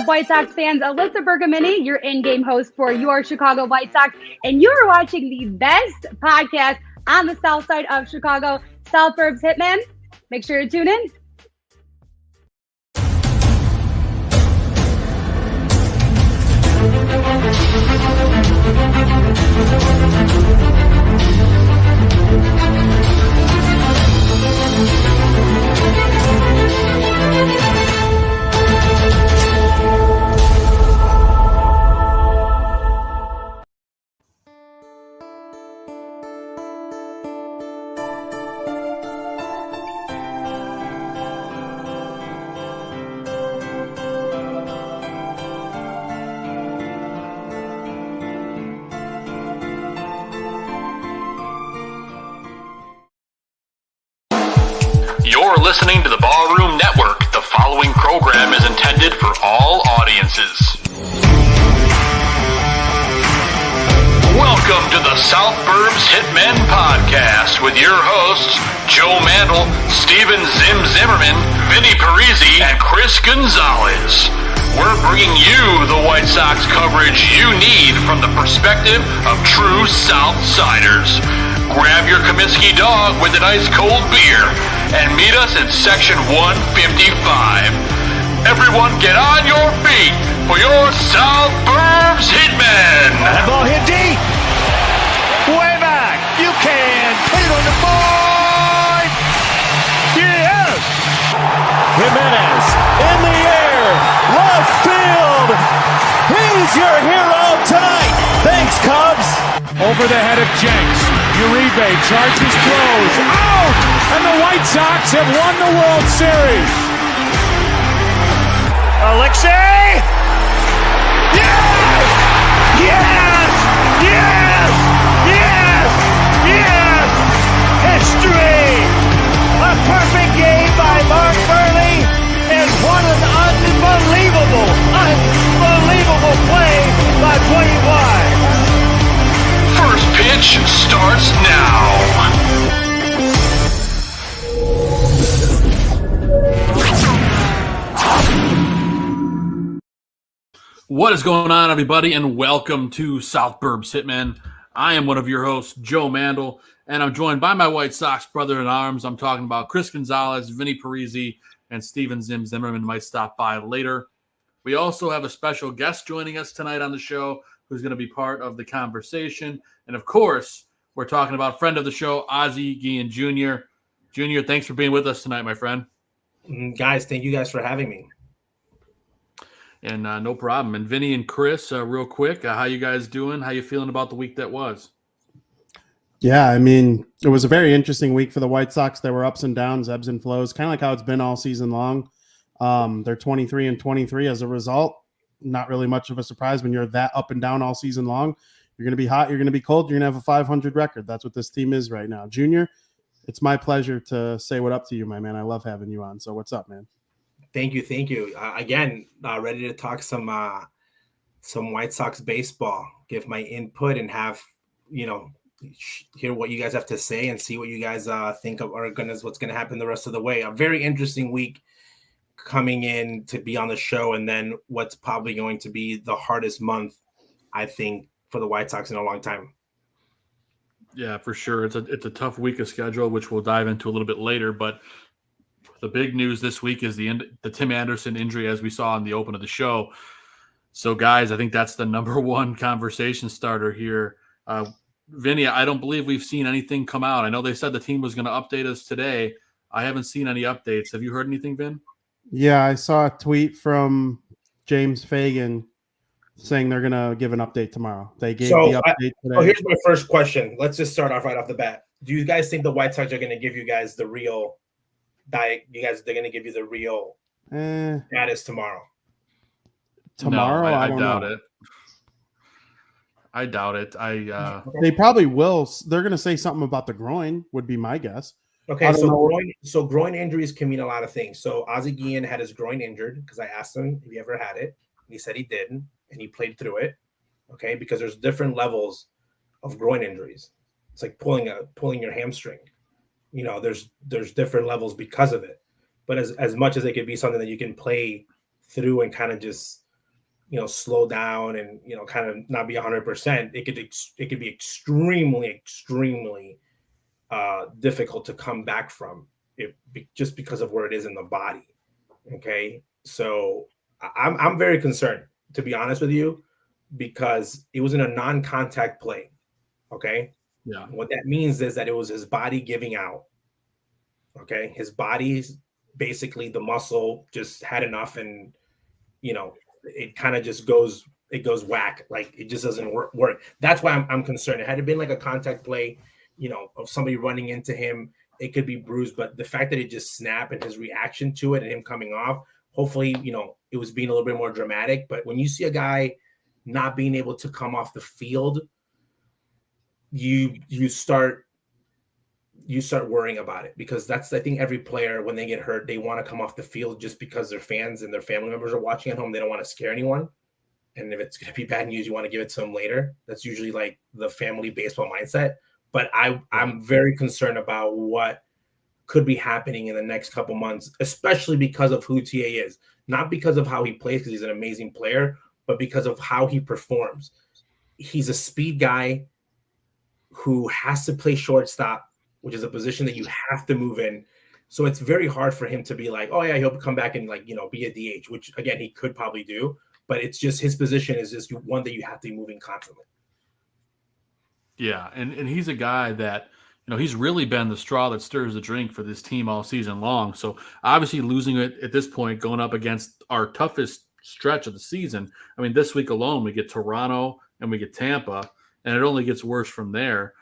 White Sox fans, Alyssa Bergamini, your in-game host for your Chicago White Sox, and you are watching the best podcast on the south side of Chicago, South Burbs Hitmen. Make sure to tune in. You're listening to the Ballroom Network. The following program is intended for all audiences. Welcome to the South Burbs Hitmen podcast with your hosts, Joe Mandel, Zimmerman, Vinnie Parise, and Chris Gonzalez. We're bringing you the White Sox coverage you need from the perspective of true Southsiders. Grab your Comiskey dog with an ice cold beer and meet us in section 155. Everyone get on your feet for your South Burbs Hitmen. That ball hit deep. Way back. You can put it on the board. Yes. Jimenez in the air. Left field. He's your hero tonight. Thanks, Cubs. Over the head of Jenks. Uribe charges, throws, out! And the White Sox have won the World Series. Alexei! Yes! Yes! Yes! Yes! Yes! History! A perfect game by Mark Burley, and what an unbelievable play by 21. First pitch starts now. What is going on, everybody, and welcome to South Burbs Hitmen. I am one of your hosts, Joe Mandel, and I'm joined by my White Sox brother-in-arms. I'm talking about Chris Gonzalez, Vinnie Parise, and Zimmerman might stop by later. We also have a special guest joining us tonight on the show who's going to be part of the conversation. And, of course, we're talking about friend of the show, Ozzie Guillen Jr. Junior, thanks for being with us tonight, my friend. Guys, thank you guys for having me. And no problem. And Vinny and Chris, real quick, how you guys doing? How you feeling about the week that was? Yeah, I mean, it was a very interesting week for the White Sox. There were ups and downs, ebbs and flows, kind of like how it's been all season long. They're 23-23 as a result. Not really much of a surprise when you're that up and down all season long. You're going to be hot, you're going to be cold, you're going to have a 500 record. That's what this team is right now. Junior, it's my pleasure to say what up to you, my man. I love having you on. So what's up, man? Thank you. Again, ready to talk some White Sox baseball, give my input and have, hear what you guys have to say and see what you guys think of what's going to happen the rest of the way. A very interesting week coming in to be on the show, and then what's probably going to be the hardest month, I think, for the White Sox in a long time. Yeah, for sure. It's a tough week of schedule, which we'll dive into a little bit later. But the big news this week is the Tim Anderson injury, as we saw in the open of the show. So, guys, I think that's the number one conversation starter here. Vinny, I don't believe we've seen anything come out. I know they said the team was going to update us today. I haven't seen any updates. Have you heard anything, Vin? Yeah, I saw a tweet from James Fagan saying they're going to give an update tomorrow. They gave the update today. Here's my first question. Let's just start off right off the bat. Do you guys think the White Sox are going to give you guys the real they're going to give you the real status tomorrow? Tomorrow? No, I don't doubt know. it. I doubt it. They probably will. They're going to say something about the groin, would be my guess. Okay, so groin injuries can mean a lot of things. So Ozzie Guillen had his groin injured because I asked him if he ever had it. And he said he didn't, and he played through it. Okay, because there's different levels of groin injuries. It's like pulling your hamstring. You know, there's different levels because of it. But as much as it could be something that you can play through and kind of just, you know, slow down and, you know, kind of not be 100%, it could be extremely difficult to come back from it just because of where it is in the body. Okay, so I'm very concerned, to be honest with you, because it was in a non-contact play. Okay, yeah. What that means is that it was his body giving out. Okay, his body's basically the muscle just had enough, and you know it kind of just goes whack, like it just doesn't work. That's why I'm concerned. It had it been like a contact play, you know, of somebody running into him, it could be bruised. But the fact that it just snapped and his reaction to it and him coming off, hopefully, you know, it was being a little bit more dramatic. But when you see a guy not being able to come off the field, you start worrying about it, because that's, I think, every player, when they get hurt, they want to come off the field just because their fans and their family members are watching at home. They don't want to scare anyone. And if it's going to be bad news, you want to give it to them later. That's usually like the family baseball mindset. But I'm very concerned about what could be happening in the next couple months, especially because of who TA is. Not because of how he plays, because he's an amazing player, but because of how he performs. He's a speed guy who has to play shortstop, which is a position that you have to move in. So it's very hard for him to be like, oh yeah, he'll come back and, like, you know, be a DH, which again, he could probably do, but it's just his position is just one that you have to be moving constantly. Yeah, and he's a guy that, you know, he's really been the straw that stirs the drink for this team all season long. So obviously losing it at this point, going up against our toughest stretch of the season. I mean, this week alone, we get Toronto and we get Tampa, and it only gets worse from there.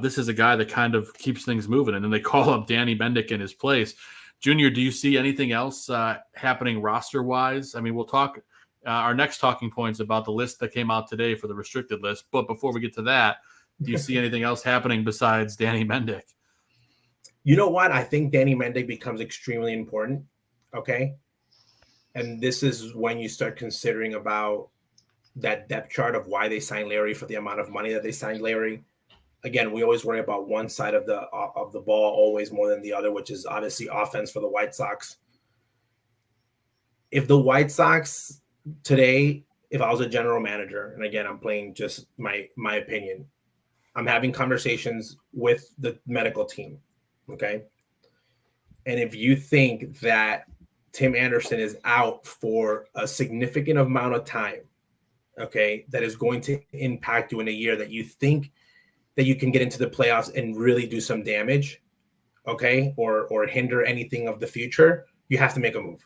This is a guy that kind of keeps things moving, and then they call up Danny Mendick in his place. Junior, do you see anything else happening roster-wise? I mean, we'll talk our next talking points about the list that came out today for the restricted list. But before we get to that, do you see anything else happening besides Danny Mendick? You know what? I think Danny Mendick becomes extremely important, okay? And this is when you start considering about that depth chart of why they signed Larry for the amount of money that they signed Larry. Again, we always worry about one side of the ball always more than the other, which is obviously offense for the White Sox. If the White Sox today, if I was a general manager, and again, I'm playing just my opinion, I'm having conversations with the medical team, okay? And if you think that Tim Anderson is out for a significant amount of time, okay, that is going to impact you in a year that you think that you can get into the playoffs and really do some damage, okay, or hinder anything of the future, you have to make a move.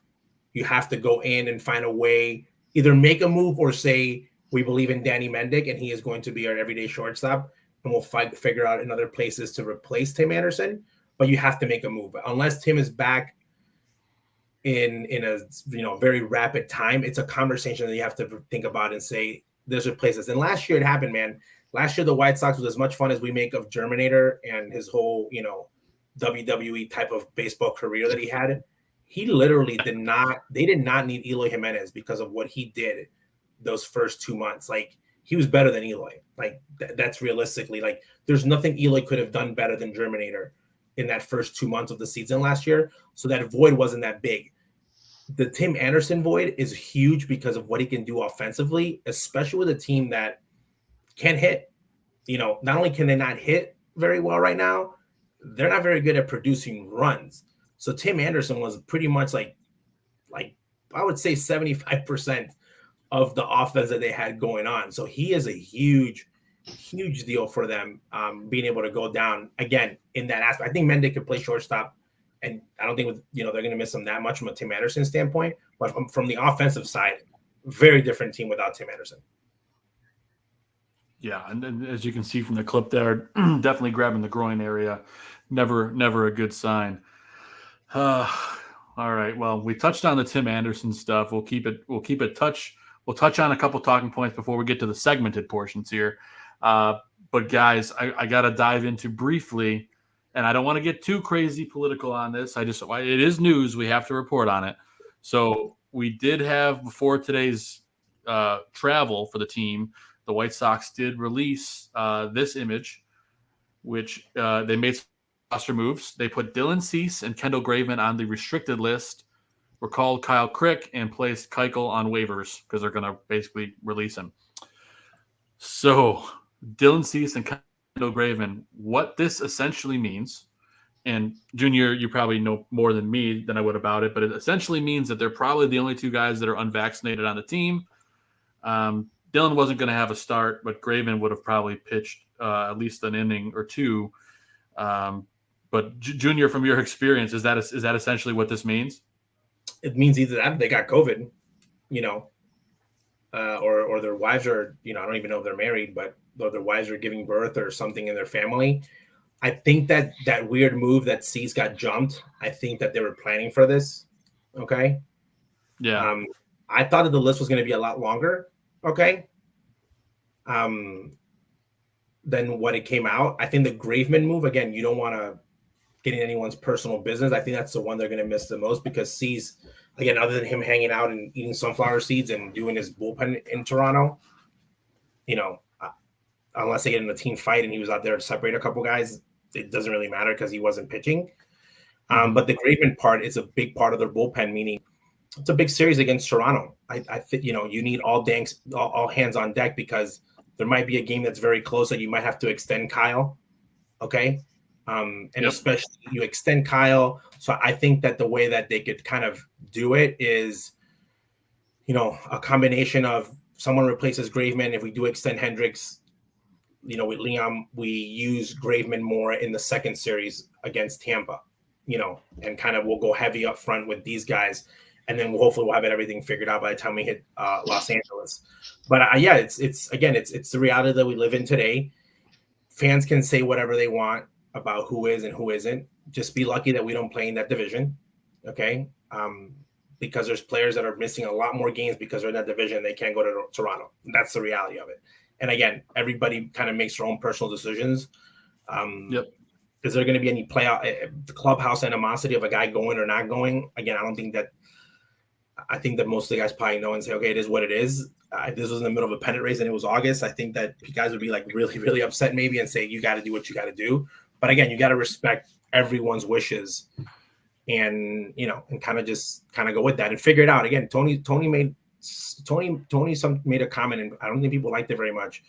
You have to go in and find a way, either make a move or say, we believe in Danny Mendick and he is going to be our everyday shortstop, and we'll figure out in other places to replace Tim Anderson. But you have to make a move. Unless Tim is back in a very rapid time, it's a conversation that you have to think about and say, there's places. And last year it happened, man. Last year the White Sox was as much fun as we make of Germinator and his whole, WWE type of baseball career that he had. He literally did not need Eloy Jimenez because of what he did those first 2 months. Like, he was better than Eloy. Like, that's realistically, like, there's nothing Eloy could have done better than Germinator in that first 2 months of the season last year. So that void wasn't that big. The Tim Anderson void is huge because of what he can do offensively, especially with a team that can hit. Not only can they not hit, very well right now, they're not very good at producing runs. So Tim Anderson was pretty much like I would say 75% of the offense that they had going on. So he is a huge deal for them, being able to go down again in that aspect. I think Mendy could play shortstop, and I don't think they're going to miss him that much from a Tim Anderson standpoint. But from the offensive side, very different team without Tim Anderson. Yeah, and as you can see from the clip there, definitely grabbing the groin area. Never a good sign. All right. Well, we touched on the Tim Anderson stuff. We'll keep it touch. We'll touch on a couple talking points before we get to the segmented portions here. But guys, I got to dive into briefly, and I don't want to get too crazy political on this. It is news. We have to report on it. So we did have, before today's travel for the team, the White Sox did release this image, which they made some roster moves. They put Dylan Cease and Kendall Graveman on the restricted list, recalled Kyle Crick, and placed Keuchel on waivers because they're going to basically release him. So Dylan Cease and Kendall Graveman, what this essentially means, and Junior, you probably know more than me than I would about it, but it essentially means that they're probably the only two guys that are unvaccinated on the team. Dylan wasn't going to have a start, but Graveman would have probably pitched at least an inning or two. But Junior, from your experience, is that essentially what this means? It means either that they got COVID, or their wives are, I don't even know if they're married, but their wives are giving birth or something in their family. I think that weird move that Cease got jumped, I think that they were planning for this. Okay. Yeah. I thought that the list was going to be a lot longer. Okay. Than what it came out. I think the Graveman move, again, you don't want to get in anyone's personal business. I think that's the one they're going to miss the most, because Cease, again, other than him hanging out and eating sunflower seeds and doing his bullpen in Toronto, unless they get in a team fight and he was out there to separate a couple guys, it doesn't really matter because he wasn't pitching. But the Graveman part is a big part of their bullpen, meaning it's a big series against Toronto. I think, you need all hands on deck, because there might be a game that's very close that you might have to extend Kyle. Okay. Especially you extend Kyle. So I think that the way that they could kind of do it is, a combination of someone replaces Graveman. If we do extend Hendricks, with Liam, we use Graveman more in the second series against Tampa, and kind of we'll go heavy up front with these guys. And then hopefully we'll have everything figured out by the time we hit Los Angeles. But it's the reality that we live in today. Fans can say whatever they want about who is and who isn't. Just be lucky that we don't play in that division, okay? Because there's players that are missing a lot more games because they're in that division. They can't go to Toronto. That's the reality of it. And again, everybody kind of makes their own personal decisions. Is there going to be any the clubhouse animosity of a guy going or not going? Again, I think that most of the guys probably know and say, okay, it is what it is. This was in the middle of a pennant race and it was August. I think that guys would be like really, really upset maybe and say, you got to do what you got to do. But again, you got to respect everyone's wishes and, and kind of go with that and figure it out. Again, Tony made a comment, and I don't think people liked it very much.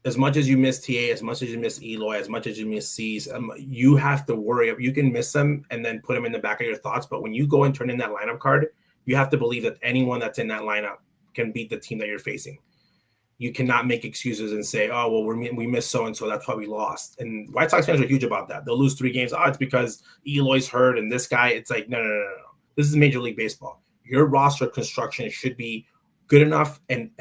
As much as you miss TA, as much as you miss Eloy, as much as you miss C's, you have to worry. You can miss them and then put them in the back of your thoughts. But when you go and turn in that lineup card, you have to believe that anyone that's in that lineup can beat the team that you're facing. You cannot make excuses and say, oh, well, we missed so-and-so, that's why we lost. And White Sox fans are huge about that. They'll lose 3 games. Oh, it's because Eloy's hurt and this guy. It's like, no. This is Major League Baseball. Your roster construction should be good enough and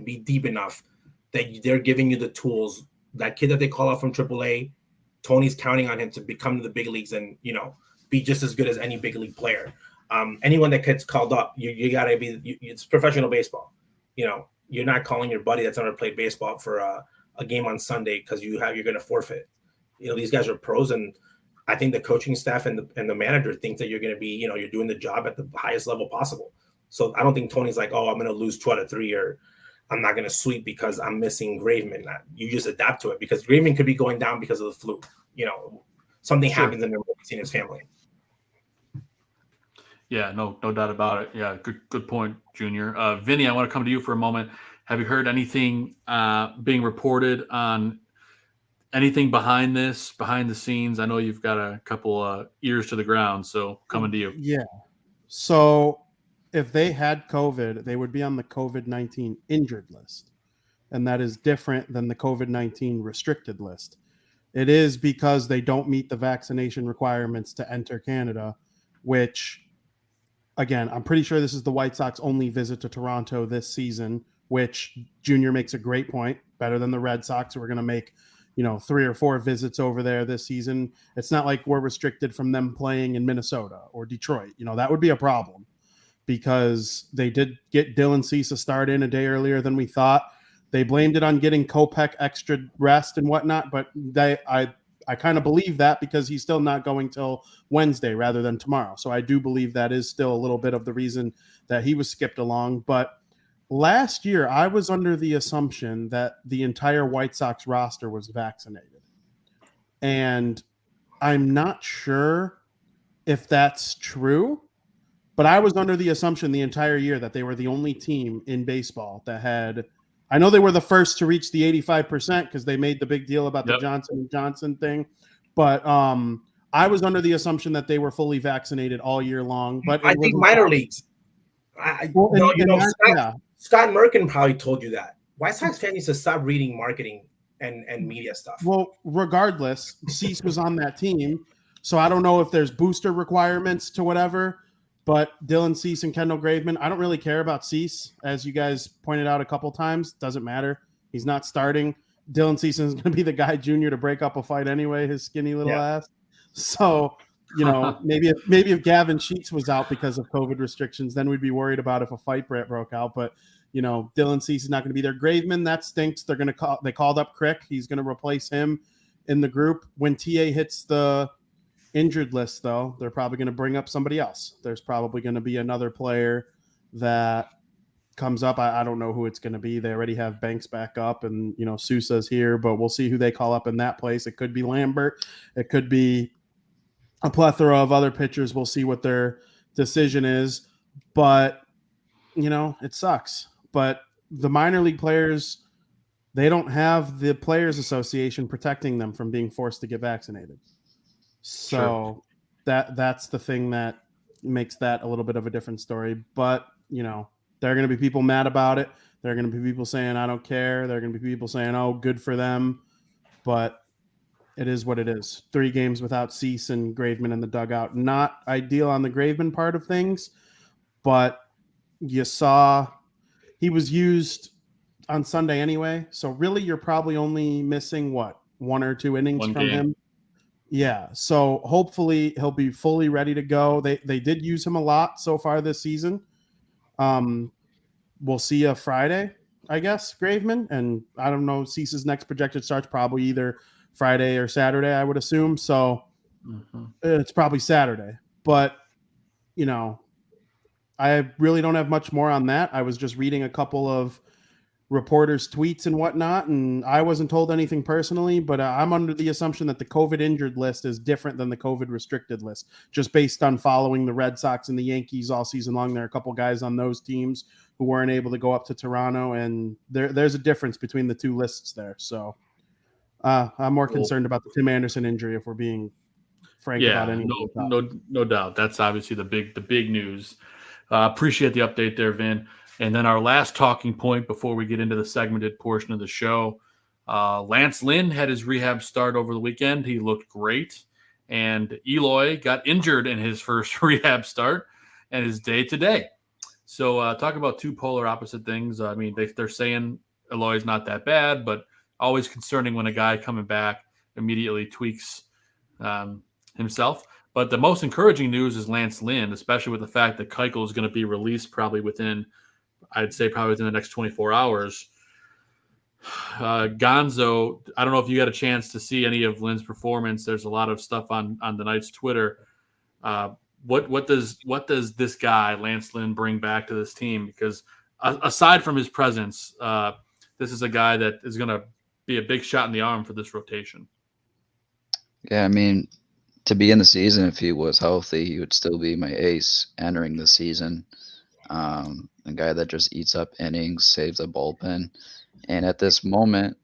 be deep enough that they're giving you the tools. That kid that they call up from AAA, Tony's counting on him to become to the big leagues and, be just as good as any big league player. Anyone that gets called up, you got to be, it's professional baseball. You're not calling your buddy that's never played baseball for a game on Sunday because you're going to forfeit. These guys are pros, and I think the coaching staff and the manager think that you're going to be, you're doing the job at the highest level possible. So I don't think Tony's like, oh, I'm going to lose 2 out of 3 or I'm not going to sweep because I'm missing Graveman. You just adapt to it because Graveman could be going down because of the flu. Something happens in his family. Yeah, no doubt about it. Yeah, good point, Junior. Vinny, I want to come to you for a moment. Have you heard anything being reported on anything behind the scenes? I know you've got a couple ears to the ground, so coming to you. Yeah. So if they had COVID, they would be on the COVID-19 injured list. And that is different than the COVID-19 restricted list. It is because they don't meet the vaccination requirements to enter Canada, which, again, I'm pretty sure this is the White Sox only visit to Toronto this season, which Junior makes a great point, better than the Red Sox, who are going to make 3 or 4 visits over there this season. It's not like we're restricted from them playing in Minnesota or Detroit. That would be a problem because they did get Dylan Cease a start in a day earlier than we thought. They blamed it on getting Kopech extra rest and whatnot, but I kind of believe that because he's still not going till Wednesday rather than tomorrow. So I do believe that is still a little bit of the reason that he was skipped along. But last year, I was under the assumption that the entire White Sox roster was vaccinated. And I'm not sure if that's true, but I was under the assumption the entire year that they were the only team in baseball that had – I know they were the first to reach the 85% because they made the big deal about the Johnson & Johnson thing. But I was under the assumption that they were fully vaccinated all year long. But I think minor leagues. Scott Merkin probably told you that. White Sox fans need to stop reading marketing and media stuff. Well, regardless, Cease was on that team. So I don't know if there's booster requirements to whatever. But Dylan Cease and Kendall Graveman, I don't really care about Cease, as you guys pointed out a couple times. Doesn't matter. He's not starting. Dylan Cease is going to be the guy Junior to break up a fight anyway, his skinny little ass. So, maybe if Gavin Sheets was out because of COVID restrictions, then we'd be worried about if a fight broke out. But, Dylan Cease is not going to be there. Graveman, that stinks. They called up Crick. He's going to replace him in the group. When TA hits the injured list, though, they're probably going to bring up somebody else. There's probably going to be another player that comes up. I don't know who it's going to be. They already have Banks back up, and Sousa's here, but we'll see who they call up in that place. It could be Lambert. It could be a plethora of other pitchers. We'll see what their decision is, but it sucks. But the minor league players, they don't have the Players Association protecting them from being forced to get vaccinated. So that's the thing that makes that a little bit of a different story. But, there are going to be people mad about it. There are going to be people saying, I don't care. There are going to be people saying, oh, good for them. But it is what it is. 3 games without Cease and Graveman in the dugout. Not ideal on the Graveman part of things, but you saw he was used on Sunday anyway. So really you're probably only missing 1 or 2 innings from him. Yeah, so hopefully he'll be fully ready to go. They did use him a lot so far this season. We'll see you Friday, I guess, Graveman. And I don't know, Cease's next projected start's probably either Friday or Saturday, I would assume. So it's probably Saturday. But, I really don't have much more on that. I was just reading a couple of reporters' tweets and whatnot, and I wasn't told anything personally, but I'm under the assumption that the COVID injured list is different than the COVID restricted list, just based on following the Red Sox and the Yankees all season long. There are a couple guys on those teams who weren't able to go up to Toronto, and there's a difference between the 2 lists there. So I'm more concerned about the Tim Anderson injury, if we're being frank about any. No doubt. That's obviously the big news. Appreciate the update there, Vin. And then our last talking point before we get into the segmented portion of the show, Lance Lynn had his rehab start over the weekend. He looked great. And Eloy got injured in his first rehab start and his day today. So talk about 2 polar opposite things. I mean, they're saying Eloy's not that bad, but always concerning when a guy coming back immediately tweaks himself. But the most encouraging news is Lance Lynn, especially with the fact that Keuchel is going to be released probably within the next 24 hours. Gonzo, I don't know if you got a chance to see any of Lynn's performance. There's a lot of stuff on the Knight's Twitter. What does this guy, Lance Lynn, bring back to this team? Because aside from his presence, this is a guy that is going to be a big shot in the arm for this rotation. Yeah, I mean, to be in the season, if he was healthy, he would still be my ace entering the season. A guy that just eats up innings, saves a bullpen. And at this moment,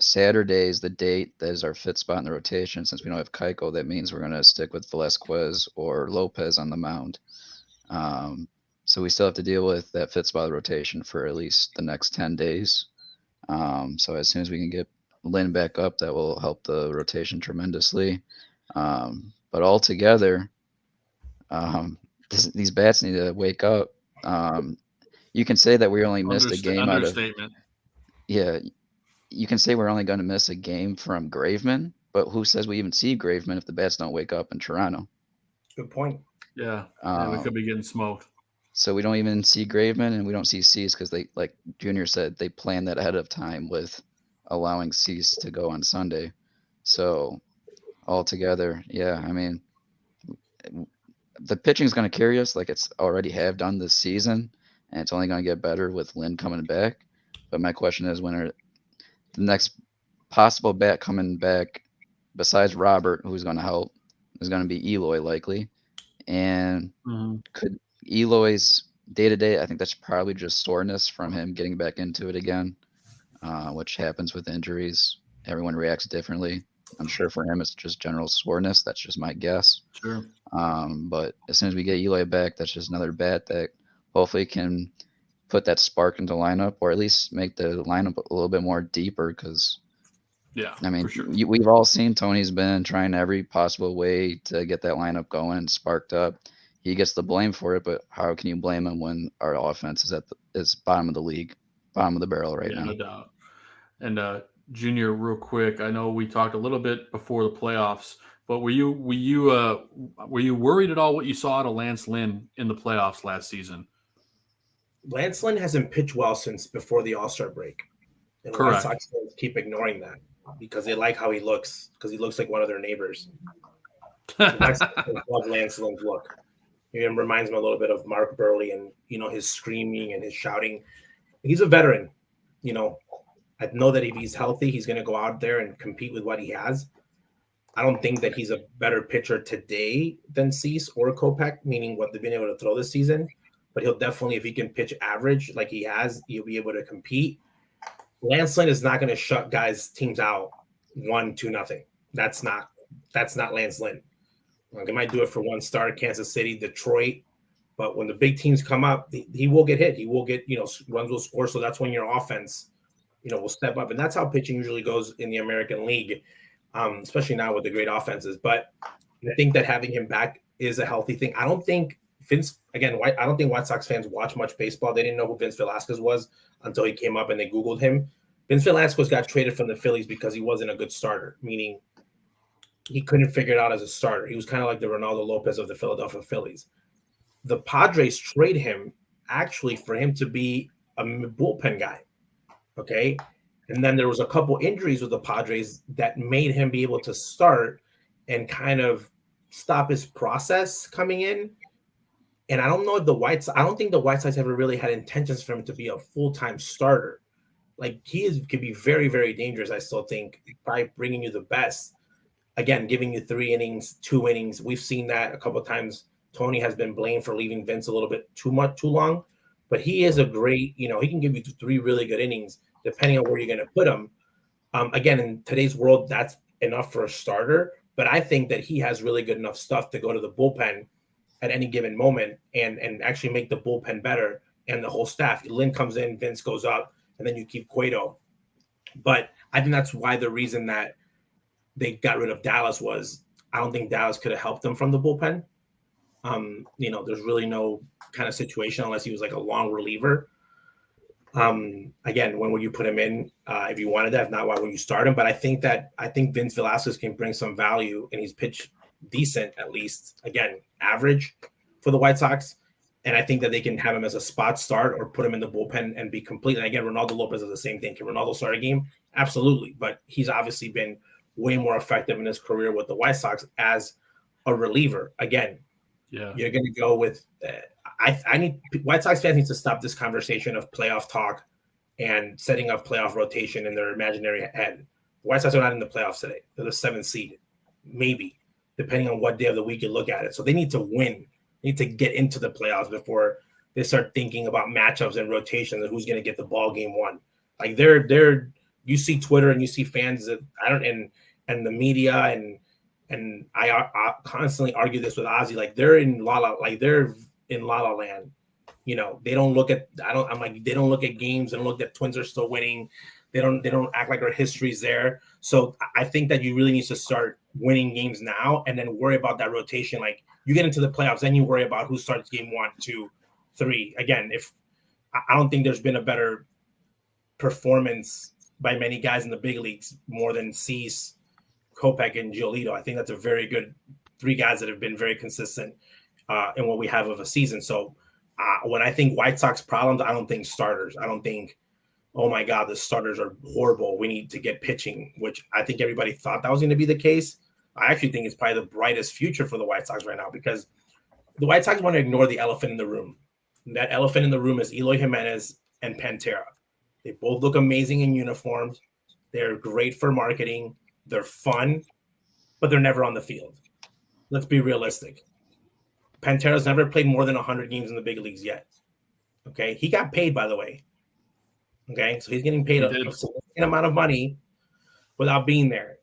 Saturday is the date that is our fifth spot in the rotation. Since we don't have Keiko, that means we're going to stick with Velasquez or Lopez on the mound. So we still have to deal with that fifth spot of the rotation for at least the next 10 days. So as soon as we can get Lynn back up, that will help the rotation tremendously. But altogether, these bats need to wake up. You can say that we only missed a game out of. Yeah, you can say we're only going to miss a game from Graveman, but who says we even see Graveman if the bats don't wake up in Toronto? Good point. Yeah, we could be getting smoked. So we don't even see Graveman, and we don't see Cease because they, like Junior said, they planned that ahead of time with allowing Cease to go on Sunday. So altogether, yeah, I mean, the pitching is going to carry us like it's already have done this season, and it's only going to get better with Lynn coming back. But my question is, when are the next possible bat coming back besides Robert, who's going to help, is going to be Eloy likely. And could Eloy's day-to-day, I think that's probably just soreness from him getting back into it again, which happens with injuries. Everyone reacts differently. I'm sure for him it's just general soreness. That's just my guess. Sure. But as soon as we get Eloy back, that's just another bat that hopefully can put that spark into the lineup, or at least make the lineup a little bit more deeper. Because, yeah, I mean, for sure. We've all seen Tony's been trying every possible way to get that lineup going and sparked up. He gets the blame for it, but how can you blame him when our offense is bottom of the league, bottom of the barrel right now? No doubt. And Junior, real quick, I know we talked a little bit before the playoffs, but were you worried at all what you saw out of Lance Lynn in the playoffs last season? Lance Lynn hasn't pitched well since before the All-Star break. And Correct. The White Sox keep ignoring that because they like how he looks, because he looks like one of their neighbors. The White Sox love Lance Lynn's look. It reminds me a little bit of Mark Burley and, his screaming and his shouting. He's a veteran. I know that if he's healthy, he's going to go out there and compete with what he has. I don't think that he's a better pitcher today than Cease or Kopech, meaning what they've been able to throw this season. But he'll definitely, if he can pitch average like he has, he'll be able to compete. Lance Lynn is not going to shut teams out 1-0. That's not Lance Lynn. They might do it for one start, Kansas City, Detroit. But when the big teams come up, he will get hit. He will get, runs will score. So that's when your offense, will step up. And that's how pitching usually goes in the American League, especially now with the great offenses. But I think that having him back is a healthy thing. I don't think White Sox fans watch much baseball. They didn't know who Vince Velasquez was until he came up and they Googled him. Vince Velasquez got traded from the Phillies because he wasn't a good starter, meaning he couldn't figure it out as a starter. He was kind of like the Ronaldo Lopez of the Philadelphia Phillies. The Padres trade him actually for him to be a bullpen guy. Okay. And then there was a couple injuries with the Padres that made him be able to start and kind of stop his process coming in. And I don't think the White Sox ever really had intentions for him to be a full-time starter. Like could be very, very dangerous. I still think by bringing you the best, again, giving you 3 innings, 2 innings. We've seen that a couple of times. Tony has been blamed for leaving Vince a little bit too long, but he is a great, he can give you 3 really good innings depending on where you're going to put him. Again, in today's world, that's enough for a starter, but I think that he has really good enough stuff to go to the bullpen at any given moment and actually make the bullpen better and the whole staff. Lynn comes in, Vince goes up, and then you keep Cueto. But I think that's why the reason that they got rid of Dallas was I don't think Dallas could have helped them from the bullpen. There's really no kind of situation unless he was like a long reliever. Again, when would you put him in if you wanted that? If not, why would you start him? But I think Vince Velasquez can bring some value, and he's pitched decent, at least, again, average for the White Sox. And I think that they can have him as a spot start or put him in the bullpen and be complete. And again, Ronaldo Lopez is the same thing. Can Ronaldo start a game? Absolutely. But he's obviously been way more effective in his career with the White Sox as a reliever. Again, yeah, you're going to go with White Sox fans need to stop this conversation of playoff talk and setting up playoff rotation in their imaginary head. The White Sox are not in the playoffs today. They're the 7th seed, maybe, depending on what day of the week you look at it. So they need to win. They need to get into the playoffs before they start thinking about matchups and rotations and who's going to get the ball game 1. Like they're you see Twitter and you see fans that and the media and I constantly argue this with Ozzie, like they're in La La Land. You know, they don't look at they don't look at games and look that Twins are still winning. They don't act like our history's there. So I think that you really need to start winning games now and then worry about that rotation. Like you get into the playoffs, then you worry about who starts game 1, 2, 3. Again, if I don't think there's been a better performance by many guys in the big leagues more than Cease, Kopech, and Giolito. I think that's a very good 3 guys that have been very consistent in what we have of a season. So when I think White Sox problems, I don't think starters. I don't think, oh my God, the starters are horrible. We need to get pitching, which I think everybody thought that was going to be the case. I actually think it's probably the brightest future for the White Sox right now because the White Sox want to ignore the elephant in the room. And that elephant in the room is Eloy Jimenez and Pantera. They both look amazing in uniforms. They're great for marketing. They're fun, but they're never on the field. Let's be realistic. Pantera's never played more than 100 games in the big leagues yet. Okay? He got paid, by the way. Okay? So he's getting paid a significant amount of money without being there.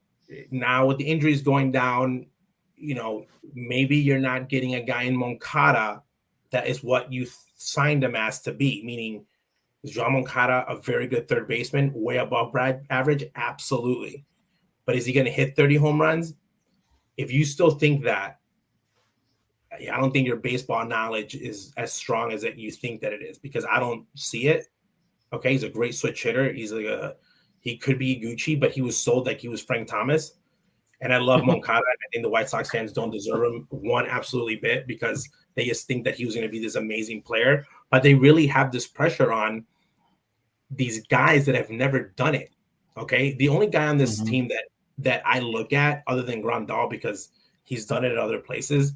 Now, with the injuries going down, you know, maybe you're not getting a guy in Moncada that is what you signed him as to be, meaning is João Moncada a very good third baseman, way above Brad average? Absolutely. But is he going to hit 30 home runs? If you still think that, I don't think your baseball knowledge is as strong as that you think that it is because I don't see it. Okay, he's a great switch hitter. He could be Gucci, but he was sold like he was Frank Thomas. And I love Moncada. I think the White Sox fans don't deserve him one absolutely bit because they just think that he was going to be this amazing player. But they really have this pressure on these guys that have never done it. Okay, the only guy on this team that I look at, other than Grandal, because he's done it at other places,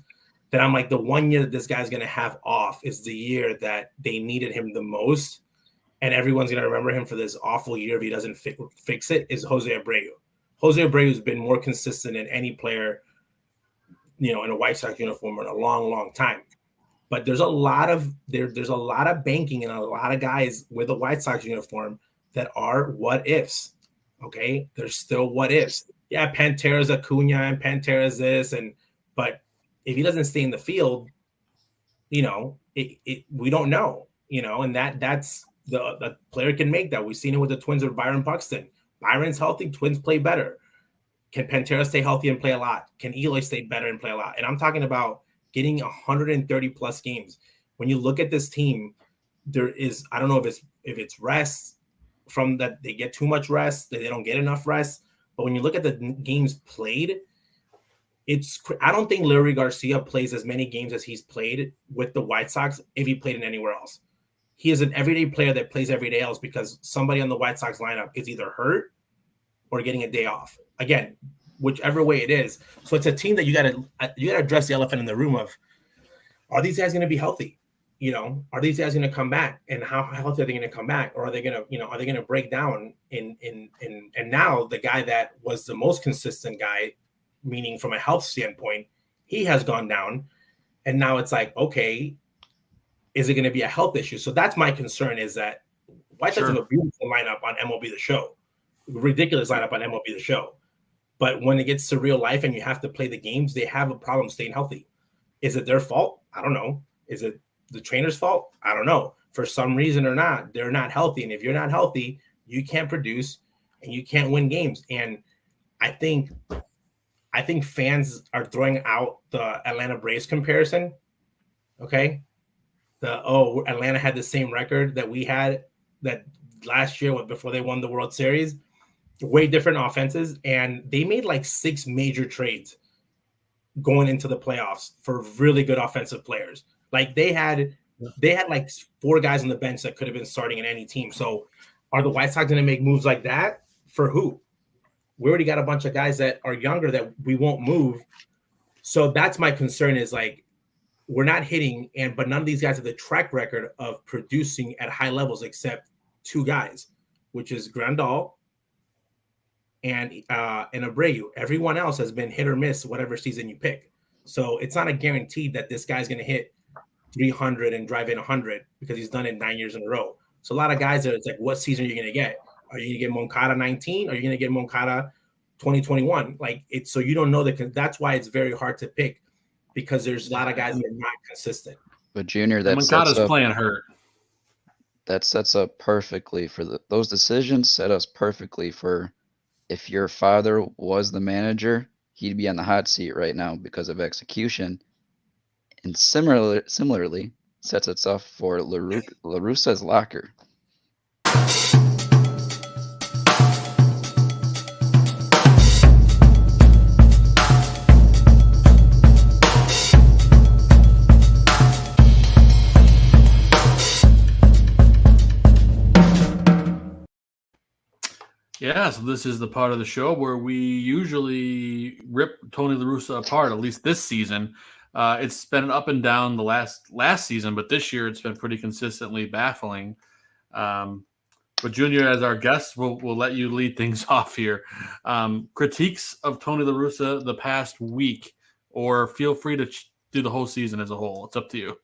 that I'm like the one year that this guy's going to have off is the year that they needed him the most, and everyone's going to remember him for this awful year if he doesn't fix it, is Jose Abreu. Jose Abreu has been more consistent than any player, you know, in a White Sox uniform in a long, long time. But there's a lot of there's a lot of banking and a lot of guys with a White Sox uniform that are what ifs. Okay, there's still what ifs. Yeah, Pantera's Acuna and Pantera's this, but if he doesn't stay in the field, you know, we don't know, you know, and that's the player can make that. We've seen it with the Twins with Byron Buxton. Byron's healthy, Twins play better. Can Pantera stay healthy and play a lot? Can Eloy stay better and play a lot? And I'm talking about getting 130 plus games. When you look at this team, there is, I don't know if it's rest from that they get too much rest, that they don't get enough rest. But when you look at the games played, I don't think Larry Garcia plays as many games as he's played with the White Sox if he played in anywhere else. He is an everyday player that plays every day else because somebody on the White Sox lineup is either hurt or getting a day off. Again, whichever way it is. So it's a team that you got to address the elephant in the room of, are these guys going to be healthy? You know, are these guys going to come back, and how healthy are they going to come back? Or are they going to break down and now the guy that was the most consistent guy, meaning from a health standpoint, he has gone down. And now it's like, okay, is it going to be a health issue? So that's my concern, is that White Sox have a beautiful lineup on MLB The Show, ridiculous lineup on MLB The Show. But when it gets to real life and you have to play the games, they have a problem staying healthy. Is it their fault? I don't know. Is it the trainer's fault? I don't know. For some reason or not, they're not healthy. And if you're not healthy, you can't produce and you can't win games. And I think fans are throwing out the Atlanta Braves comparison. Okay. Atlanta had the same record that we had that last year before they won the World Series. Way different offenses. And they made like 6 major trades going into the playoffs for really good offensive players. Like they had like 4 guys on the bench that could have been starting in any team. So are the White Sox going to make moves like that? For who? We already got a bunch of guys that are younger that we won't move. So that's my concern, is like, we're not hitting, but none of these guys have the track record of producing at high levels except 2 guys, which is Grandal and Abreu. Everyone else has been hit or miss whatever season you pick. So it's not a guarantee that this guy's going to hit 300 and drive in 100 because he's done it 9 years in a row. So a lot of guys it's like, what season are you going to get? Are you going to get Moncada 19? Are you going to get Moncada 2021? Like it's so you don't know that's why it's very hard to pick because there's a lot of guys that are not consistent. But Junior, that Moncada's playing hurt. That sets up perfectly for those decisions. Set us perfectly for if your father was the manager, he'd be on the hot seat right now because of execution. And similarly, sets us up for La Russa's locker. Yeah, so this is the part of the show where we usually rip Tony La Russa apart, at least this season. It's been up and down the last season, but this year it's been pretty consistently baffling. But Junior, as our guest, we'll let you lead things off here. Critiques of Tony La Russa the past week, or feel free to do the whole season as a whole. It's up to you.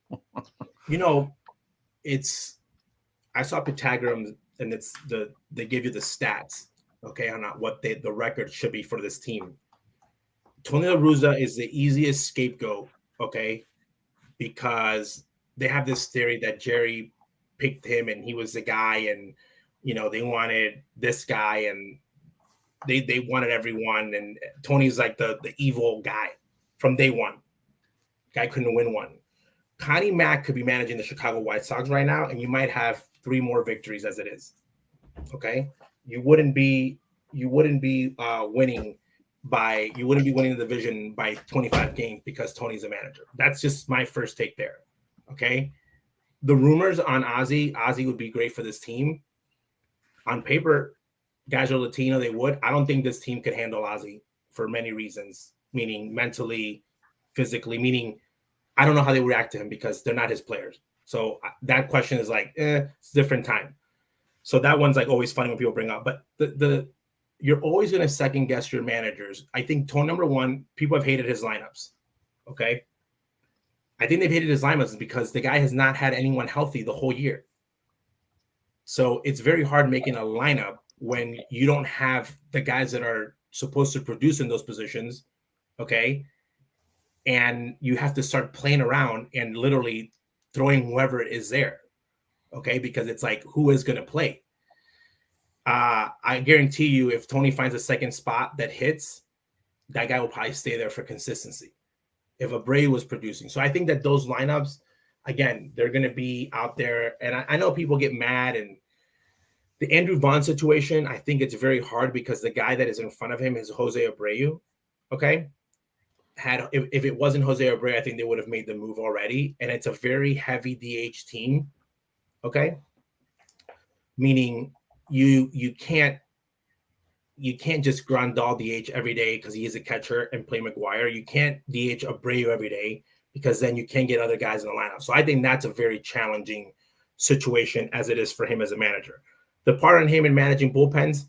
I saw Pythagoras, and they give you the stats, okay, on what the record should be for this team. Tony La Russa is the easiest scapegoat, okay, because they have this theory that Jerry picked him and he was the guy, and they wanted this guy and they wanted everyone, and Tony's like the evil guy from day one. Guy couldn't win one. Connie Mack could be managing the Chicago White Sox right now, and you might have 3 more victories as it is. Okay, you wouldn't be winning the division by 25 games because Tony's a manager. That's just my first take there. Okay, the rumors on Ozzie would be great for this team. On paper, guys are Latino, they would. I don't think this team could handle Ozzie for many reasons, meaning mentally, physically, meaning I don't know how they react to him because they're not his players. So that question is like, it's a different time. So that one's like always funny when people bring up. But you're always going to second guess your managers. I think number one, people have hated his lineups. Okay. I think they've hated his lineups because the guy has not had anyone healthy the whole year. So it's very hard making a lineup when you don't have the guys that are supposed to produce in those positions. Okay. And you have to start playing around and literally throwing whoever it is there. Okay. Because it's like, who is going to play? I guarantee you, if Tony finds a second spot that hits, that guy will probably stay there for consistency. If Abreu was producing. So I think that those lineups, again, they're going to be out there. And I know people get mad, and the Andrew Vaughn situation, I think it's very hard because the guy that is in front of him is Jose Abreu. Okay. If it wasn't Jose Abreu, I think they would have made the move already. And it's a very heavy DH team. Okay. Meaning you can't just Grandal DH every day because he is a catcher and play McGuire. You can't DH Abreu every day because then you can't get other guys in the lineup. So I think that's a very challenging situation as it is for him as a manager. The part on him in managing bullpens,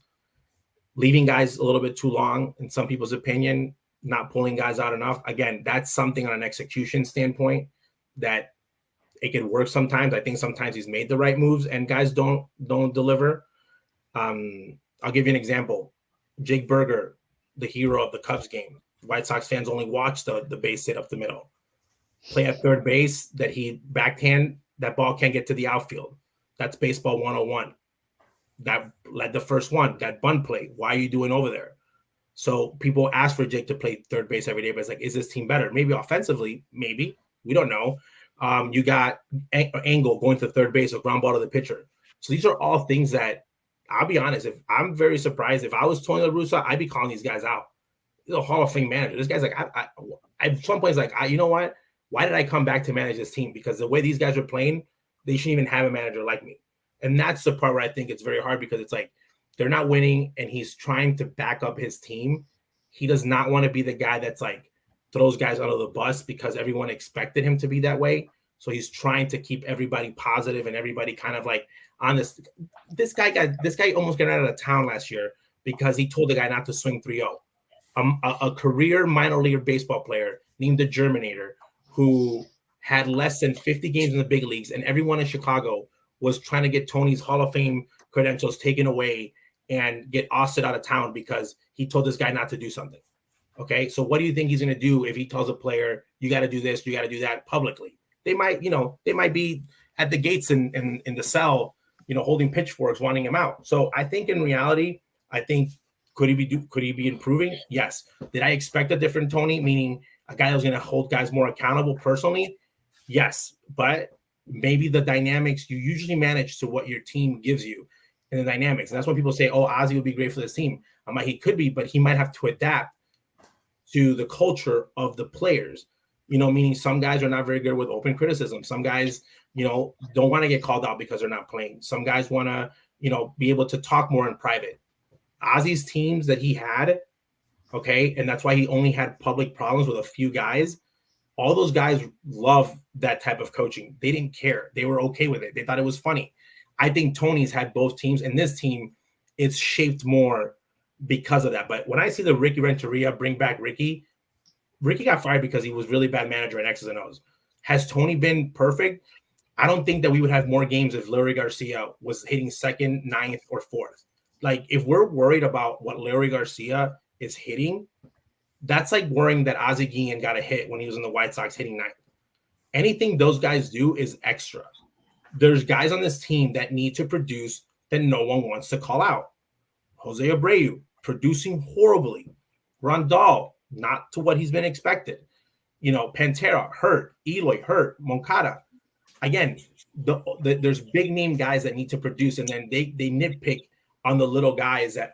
leaving guys a little bit too long, in some people's opinion, not pulling guys out enough. Again, that's something on an execution standpoint that it can work sometimes. I think sometimes he's made the right moves and guys don't deliver. I'll give you an example. Jake Berger, the hero of the Cubs game. White Sox fans only watch the base hit up the middle. Play at third base that he backhand, that ball can't get to the outfield. That's baseball 101. That led the first one, that bunt play. Why are you doing over there? So people ask for Jake to play third base every day, but it's like, is this team better? Maybe offensively, maybe. We don't know. You got Angle going to third base, a ground ball to the pitcher. So these are all things that, I'll be honest, if I'm very surprised. If I was Tony La Russa, I'd be calling these guys out. He's a Hall of Fame manager. This guy's like, at some point, like, you know what? Why did I come back to manage this team? Because the way these guys are playing, they shouldn't even have a manager like me. And that's the part where I think it's very hard because it's like they're not winning and he's trying to back up his team. He does not want to be the guy that's like throws guys under the bus because everyone expected him to be that way. So he's trying to keep everybody positive and everybody kind of like honest. This guy almost got out of town last year because he told the guy not to swing 3-0. A career minor league baseball player named the Germinator who had less than 50 games in the big leagues, and everyone in Chicago was trying to get Tony's Hall of Fame credentials taken away and get ousted out of town because he told this guy not to do something. Okay, so what do you think he's going to do if he tells a player, you got to do this, you got to do that publicly? They might be at the gates in the cell, holding pitchforks, wanting him out. So I think in reality, could he be improving? Yes. Did I expect a different Tony, meaning a guy that was going to hold guys more accountable personally? Yes, but maybe the dynamics, you usually manage to what your team gives you in the dynamics. And that's when people say, oh, Ozzie would be great for this team. I'm like, he could be, but he might have to adapt to the culture of the players, meaning some guys are not very good with open criticism. Some guys, don't want to get called out because they're not playing. Some guys want to, be able to talk more in private. Ozzie's teams that he had, okay, and that's why he only had public problems with a few guys. All those guys love that type of coaching. They didn't care. They were okay with it. They thought it was funny. I think Tony's had both teams, and this team, it's shaped more because of that. But when I see the Ricky Renteria bring back Ricky got fired because he was really bad manager in X's and O's. Has Tony been perfect? I don't think that we would have more games if Larry Garcia was hitting second, ninth, or fourth. Like, if we're worried about what Larry Garcia is hitting, that's like worrying that Ozzie Guillen got a hit when he was in the White Sox hitting ninth. Anything those guys do is extra. There's guys on this team that need to produce that no one wants to call out. Jose Abreu, producing horribly. Rondal, not to what he's been expected. Pantera, hurt. Eloy, hurt. Moncada. Again, there's big name guys that need to produce, and then they nitpick on the little guys that,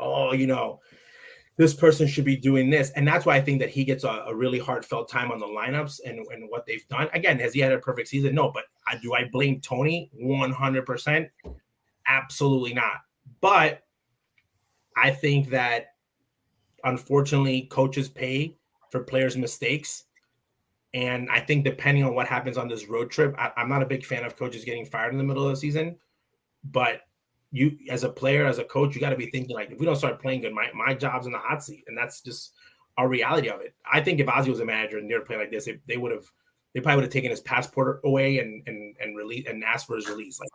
this person should be doing this. And that's why I think that he gets a really heartfelt time on the lineups and what they've done. Again, has he had a perfect season? No, but do I blame Tony 100%? Absolutely not. But I think that, unfortunately, coaches pay for players' mistakes. And I think depending on what happens on this road trip, I'm not a big fan of coaches getting fired in the middle of the season. But you, as a player, as a coach, you got to be thinking, like, if we don't start playing good, my job's in the hot seat. And that's just a reality of it. I think if Ozzie was a manager and they were playing like this, they probably would have taken his passport away and release and asked for his release. Like,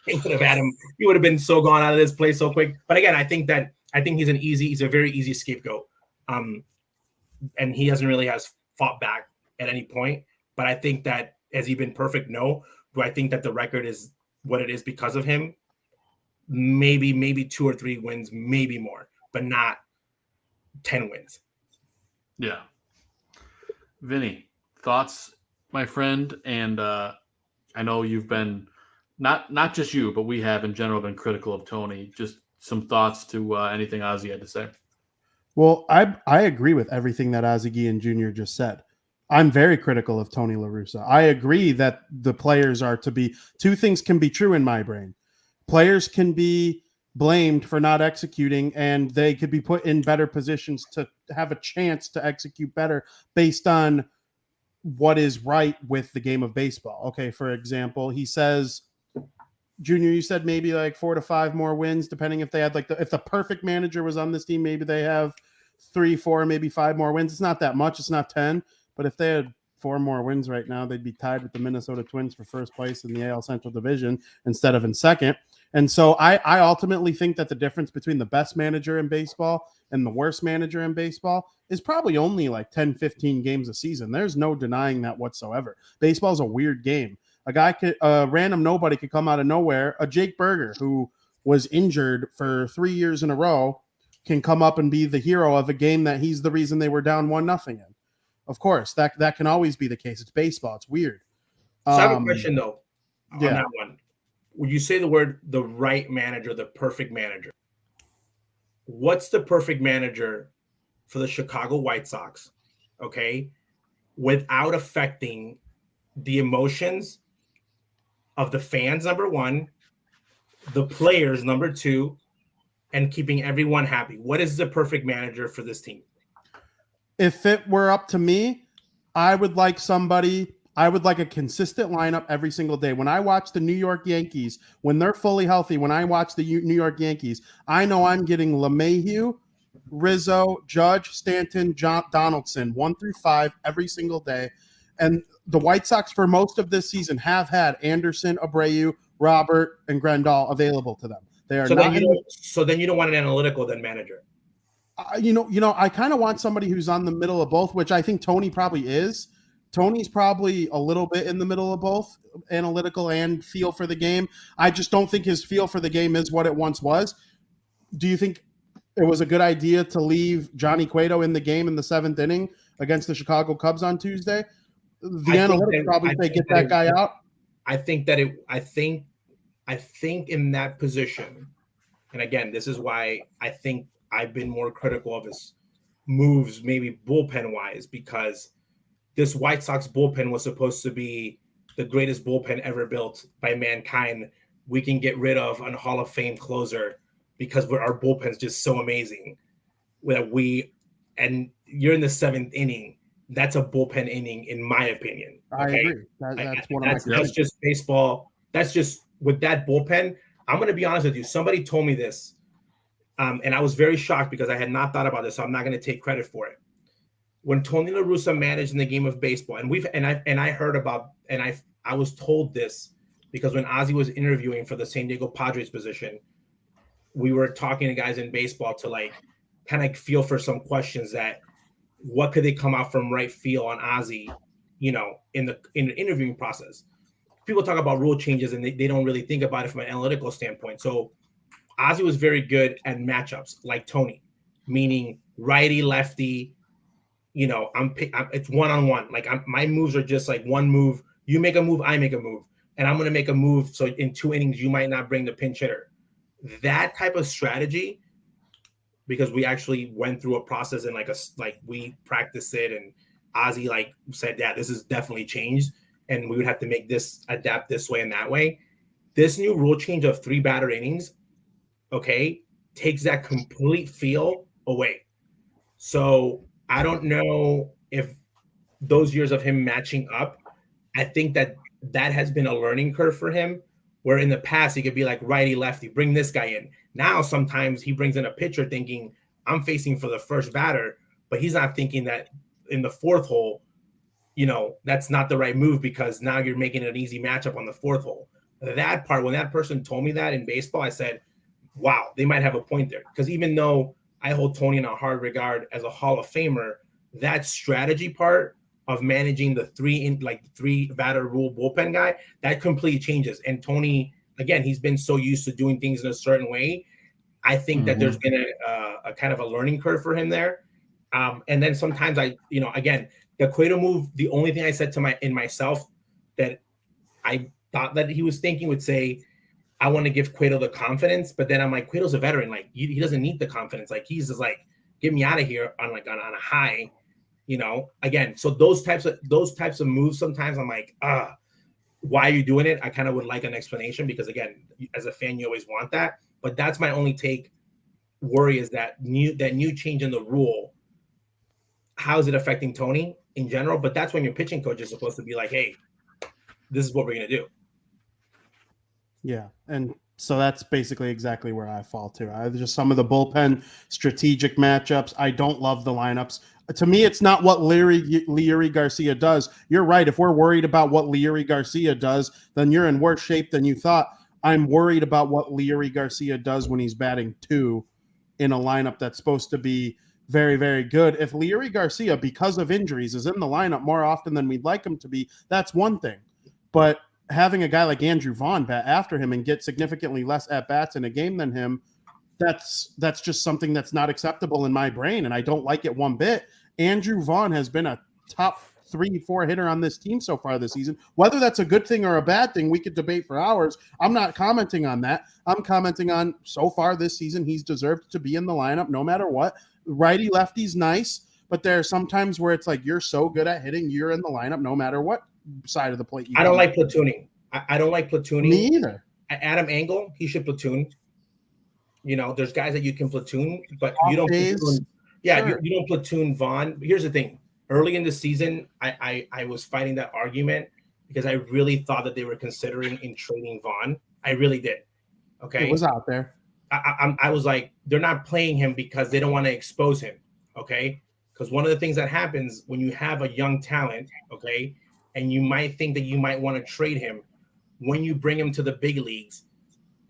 they would have had him. He would have been so gone out of this place so quick. But again, I think he's a very easy scapegoat. And he has fought back at any point. But I think that, has he been perfect? No. Do I think that the record is what it is because of him? Maybe 2 or 3 wins, maybe more, but not 10 wins. Yeah. Vinny, thoughts, my friend? And I know you've been, not just you, but we have in general been critical of Tony. Just some thoughts to anything Ozzie had to say. Well, I agree with everything that Ozzie Guillen Jr. just said. I'm very critical of Tony La Russa. I agree that the players are to be, two things can be true in my brain. Players can be blamed for not executing, and they could be put in better positions to have a chance to execute better based on what is right with the game of baseball. Okay, for example, he says, Junior, you said maybe like 4 to 5 more wins, depending if they had if the perfect manager was on this team, maybe they have 3, 4, maybe 5 more wins. It's not that much. It's not 10. But if they had 4 more wins right now, they'd be tied with the Minnesota Twins for first place in the AL Central Division instead of in second. And so I ultimately think that the difference between the best manager in baseball and the worst manager in baseball is probably only like 10, 15 games a season. There's no denying that whatsoever. Baseball is a weird game. A random nobody could come out of nowhere. A Jake Berger, who was injured for 3 years in a row, can come up and be the hero of a game that he's the reason they were down 1-0 in. Of course, that can always be the case. It's baseball. It's weird. So I have a question, though, on that one. Would you say the right manager, the perfect manager? What's the perfect manager for the Chicago White Sox, okay, without affecting the emotions of the fans, number one, the players, number two, and keeping everyone happy? What is the perfect manager for this team? If it were up to me, I would like a consistent lineup every single day. When I watch the New York Yankees, when they're fully healthy, when I watch the New York Yankees, I know I'm getting LeMahieu, Rizzo, Judge, Stanton, Donaldson, 1 through 5 every single day. And the White Sox for most of this season have had Anderson, Abreu, Robert, and Grandal available to them. They are So not. then you don't want an analytical then manager. I kind of want somebody who's on the middle of both, which I think Tony probably is. Tony's probably a little bit in the middle of both, analytical and feel for the game. I just don't think his feel for the game is what it once was. Do you think it was a good idea to leave Johnny Cueto in the game in the 7th inning against the Chicago Cubs on Tuesday? The analytics probably say get that guy out. I think in that position, and again, this is why I think I've been more critical of his moves, maybe bullpen wise, because this White Sox bullpen was supposed to be the greatest bullpen ever built by mankind. We can get rid of a Hall of Fame closer because our bullpen's just so amazing. And you're in the 7th inning. That's a bullpen inning, in my opinion. Okay? I agree. That's just baseball. That's just with that bullpen. I'm going to be honest with you. Somebody told me this, and I was very shocked because I had not thought about this. So I'm not going to take credit for it. When Tony La Russa managed in the game of baseball, I was told this because when Ozzie was interviewing for the San Diego Padres position, we were talking to guys in baseball to kind of feel for some questions that what could they come out from right field on Ozzie, in the interviewing process. People talk about rule changes and they don't really think about it from an analytical standpoint. So Ozzie was very good at matchups like Tony, meaning righty, lefty. It's one-on-one. My moves are just like one move. You make a move, I make a move, and I'm going to make a move. So in 2 innings, you might not bring the pinch hitter. That type of strategy, because we actually went through a process and we practiced it, and Ozzie said, yeah, this is definitely changed, and we would have to make this adapt this way and that way. This new rule change of 3 batter innings, okay, takes that complete feel away. So I don't know if those years of him matching up, I think that has been a learning curve for him, where in the past he could be like righty, lefty, bring this guy in. Now sometimes he brings in a pitcher thinking I'm facing for the first batter, but he's not thinking that in the 4th hole, that's not the right move because now you're making an easy matchup on the 4th hole. That part, when that person told me that in baseball, I said, wow, they might have a point there. Because even though I hold Tony in a hard regard as a Hall of Famer, that strategy part of managing the 3 batter rule bullpen guy, that completely changes. And Tony, again, he's been so used to doing things in a certain way. I think that there's been a kind of a learning curve for him there. And then sometimes again, the Cueto move, the only thing I said in myself that I thought that he was thinking would say, I want to give Cueto the confidence, but then I'm like, Cueto's a veteran. He doesn't need the confidence. He's just get me out of here on a high, again. So those types of moves, sometimes I'm like, why are you doing it? I kind of would like an explanation because again, as a fan, you always want that, but that's my only worry is that new change in the rule. How is it affecting Tony in general? But that's when your pitching coach is supposed to be like, hey, this is what we're going to do. Yeah, and so that's basically exactly where I fall too. Just some of the bullpen strategic matchups. I don't love the lineups. To me, it's not what Leury Garcia does. You're right. If we're worried about what Leury Garcia does, then you're in worse shape than you thought. I'm worried about what Leury Garcia does when he's batting 2 in a lineup that's supposed to be very, very good. If Leury Garcia, because of injuries, is in the lineup more often than we'd like him to be, that's one thing. But having a guy like Andrew Vaughn bat after him and get significantly less at-bats in a game than him, that's just something that's not acceptable in my brain, and I don't like it one bit. Andrew Vaughn has been a top 3-4 hitter on this team so far this season. Whether that's a good thing or a bad thing, we could debate for hours. I'm not commenting on that. I'm commenting on so far this season, he's deserved to be in the lineup no matter what. Righty lefty's nice, but there are some times where it's like you're so good at hitting, you're in the lineup no matter what side of the plate. I don't like platooning. I don't like platooning. Me either. Adam Engel, he should platoon. There's guys that you can platoon, but you don't platoon. Yeah, sure. you don't platoon Vaughn. Here's the thing. Early in the season, I was fighting that argument because I really thought that they were considering in trading Vaughn. I really did. Okay. It was out there. I was like, they're not playing him because they don't want to expose him. Okay. Because one of the things that happens when you have a young talent, okay, and you might think that you might want to trade him, when you bring him to the big leagues,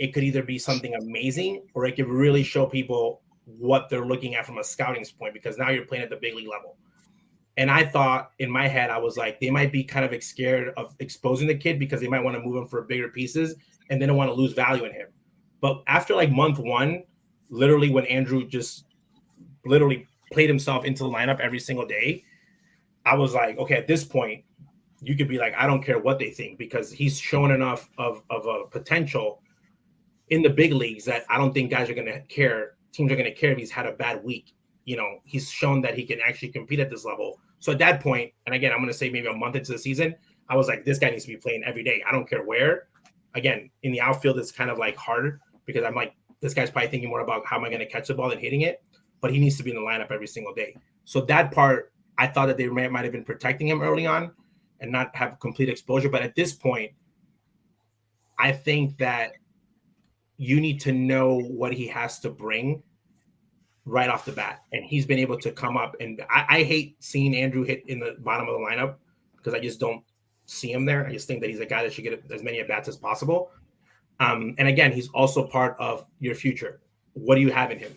it could either be something amazing or it could really show people what they're looking at from a scouting point, because now you're playing at the big league level. And I thought in my head, I was like, they might be kind of scared of exposing the kid because they might want to move him for bigger pieces and they don't want to lose value in him. But after like month one, literally when Andrew just literally played himself into the lineup every single day, I was like, okay, at this point, you could be like, I don't care what they think, because he's shown enough of a potential in the big leagues that I don't think guys are going to care. Teams are going to care if he's had a bad week. You know, he's shown that he can actually compete at this level. So at that point, and again, I'm going to say maybe a month into the season, I was like, this guy needs to be playing every day. I don't care where. Again, in the outfield, it's kind of like hard because I'm like, this guy's probably thinking more about how am I going to catch the ball than hitting it, but he needs to be in the lineup every single day. So that part, I thought that they might have been protecting him early on and not have complete exposure. But at this point, I think that you need to know what he has to bring right off the bat. And he's been able to come up. And I hate seeing Andrew hit in the bottom of the lineup because I just don't see him there. I just think that he's a guy that should get as many at-bats as possible. And again, he's also part of your future. What do you have in him?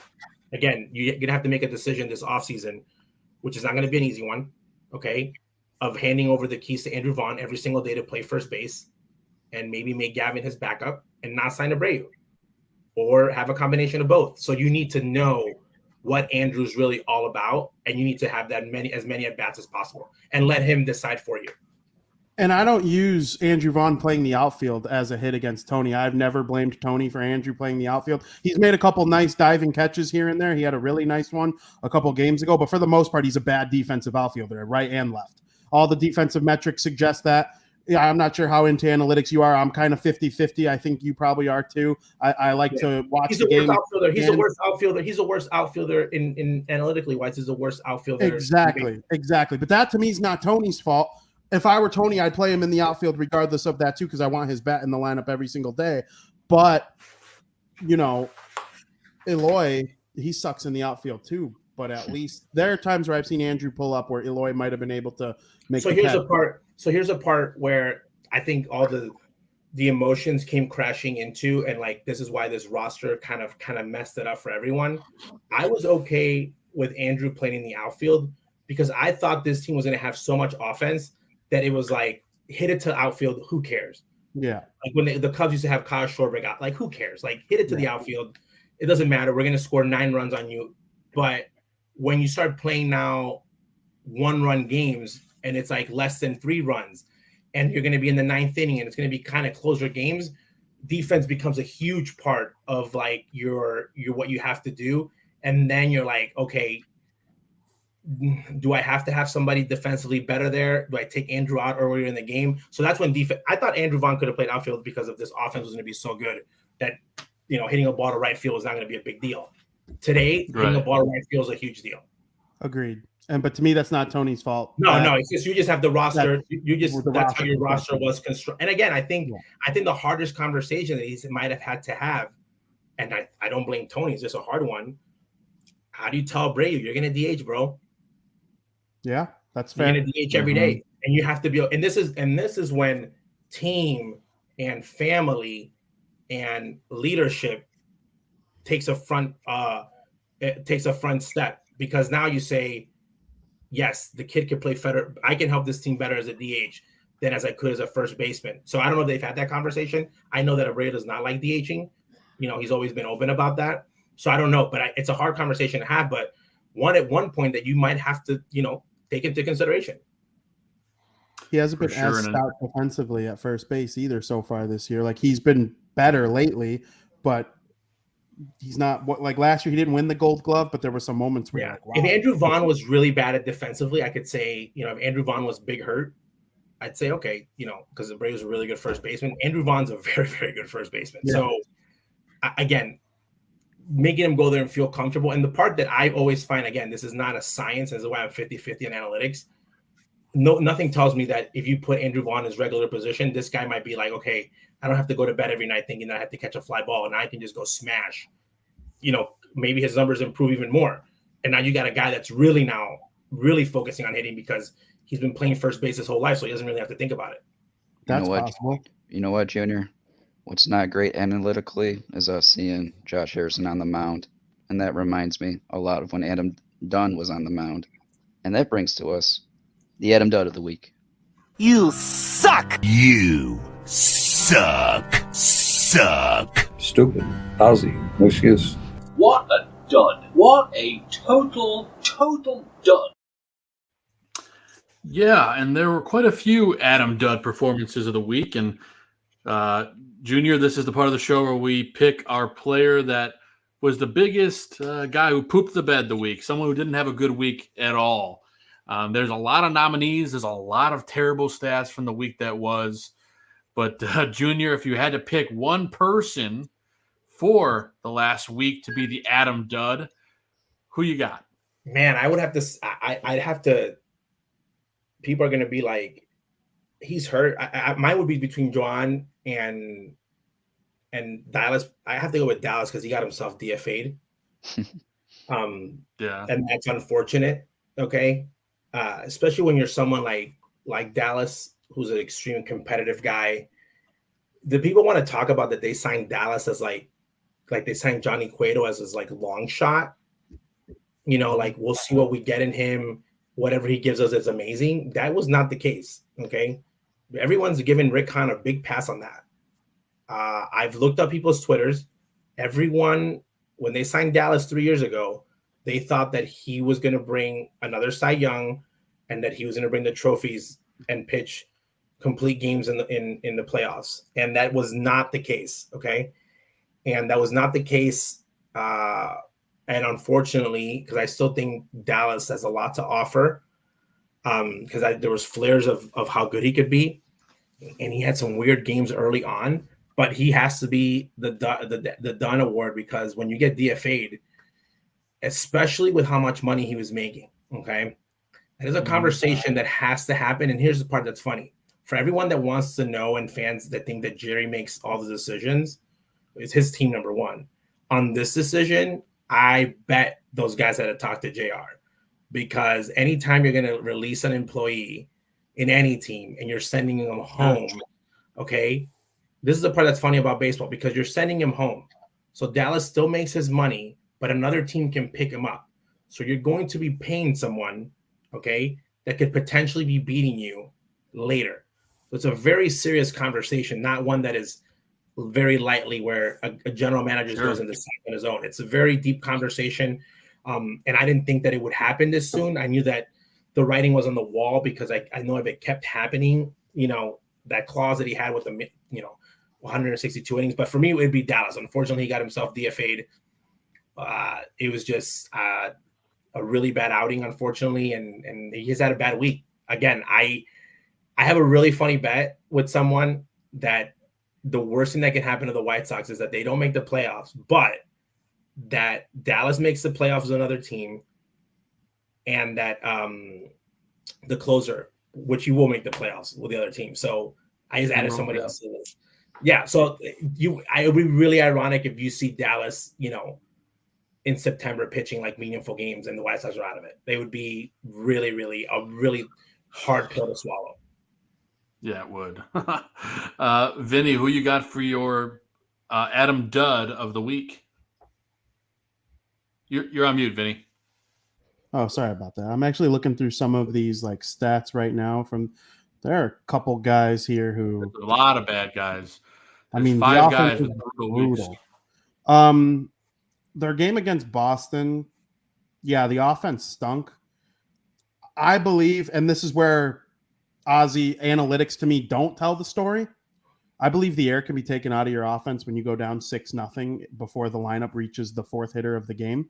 Again, you're going to have to make a decision this offseason, which is not going to be an easy one, okay, of handing over the keys to Andrew Vaughn every single day to play first base and maybe make Gavin his backup and not sign Abreu, or have a combination of both. So you need to know what Andrew's really all about, and you need to have as many at-bats as possible and let him decide for you. And I don't use Andrew Vaughn playing the outfield as a hit against Tony. I've never blamed Tony for Andrew playing the outfield. He's made a couple nice diving catches here and there. He had a really nice one a couple games ago, but for the most part, he's a bad defensive outfielder, right and left. All the defensive metrics suggest that. Yeah, I'm not sure how into analytics you are. I'm kind of 50-50. I think you probably are too. I like to watch the game. He's the worst outfielder. He's the worst outfielder in analytically wise. He's the worst outfielder. Exactly. But that to me is not Tony's fault. If I were Tony, I'd play him in the outfield regardless of that too, because I want his bat in the lineup every single day. But, you know, Eloy, he sucks in the outfield too. But at least there are times where I've seen Andrew pull up where Eloy might have been able to make. So here's a part where I think all the emotions came crashing into, and like this is why this roster kind of messed it up for everyone. I was okay with Andrew playing in the outfield because I thought this team was going to have so much offense that it was like, hit it to outfield, who cares? Yeah. Like when the Cubs used to have Kyle Schwarber out, like who cares? Like hit it to the outfield. It doesn't matter. We're going to score 9 runs on you. But when you start playing now 1-run games and it's like less than 3 runs and you're going to be in the 9th inning and it's going to be kind of closer games, defense becomes a huge part of like your what you have to do. And then you're like, okay, do I have to have somebody defensively better there? Do I take Andrew out earlier in the game? So that's when defense. I thought Andrew Vaughn could have played outfield because of this offense was going to be so good that, you know, hitting a ball to right field is not going to be a big deal. Today, hitting a ball to right field is a huge deal. Agreed. But to me, that's not Tony's fault. No, it's just you just have the roster. That's how your roster was constructed. And again, I think the hardest conversation that he might have had to have, and I don't blame Tony. It's just a hard one. How do you tell Abreu you're going to DH, bro? Yeah, that's fair. You're going to DH every day, and you have to be. And this is when team and family and leadership takes a front step, because now you say, yes, the kid can play better. I can help this team better as a DH than as I could as a first baseman. So I don't know if they've had that conversation. I know that Abreu does not like DHing. You know, he's always been open about that. So I don't know, but it's a hard conversation to have. But at one point that you might have to, you know, take into consideration. He hasn't been as stout defensively at first base either so far this year. Like he's been better lately, but he's not like last year. He didn't win the Gold Glove, but there were some moments where like, wow. If Andrew Vaughn was really bad at defensively, I could say, you know, if Andrew Vaughn was big hurt, I'd say, okay, you know, because Abreu was a really good first baseman. Andrew Vaughn's a very, very good first baseman. Yeah. So again, making him go there and feel comfortable. And the part that I always find, again, this is not a science. This is why I'm 50-50 in analytics. Nothing tells me that if you put Andrew Vaughn in his regular position, this guy might be like, okay, I don't have to go to bed every night thinking that I have to catch a fly ball and I can just go smash. You know, maybe his numbers improve even more. And now you got a guy that's really focusing on hitting because he's been playing first base his whole life, so he doesn't really have to think about it. That's possible. You know what, Junior? What's not great analytically is us seeing Josh Harrison on the mound. And that reminds me a lot of when Adam Dunn was on the mound. And that brings to us the Adam Dudd of the week. You suck. You suck. Suck. Stupid. Lousy. No excuse. What a dud. What a total dud. Yeah, and there were quite a few Adam Dudd performances of the week. And Junior, this is the part of the show where we pick our player that was the biggest guy who pooped the bed the week, someone who didn't have a good week at all. There's a lot of nominees. There's a lot of terrible stats from the week that was. But Junior, if you had to pick one person for the last week to be the Adam Dudd, who you got? Man, I would have to. I'd have to. People are going to be like, he's hurt. Mine would be between Juan and Dallas. I have to go with Dallas because he got himself DFA'd. Yeah, and that's unfortunate. Okay, especially when you're someone like Dallas, who's an extreme competitive guy. The people want to talk about that they signed Dallas as like they signed Johnny Cueto as his like long shot. You know, like we'll see what we get in him. Whatever he gives us is amazing. That was not the case. Okay, everyone's giving Rick Hahn a big pass on that. I've looked up people's Twitters. Everyone, when they signed Dallas 3 years ago, they thought that he was going to bring another Cy Young and that he was going to bring the trophies and pitch complete games in the playoffs. And that was not the case. Okay. And that was not the case. And unfortunately, because I still think Dallas has a lot to offer, because there was flares of how good he could be, and he had some weird games early on. But he has to be the Dunn Award, because when you get DFA'd, especially with how much money he was making, okay, that is a conversation that has to happen. And here's the part that's funny for everyone that wants to know, and fans that think that Jerry makes all the decisions. It's his team number one on this decision. I bet those guys had to talk to JR, because anytime you're going to release an employee in any team and you're sending them home, okay, this is the part that's funny about baseball, because you're sending him home. So Dallas still makes his money, but another team can pick him up. So you're going to be paying someone, okay, that could potentially be beating you later. So it's a very serious conversation, not one that is very lightly where a general manager goes into on his own. It's a very deep conversation. And I didn't think that it would happen this soon. I knew that the writing was on the wall, because I know if it kept happening, you know, that clause that he had with the, 162 innings. But for me, it would be Dallas. Unfortunately, he got himself DFA'd. It was just a really bad outing, unfortunately. And he's had a bad week. Again, I have a really funny bet with someone that the worst thing that can happen to the White Sox is that they don't make the playoffs, but that Dallas makes the playoffs with another team, and that the closer, which you will make the playoffs with the other team. So I just added somebody else to this. Yeah. So it would be really ironic if you see Dallas, in September pitching like meaningful games and the White Sox are out of it. They would be really, really a really hard pill to swallow. Yeah, it would. Vinny, who you got for your Adam Dudd of the week? You're on mute, Vinny. Oh, sorry about that. I'm actually looking through some of these like stats right now. There are a couple guys here who There's a lot of bad guys. There's 5 guys with brutal. Their game against Boston, yeah, the offense stunk. I believe, and this is where Ozzie analytics to me don't tell the story. I believe the air can be taken out of your offense when you go down 6-0 before the lineup reaches the fourth hitter of the game.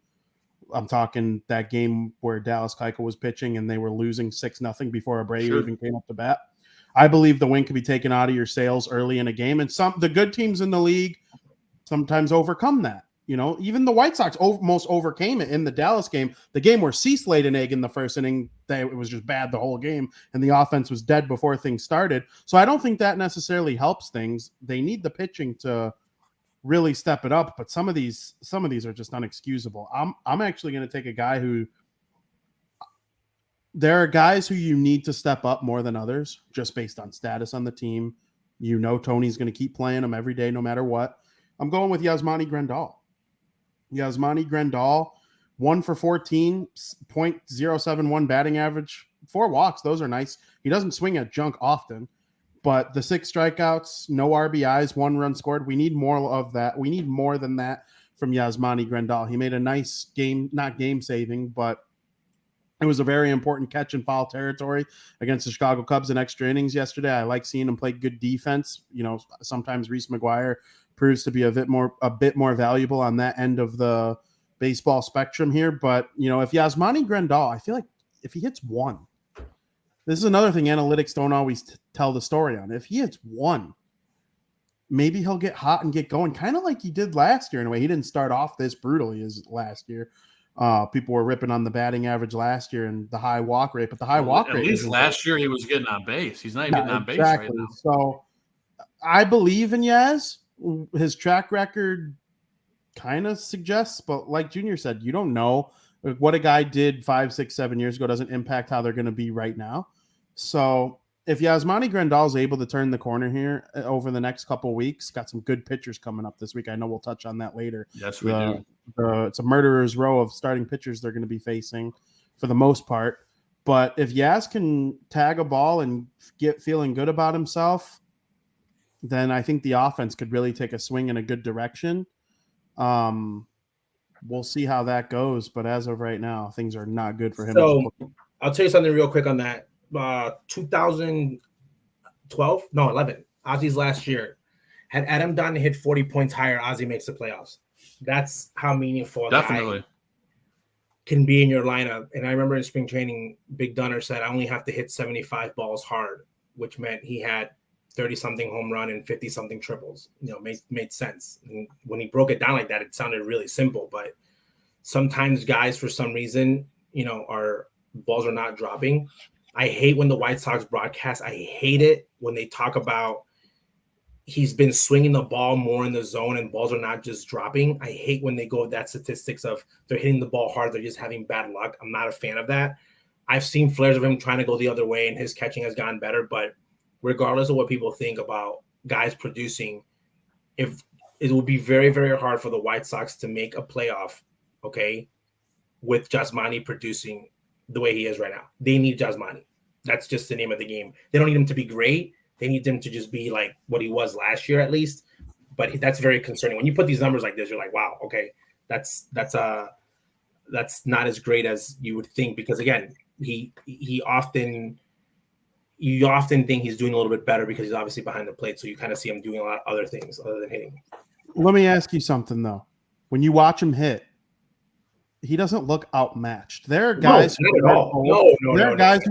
I'm talking that game where Dallas Keuchel was pitching and they were losing 6-0 before Abreu even came up to bat. I believe the wind can be taken out of your sails early in a game, and the good teams in the league sometimes overcome that. Even the White Sox almost overcame it in the Dallas game. The game where Cease laid an egg in the first inning, it was just bad the whole game, and the offense was dead before things started. So I don't think that necessarily helps things. They need the pitching to really step it up, but some of these are just unexcusable. I'm actually going to take a guy who there are guys who you need to step up more than others just based on status on the team, You know Tony's going to keep playing him every day, no matter what. I'm going with Yasmani Grandal. Yasmani Grandal, 1 for 14, .071 batting average, 4 walks. Those are nice. He doesn't swing at junk often, but the 6 strikeouts, no RBIs, 1 run scored. We need more of that. We need more than that from Yasmani Grandal. He made a nice game, not game saving, but it was a very important catch in foul territory against the Chicago Cubs in extra innings yesterday. I like seeing him play good defense. You know, sometimes Reese McGuire proves to be a bit more valuable on that end of the baseball spectrum here. But, you know, if Yasmani Grandal, I feel like if he hits 1, this is another thing analytics don't always tell the story on. If he hits 1, maybe he'll get hot and get going, kind of like he did last year in a way. He didn't start off this brutally as last year. People were ripping on the batting average last year and the high walk rate, but the high walk rate. At least last year he was getting on base. He's not even getting on base right now. So I believe in Yaz. His track record kind of suggests, but like Junior said, you don't know what a guy did 5, 6, 7 years ago doesn't impact how they're going to be right now. So if Yasmani Grandal is able to turn the corner here over the next couple of weeks, got some good pitchers coming up this week. I know we'll touch on that later. Yes, we do. It's a murderer's row of starting pitchers they're going to be facing for the most part. But if Yaz can tag a ball and get feeling good about himself, then I think the offense could really take a swing in a good direction. We'll see how that goes. But as of right now, things are not good for him. So I'll tell you something real quick on that. 2012, no, 11, Ozzie's last year. Had Adam Dunn hit 40 points higher, Ozzie makes the playoffs. That's how meaningful a guy can be in your lineup. And I remember in spring training, Big Dunner said, I only have to hit 75 balls hard, which meant he had 30-something home run and 50-something triples. You know, made sense. And when he broke it down like that, it sounded really simple. But sometimes guys, for some reason, you know, balls are not dropping. I hate when the White Sox broadcast, I hate it when they talk about he's been swinging the ball more in the zone and balls are not just dropping. I hate when they go with that statistics of they're hitting the ball hard, they're just having bad luck. I'm not a fan of that. I've seen flares of him trying to go the other way and his catching has gotten better, but regardless of what people think about guys producing, if it will be very, very hard for the White Sox to make a playoff, okay, with Yasmani producing the way he is right now. They need Yasmani. That's just the name of the game. They don't need him to be great. They need him to just be like what he was last year at least. But that's very concerning. When you put these numbers like this, you're like, wow, okay, that's not as great as you would think, because again, you often think he's doing a little bit better because he's obviously behind the plate. So you kind of see him doing a lot of other things other than hitting. Let me ask you something though. When you watch him hit, he doesn't look outmatched. There are guys who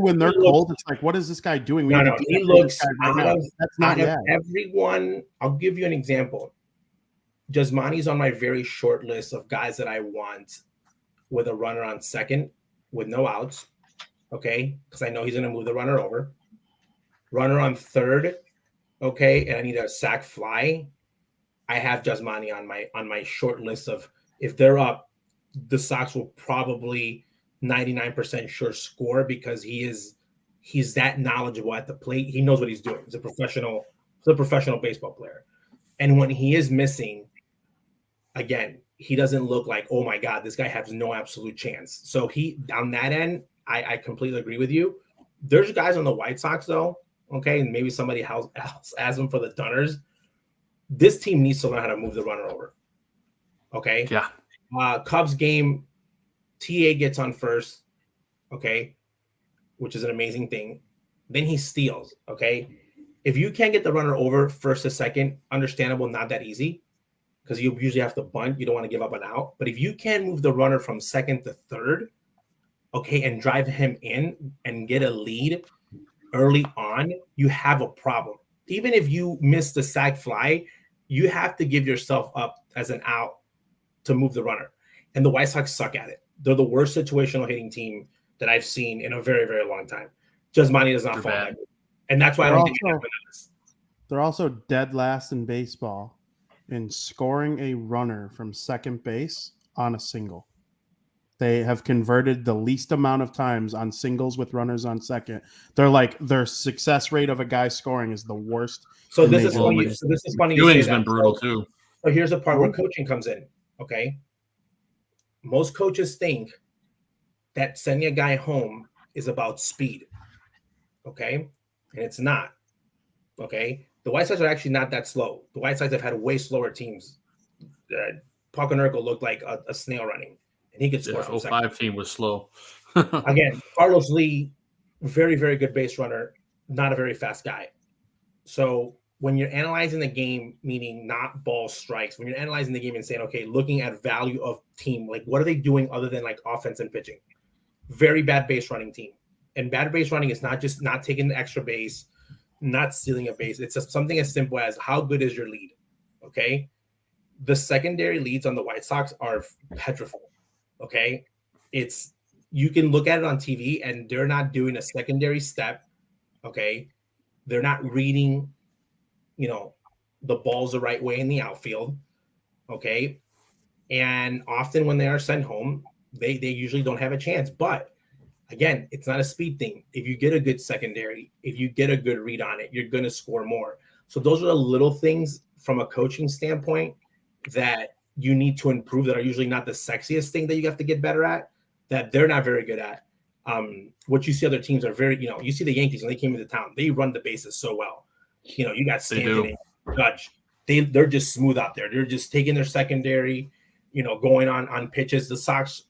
when they're cold, it's like, what is this guy doing? He looks that's not everyone. I'll give you an example. Yasmani's on my very short list of guys that I want with a runner on second with no outs. Okay, because I know he's going to move the runner over. Runner on third. Okay, and I need a sac fly. I have Yasmani on my short list of, if they're up, the Sox will probably 99% sure score, because he's that knowledgeable at the plate. He knows what he's doing. He's a professional baseball player. And when he is missing, again, he doesn't look like, oh my God, this guy has no absolute chance. So he, on that end, I completely agree with you. There's guys on the White Sox though, okay, and maybe somebody else has them for the Dunners. This team needs to learn how to move the runner over. Okay. Yeah. Cubs game, TA gets on first, okay, which is an amazing thing. Then he steals, okay. If you can't get the runner over first to second, understandable, not that easy, because you usually have to bunt. You don't want to give up an out. But if you can move the runner from second to third, okay, and drive him in and get a lead early on, you have a problem. Even if you miss the sac fly, you have to give yourself up as an out to move the runner. And the White Sox suck at it. They're the worst situational hitting team that I've seen in a very, very long time. Yasmani does not fall that good. And that's why I don't think they're also dead last in baseball in scoring a runner from second base on a single. They have converted the least amount of times on singles with runners on second. Their success rate of a guy scoring is the worst. So this is funny. So this is funny. Ewing's been brutal too. So here's the part where coaching comes in. Okay, most coaches think that sending a guy home is about speed. Okay, and it's not. Okay, the White Sox are actually not that slow. The White Sox have had way slower teams. Paul Konerko looked like a snail running, and he could score from second. 05 team was slow. Again, Carlos Lee, very, very good base runner, not a very fast guy. So when you're analyzing the game, meaning not ball strikes, when you're analyzing the game and saying, okay, looking at value of team, like what are they doing other than like offense and pitching? Very bad base running team. And bad base running is not just not taking the extra base, not stealing a base. It's just something as simple as how good is your lead, okay? The secondary leads on the White Sox are petrified, okay? You can look at it on TV and they're not doing a secondary step, okay? They're not reading, the balls the right way in the outfield, okay? And often when they are sent home, they usually don't have a chance. But again, it's not a speed thing. If you get a good secondary, if you get a good read on it, you're going to score more. So those are the little things from a coaching standpoint that you need to improve that are usually not the sexiest thing that you have to get better at, that they're not very good at. What you see other teams are very, you see the Yankees when they came into town, they run the bases so well. You got Stanton and Judge. They're just smooth out there. They're just taking their secondary, going on pitches. The Sox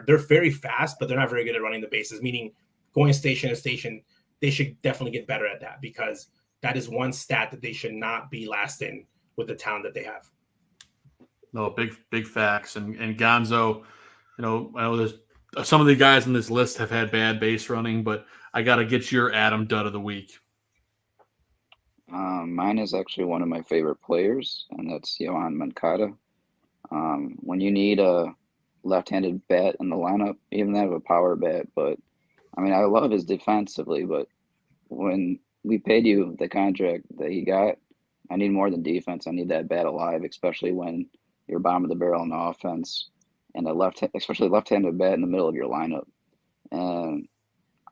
they're very fast, but they're not very good at running the bases, meaning going station to station. They should definitely get better at that because that is one stat that they should not be last in with the talent that they have. No, big facts. And Gonzo, I know there's some of the guys on this list have had bad base running, but I got to get your Adam Dud of the week. Mine is actually one of my favorite players, and that's Yohan Moncada. When you need a left-handed bat in the lineup, even that of a power bat, but I love his defensively, but when we paid you the contract that he got, I need more than defense. I need that bat alive, especially when you're bottom of the barrel in offense and especially left-handed bat in the middle of your lineup. And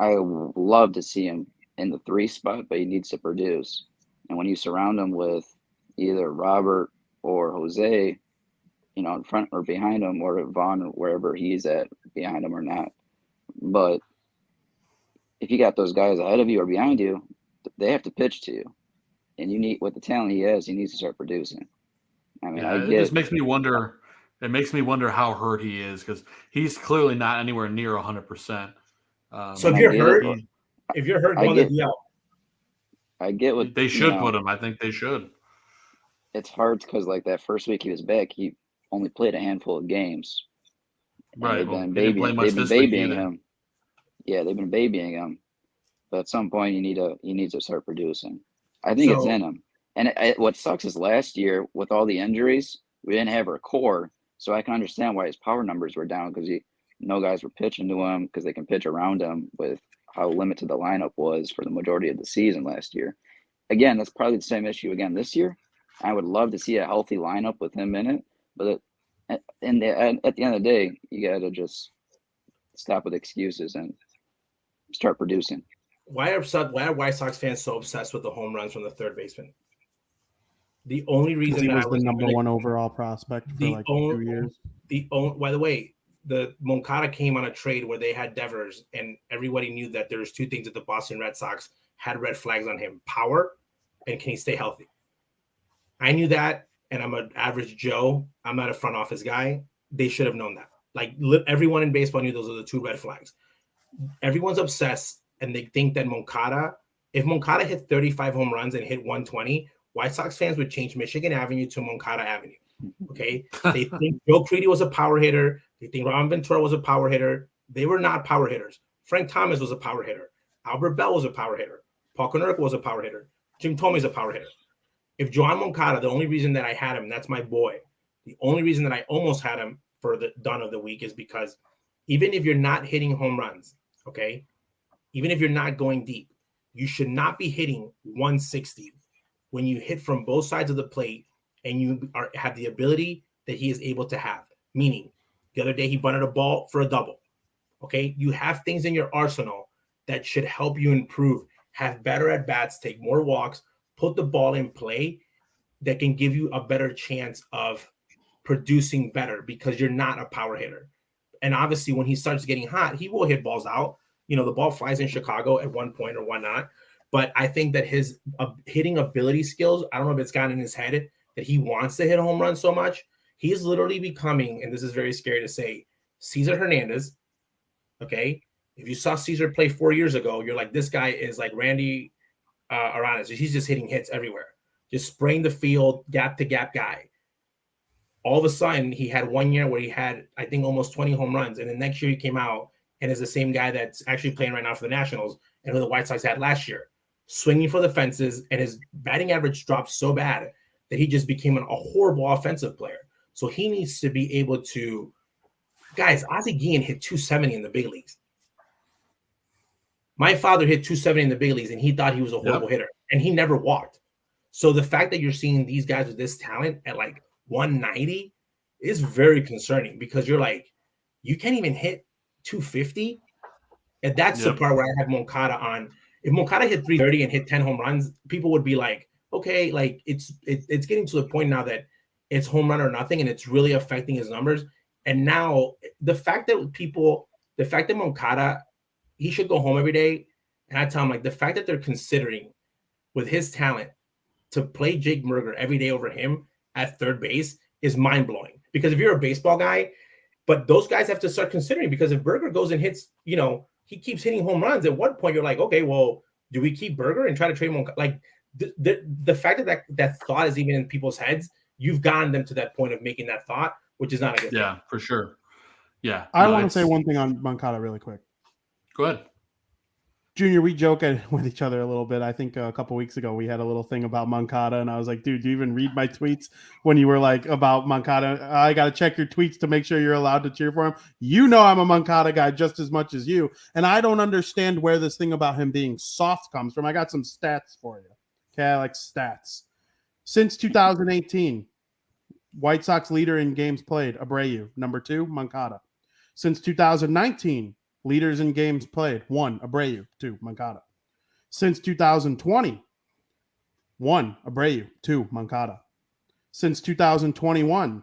I love to see him in the 3 spot, but he needs to produce. And when you surround him with either Robert or Jose, in front or behind him, or Vaughn or wherever he's at, behind him or not. But if you got those guys ahead of you or behind you, they have to pitch to you. And with the talent he has, he needs to start producing. It just makes me wonder. It makes me wonder how hurt he is because he's clearly not anywhere near 100%. So if you're hurt, go on the DL. I get what they should put him. I think they should. It's hard because that first week he was back, he only played a handful of games. Right. They've been babying him. Yeah, they've been babying him. But at some point, he needs to start producing. I think it's in him. And what sucks is last year with all the injuries, we didn't have our core. So I can understand why his power numbers were down because no guys were pitching to him because they can pitch around him with how limited the lineup was for the majority of the season last year. Again, that's probably the same issue again this year. I would love to see a healthy lineup with him in it, but at the end of the day, you got to just stop with excuses and start producing. Why are White Sox fans so obsessed with the home runs from the third baseman? The only reason he was the number 1 overall prospect for 2 years. By the way, the Moncada came on a trade where they had Devers, and everybody knew that there's 2 things that the Boston Red Sox had red flags on him: power and can he stay healthy. I knew that, and I'm an average Joe. I'm not a front office guy. They should have known that. Everyone in baseball knew those are the 2 red flags. Everyone's obsessed, and they think that if Moncada hit 35 home runs and hit 120, White Sox fans would change Michigan Avenue to Moncada Avenue. Okay? They think Joe Creedy was a power hitter. They think Ron Ventura was a power hitter. They were not power hitters. Frank Thomas was a power hitter. Albert Bell was a power hitter. Paul Konerko was a power hitter. Jim Thome is a power hitter. If Joan Moncada, the only reason that I had him, that's my boy. The only reason that I almost had him for the Dun of the week is because even if you're not hitting home runs, okay, even if you're not going deep, you should not be hitting 160 when you hit from both sides of the plate and you have the ability that he is able to have. Meaning, The other day, he bunted a ball for a double. Okay, you have things in your arsenal that should help you improve, have better at bats, take more walks, put the ball in play that can give you a better chance of producing better because you're not a power hitter. And obviously, when he starts getting hot, he will hit balls out. The ball flies in Chicago at one point or whatnot. But I think that his hitting ability skills, I don't know if it's gotten in his head that he wants to hit a home run so much. He's literally becoming, and this is very scary to say, Cesar Hernandez. Okay? If you saw Cesar play 4 years ago, you're like, this guy is like Randy Aranas. He's just hitting hits everywhere. Just spraying the field, gap-to-gap guy. All of a sudden, he had 1 year where he had, I think, almost 20 home runs. And the next year he came out and is the same guy that's actually playing right now for the Nationals and who the White Sox had last year. Swinging for the fences, and his batting average dropped so bad that he just became a horrible offensive player. So he needs to be able to – guys, Ozzie Guillen hit 270 in the big leagues. My father hit 270 in the big leagues, and he thought he was a horrible hitter, and he never walked. So the fact that you're seeing these guys with this talent at like 190 is very concerning because you're like, you can't even hit 250. And that's the part where I have Moncada on. If Moncada hit 330 and hit 10 home runs, people would be like, okay, like it's getting to the point now that it's home run or nothing, and it's really affecting his numbers. And now the fact that Moncada, he should go home every day. And I tell him, like, the fact that they're considering with his talent to play Jake Merger every day over him at third base is mind-blowing. Because if you're a baseball guy, but those guys have to start considering, because if Berger goes and hits, he keeps hitting home runs, at one point you're like, okay, well, do we keep Berger and try to trade him? Like the fact that thought is even in people's heads, you've gotten them to that point of making that thought, which is not a good thing. Yeah, for sure. Yeah. I want to say one thing on Moncada really quick. Go ahead. Junior, we joke with each other a little bit. I think a couple weeks ago we had a little thing about Moncada, and I was like, dude, do you even read my tweets when you were like about Moncada? I got to check your tweets to make sure you're allowed to cheer for him. I'm a Moncada guy just as much as you, and I don't understand where this thing about him being soft comes from. I got some stats for you. Okay, I like stats. Since 2018, White Sox leader in games played, Abreu. Number 2, Moncada. Since 2019, leaders in games played, 1, Abreu, 2, Moncada. Since 2020, 1, Abreu, 2, Moncada. Since 2021,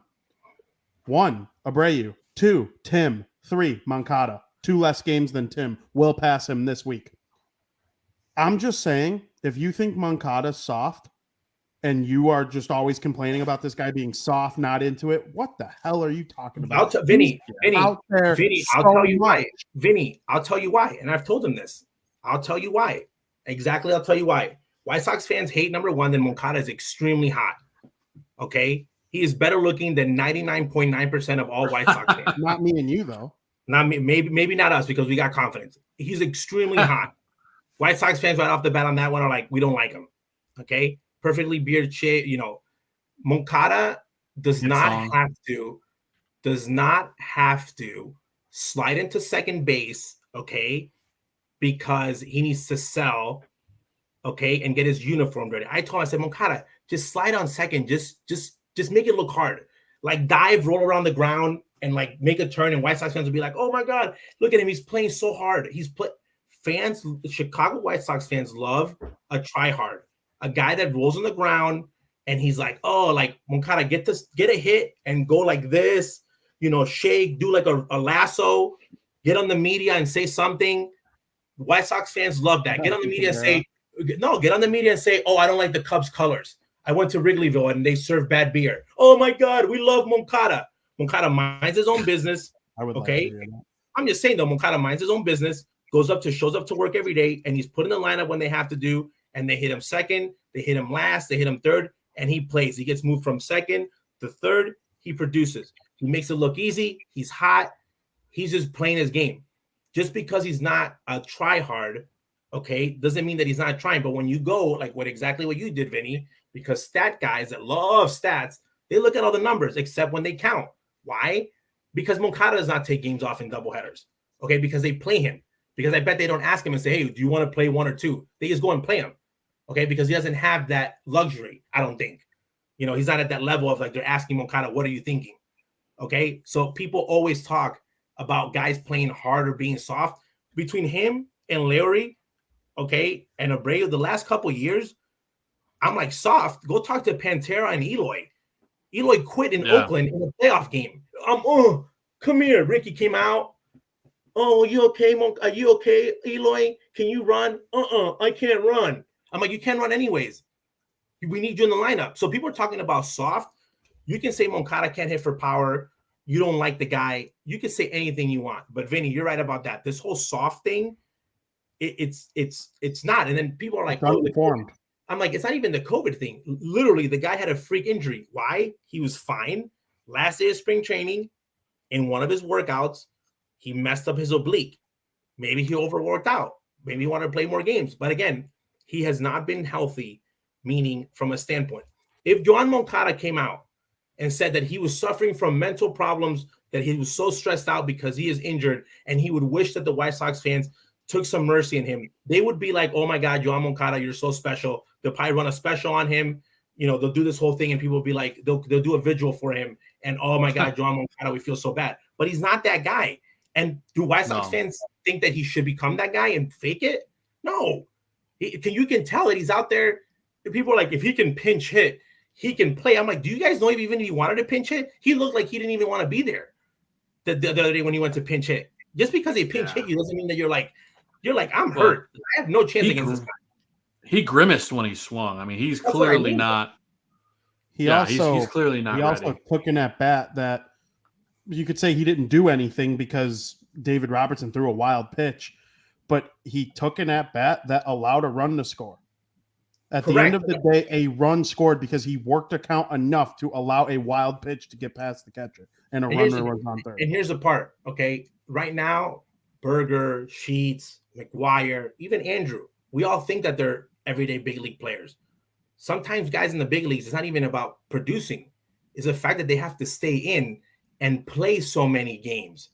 1, Abreu, 2, Tim, 3, Moncada. 2 less games than Tim. Will pass him this week. I'm just saying, if you think Moncada's soft and you are just always complaining about this guy being soft, not into it, what the hell are you talking about? Vinny, I'll tell you why. Vinny, I'll tell you why. And I've told him this. I'll tell you why. Exactly, I'll tell you why. White Sox fans hate, number one, that Moncada is extremely hot. Okay? He is better looking than 99.9% of all White Sox fans. Not me and you, though. Not me, maybe not us, because we got confidence. He's extremely hot. White Sox fans right off the bat on that one are like, we don't like him. Okay? Perfectly beard shape, Moncada does not have to slide into second base, okay, because he needs to sell, okay, and get his uniform ready. I said, Moncada, just slide on second, just make it look hard, like dive, roll around the ground, and like make a turn. And White Sox fans will be like, oh my God, look at him, he's playing so hard. Chicago White Sox fans love a try hard. A guy that rolls on the ground and he's like, oh, like Moncada, get a hit and go like this, shake, do like a lasso, get on the media and say something. White Sox fans love that. Get on the media and say, oh, I don't like the Cubs colors. I went to Wrigleyville and they serve bad beer. Oh my God, we love Moncada. Moncada minds his own business. Okay. I'm just saying though, Moncada minds his own business, shows up to work every day, and he's put in the lineup when they have to do. And they hit him second, they hit him last, they hit him third, and he plays. He gets moved from second to third. He produces. He makes it look easy. He's hot. He's just playing his game. Just because he's not a try-hard, okay, doesn't mean that he's not trying. But when you go, like exactly what you did, Vinny, because stat guys that love stats, they look at all the numbers except when they count. Why? Because Moncada does not take games off in doubleheaders, okay, because they play him. Because I bet they don't ask him and say, hey, do you want to play 1 or 2? They just go and play him. Okay, because he doesn't have that luxury, I don't think. He's not at that level of like they're asking Moncada, what are you thinking? Okay, so people always talk about guys playing hard or being soft. Between him and Larry, okay, and Abreu, the last couple years, I'm like soft. Go talk to Pantera and Eloy. Eloy quit in Oakland in a playoff game. Come here. Ricky came out. Oh, you okay, Monk? Are you okay, Eloy? Can you run? I can't run. I'm like, you can't run anyways. We need you in the lineup. So people are talking about soft. You can say Moncada can't hit for power. You don't like the guy. You can say anything you want. But Vinny, you're right about that. This whole soft thing, it's not. And then people are like, I'm like, it's not even the COVID thing. Literally, the guy had a freak injury. Why? He was fine. Last day of spring training, in one of his workouts, he messed up his oblique. Maybe he overworked out. Maybe he wanted to play more games. But again, he has not been healthy, meaning from a standpoint. If Joan Moncada came out and said that he was suffering from mental problems, that he was so stressed out because he is injured, and he would wish that the White Sox fans took some mercy in him, they would be like, oh my God, Joan Moncada, you're so special. They'll probably run a special on him. You know, they'll do this whole thing and people will be like, they'll do a vigil for him. And oh my God, Joan Moncada, we feel so bad. But he's not that guy. And do White Sox fans think that he should become that guy and fake it? No. You can tell that he's out there. People are like, if he can pinch hit, he can play. I'm like, do you guys know even if he wanted to pinch hit? He looked like he didn't even want to be there the other day when he went to pinch hit. Just because they pinch hit you doesn't mean that you're like, I'm hurt. I have no chance against this guy. He grimaced when he swung. I mean, he's clearly not. He's clearly not. He also took an at bat that you could say he didn't do anything because David Robertson threw a wild pitch, but he took an at bat that allowed a run to score. At the end of the day, a run scored because he worked a count enough to allow a wild pitch to get past the catcher, and a runner was on third. And here's the part, okay? Right now, Berger, Sheets, McGuire, even Andrew, we all think that they're everyday big league players. Sometimes guys in the big leagues, it's not even about producing. It's the fact that they have to stay in and play so many games,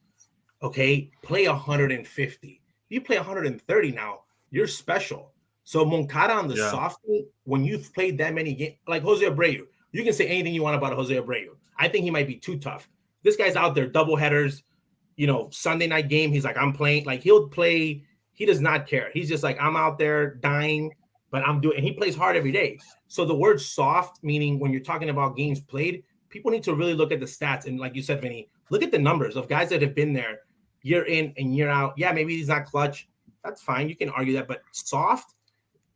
okay? Play 150. If you play 130 now, you're special. So Moncada on the softball, when you've played that many games, like Jose Abreu, you can say anything you want about Jose Abreu. I think he might be too tough. This guy's out there, double headers, Sunday night game. He's like, I'm playing. Like, he'll play. He does not care. He's just like, I'm out there dying, but I'm doing. And he plays hard every day. So the word soft, meaning when you're talking about games played, people need to really look at the stats. And like you said, Vinny, look at the numbers of guys that have been there year in and year out. Yeah, maybe he's not clutch. That's fine. You can argue that. But soft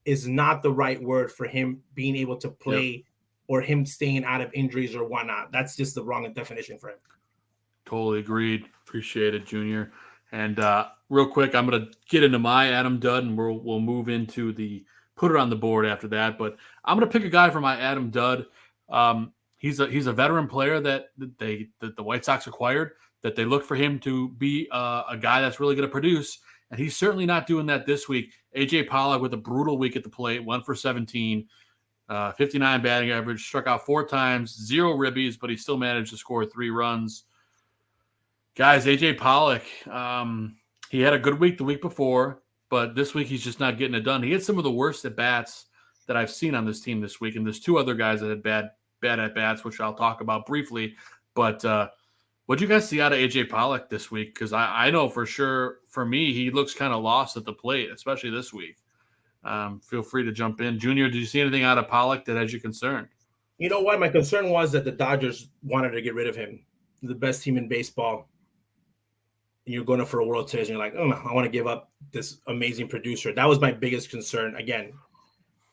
is not the right word for him being able to play or him staying out of injuries or whatnot. That's just the wrong definition for him. Totally agreed. Appreciate it, Junior. And real quick, I'm going to get into my Adam Dud, and we'll move into the put it on the board after that. But I'm going to pick a guy for my Adam Dud. He's a veteran player that the White Sox acquired, that they look for him to be a guy that's really going to produce. And he's certainly not doing that this week. A.J. Pollock with a brutal week at the plate, 1 for 17, 59 batting average, struck out 4 times, 0 ribbies, but he still managed to score 3 runs. Guys, A.J. Pollock, he had a good week the week before, but this week he's just not getting it done. He had some of the worst at-bats that I've seen on this team this week, and there's 2 other guys that had bad at-bats, which I'll talk about briefly. But what do you guys see out of A.J. Pollock this week? Because I know for sure, for me, he looks kind of lost at the plate, especially this week. Feel free to jump in. Junior, did you see anything out of Pollock that has you concerned? You know what? My concern was that the Dodgers wanted to get rid of him, the best team in baseball. And you're going up for a World Series, and you're like, oh, I want to give up this amazing producer. That was my biggest concern. Again,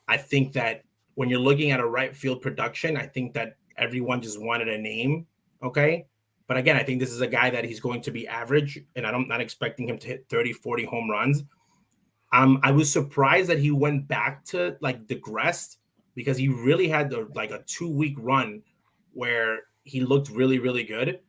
I think that when you're looking at a right field production, I think that everyone just wanted a name, okay? But again, I think this is a guy that he's going to be average, and I'm not expecting him to hit 30, 40 home runs. I was surprised that he went back to like digressed, because he really had a 2-week run where he looked really, really good.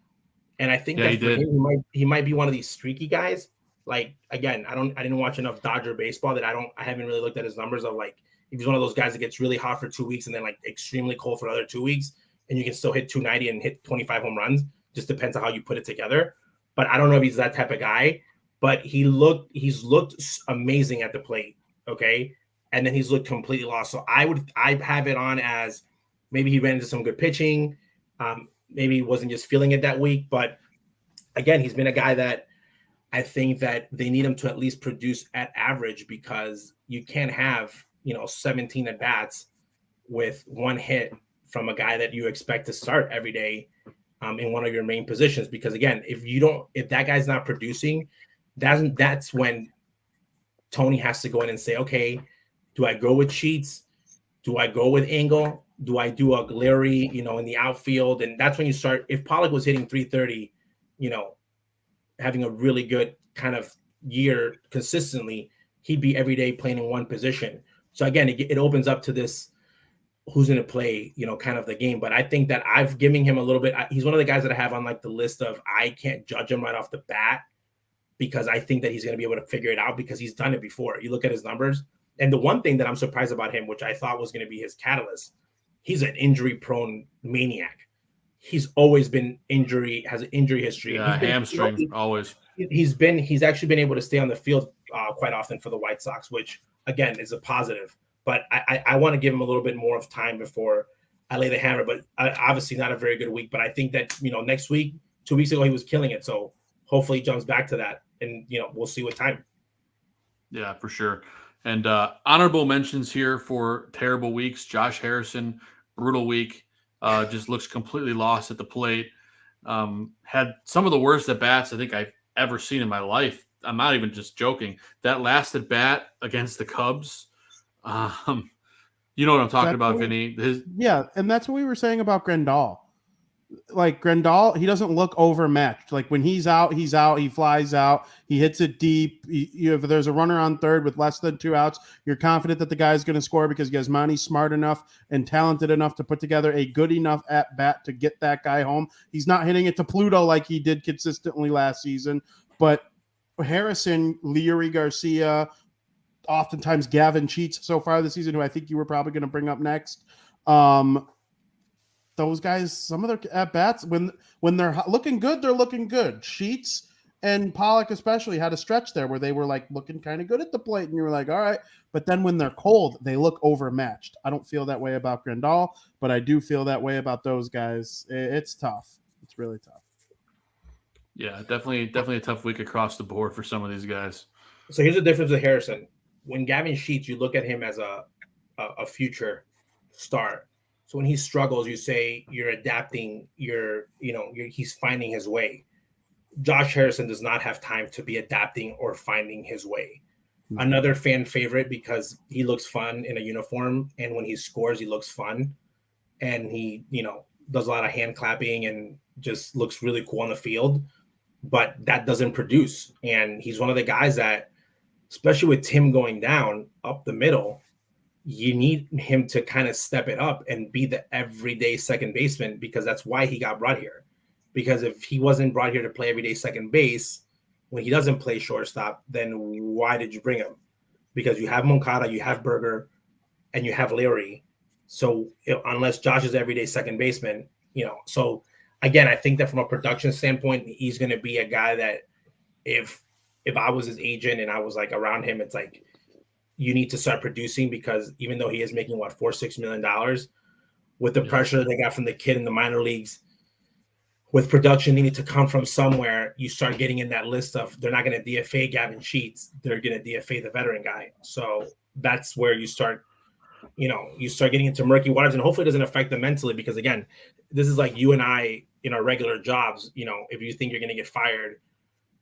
And I think that for him, he might be one of these streaky guys. Like, again, I didn't watch enough Dodger baseball that I haven't really looked at his numbers of like, if he's one of those guys that gets really hot for 2 weeks and then like extremely cold for another 2 weeks, and you can still hit 290 and hit 25 home runs. Just depends on how you put it together. But I don't know if he's that type of guy. But he's looked amazing at the plate, okay? And then he's looked completely lost. So I have it on as maybe he ran into some good pitching. maybe wasn't just feeling it that week. But again, he's been a guy that I think that they need him to at least produce at average, because you can't have, 17 at bats with one hit from a guy that you expect to start every day in one of your main positions. Because again, if that guy's not producing, that's when Tony has to go in and say, okay, do I go with Sheets? Do I go with Engel? Do I do a Larry, in the outfield? And that's when you start. If Pollock was hitting 330, having a really good kind of year consistently, he'd be every day playing in one position. So again, it opens up to this who's going to play, kind of the game. But I think that I've given him a little bit. He's one of the guys that I have on like the list of, I can't judge him right off the bat, because I think that he's going to be able to figure it out, because he's done it before. You look at his numbers. And the one thing that I'm surprised about him, which I thought was going to be his catalyst, he's an injury prone maniac. He's always been has an injury history. Yeah, hamstring, always. He's actually been able to stay on the field quite often for the White Sox, which again is a positive. But I want to give him a little bit more of time before I lay the hammer. But obviously not a very good week. But I think that next week, 2 weeks ago, he was killing it. So hopefully he jumps back to that, and we'll see what time. Yeah, for sure. And honorable mentions here for terrible weeks. Josh Harrison, brutal week. Just looks completely lost at the plate. Had some of the worst at bats I think I've ever seen in my life. I'm not even just joking. That last at bat against the Cubs, you know what I'm talking about, Vinny. Yeah, and that's what we were saying about Grandal. Like Grandal, he doesn't look overmatched. Like when he's out, he flies out, he hits it deep. If there's a runner on third with less than 2 outs, you're confident that the guy's going to score, because Yasmani's smart enough and talented enough to put together a good enough at bat to get that guy home. He's not hitting it to Pluto like he did consistently last season, but Harrison, Leary, Garcia, oftentimes Gavin Sheets so far this season, who I think you were probably going to bring up next. Those guys, some of their at-bats, when they're looking good, they're looking good. Sheets and Pollock especially had a stretch there where they were like looking kind of good at the plate, and you were like, all right. But then when they're cold, they look overmatched. I don't feel that way about Grandal, but I do feel that way about those guys. It's tough. It's really tough. Yeah, definitely a tough week across the board for some of these guys. So here's the difference with Harrison. When Gavin Sheets, you look at him as a future star. So when he struggles, you say you're adapting, he's finding his way. Josh Harrison does not have time to be adapting or finding his way. Mm-hmm. Another fan favorite, because he looks fun in a uniform, and when he scores, he looks fun, and he, does a lot of hand clapping and just looks really cool on the field, but that doesn't produce. And he's one of the guys that, especially with Tim going down up the middle, you need him to kind of step it up and be the everyday second baseman, because that's why he got brought here. Because if he wasn't brought here to play everyday second base, when he doesn't play shortstop, then why did you bring him? Because you have Moncada, you have Berger, and you have Leary. So unless Josh is everyday second baseman, so again, I think that from a production standpoint, he's going to be a guy that if I was his agent and I was like around him, it's like, you need to start producing, because even though he is making $4-6 million, with the pressure that they got from the kid in the minor leagues, with production needing to come from somewhere, you start getting in that list of, they're not going to DFA Gavin Sheets, they're going to DFA the veteran guy. So that's where you start getting into murky waters, and hopefully it doesn't affect them mentally, because again, this is like you and I in our regular jobs. If you think you're going to get fired,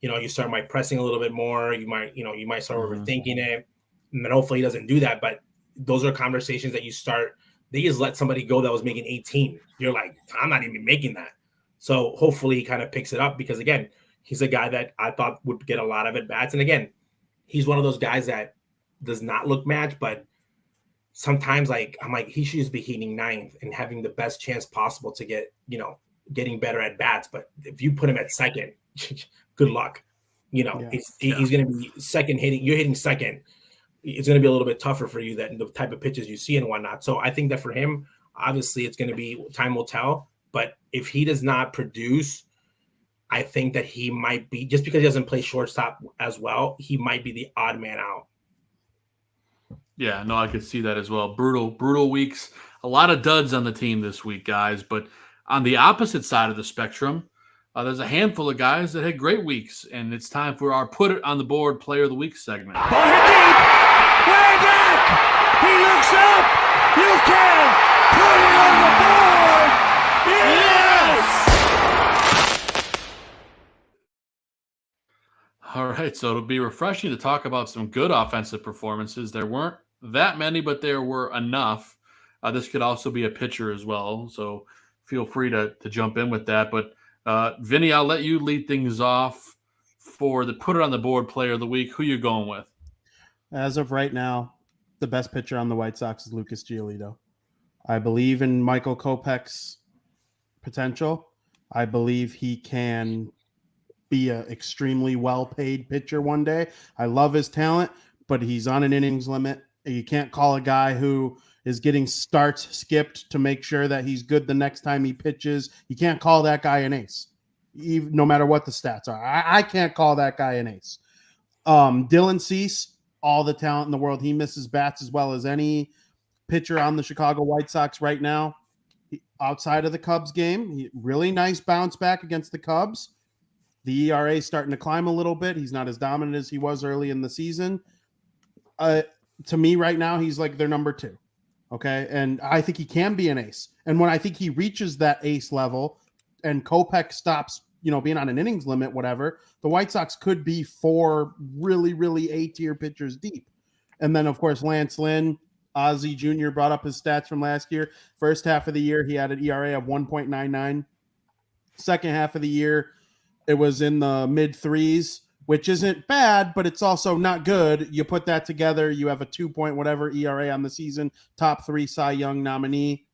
you start pressing a little bit more. You might start overthinking it. And then hopefully he doesn't do that. But those are conversations that you start. They just let somebody go that was making 18. You're like, I'm not even making that. So hopefully he kind of picks it up, because again, he's a guy that I thought would get a lot of at-bats. And again, he's one of those guys that does not look matched, but sometimes I'm like, he should just be hitting ninth and having the best chance possible to get, getting better at-bats. But if you put him at second, good luck. He's going to be second hitting. You're hitting second. It's going to be a little bit tougher for you, that the type of pitches you see and whatnot. So I think that for him, obviously it's going to be, time will tell. But if he does not produce, I think that he might be, just because he doesn't play shortstop as well, he might be the odd man out. Yeah, no, I could see that as well. Brutal weeks. A lot of duds on the team this week, guys. But On the opposite side of the spectrum, there's a handful of guys that had great weeks, and it's time for our Put It on the Board Player of the Week segment. Ball hit deep. Way back. He looks up. You can put it on the board. Yes! All right, so it'll be refreshing to talk about some good offensive performances. There weren't that many, but there were enough. This could also be a pitcher as well, so feel free to jump in with that. But Vinny, I'll let you lead things off for the Put It on the Board Player of the Week. Who you going with? As of right now, the best pitcher on the White Sox is Lucas Giolito. I believe in Michael Kopech's potential. I believe he can be an extremely well-paid pitcher one day. I love his talent, but he's on an innings limit. You can't call a guy who is getting starts skipped to make sure that he's good the next time he pitches. You can't call that guy an ace, even, no matter what the stats are. I can't call that guy an ace. Dylan Cease, all the talent in the world. He misses bats as well as any pitcher on the Chicago White Sox right now. Outside of the Cubs game, really nice bounce back against the Cubs. The ERA is starting to climb a little bit. He's not as dominant as he was early in the season. To me right now, he's like their number 2. Okay. And I think he can be an ace. And when I think he reaches that ace level and Kopech stops, being on an innings limit, whatever, the White Sox could be 4 really, really A-tier pitchers deep. And then, of course, Lance Lynn, Ozzie Jr. brought up his stats from last year. First half of the year, he had an ERA of 1.99. Second half of the year, it was in the mid 3s, which isn't bad, but it's also not good. You put that together, you have a 2 point whatever ERA on the season, top 3 Cy Young nominee.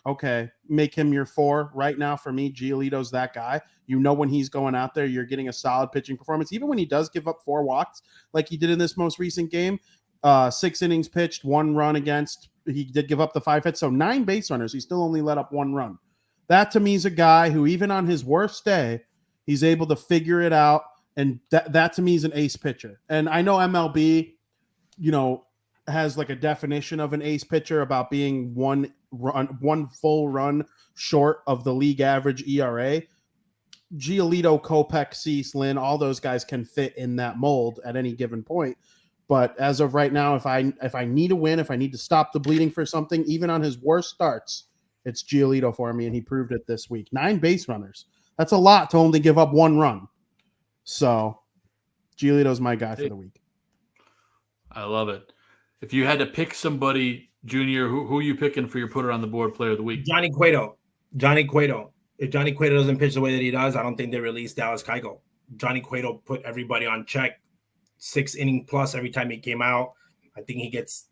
Okay, make him your 4 right now. For me, Giolito's that guy. When he's going out there, you're getting a solid pitching performance. Even when he does give up 4 walks, like he did in this most recent game, 6 innings pitched, 1 run against. He did give up the 5 hits, so 9 base runners. He still only let up 1 run. That to me is a guy who, even on his worst day, he's able to figure it out. And that to me is an ace pitcher. And I know MLB, has like a definition of an ace pitcher about being one full run short of the league average ERA. Giolito, Kopech, Cease, Lynn, all those guys can fit in that mold at any given point. But as of right now, if I need a win, if I need to stop the bleeding for something, even on his worst starts, it's Giolito for me, and he proved it this week. 9 base runners. That's a lot to only give up 1 run. So Giolito's my guy for the week. I love it. If you had to pick somebody, Junior, who are you picking for your Put It on the Board Player of the Week? Johnny Cueto. If Johnny Cueto doesn't pitch the way that he does, I don't think they release Dallas Keuchel. Johnny Cueto put everybody on check. 6 inning plus every time he came out. I think he gets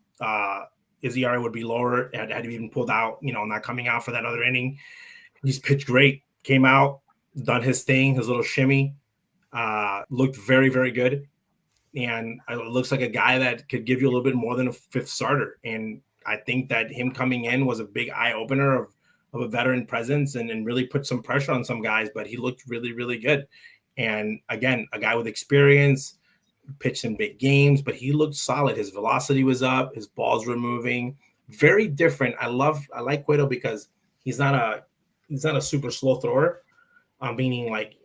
his ERA would be lower had he been pulled out, not coming out for that other inning. He's pitched great. Came out, done his thing, his little shimmy. Looked very, very good. And it looks like a guy that could give you a little bit more than a 5th starter. And I think that him coming in was a big eye opener of a veteran presence and really put some pressure on some guys, but he looked really, really good. And again, a guy with experience, pitched in big games, but he looked solid. His velocity was up, his balls were moving. Very different. I like Cueto because he's not a super slow thrower, meaning like,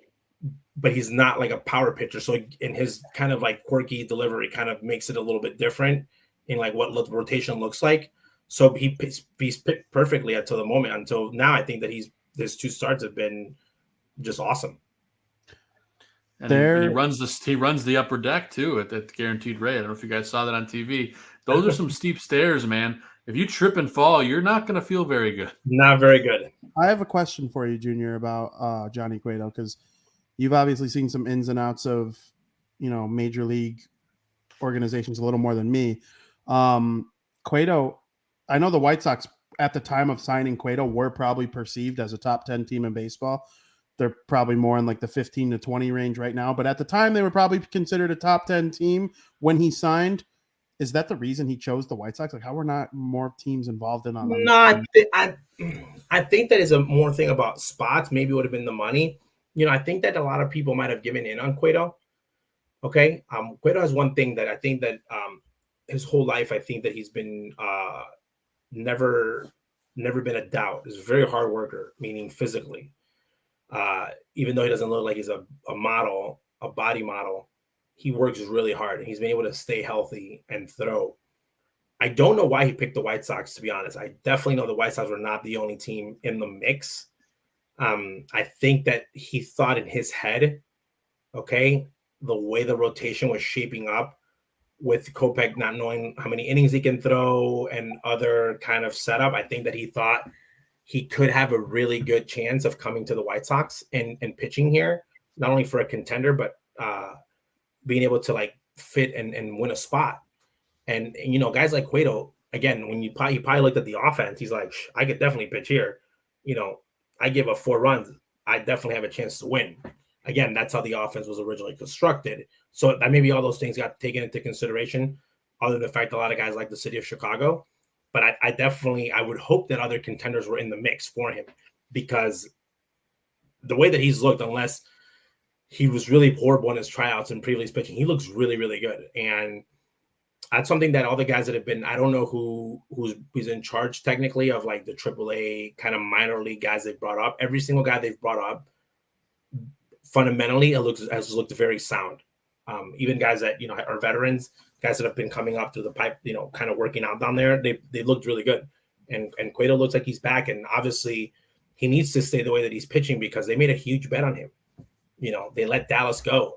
but he's not like a power pitcher. So in his kind of like quirky delivery kind of makes it a little bit different in like what the rotation looks like. So he's picked perfectly until the moment. Until now, I think that his 2 starts have been just awesome. And he runs the upper deck too at that guaranteed rate. I don't know if you guys saw that on TV. Those are some steep stairs, man. If you trip and fall, you're not going to feel very good. Not very good. I have a question for you, Junior, about Johnny Cueto, because you've obviously seen some ins and outs of, major league organizations a little more than me. Cueto, I know the White Sox at the time of signing Cueto were probably perceived as a top 10 team in baseball. They're probably more in like the 15 to 20 range right now. But at the time, they were probably considered a top 10 team when he signed. Is that the reason he chose the White Sox? Like, how were not more teams involved in on that? No, I think that is a more thing about spots. Maybe it would have been the money. I think that a lot of people might have given in on Cueto. Okay. Cueto has one thing that I think that his whole life, I think that he's been never never been a doubt. He's a very hard worker, meaning physically. Even though he doesn't look like he's a model, a body model, he works really hard. And he's been able to stay healthy and throw. I don't know why he picked the White Sox, to be honest. I definitely know the White Sox were not the only team in the mix. I think that he thought in his head, okay, the way the rotation was shaping up with Kopech not knowing how many innings he can throw and other kind of setup, I think that he thought he could have a really good chance of coming to the White Sox and pitching here, not only for a contender, but being able to like fit and win a spot. And you know, guys like Cueto, again, when he probably looked at the offense, he's like, I could definitely pitch here. You know, I give up 4 runs, I definitely have a chance to win. Again, that's how the offense was originally constructed. So that maybe all those things got taken into consideration, other than the fact that a lot of guys like the city of Chicago. But I would hope that other contenders were in the mix for him, because the way that he's looked, unless he was really horrible in his tryouts and previous pitching, he looks really, really good. And that's something that all the guys that have been, I don't know who's in charge technically of like the AAA kind of minor league guys they've brought up. Every single guy they've brought up, fundamentally, has looked very sound. Even guys that, you know, are veterans, guys that have been coming up through the pipe, you know, kind of working out down there, they looked really good. And Cueto looks like he's back. And obviously he needs to stay the way that he's pitching, because they made a huge bet on him. You know, they let Dallas go,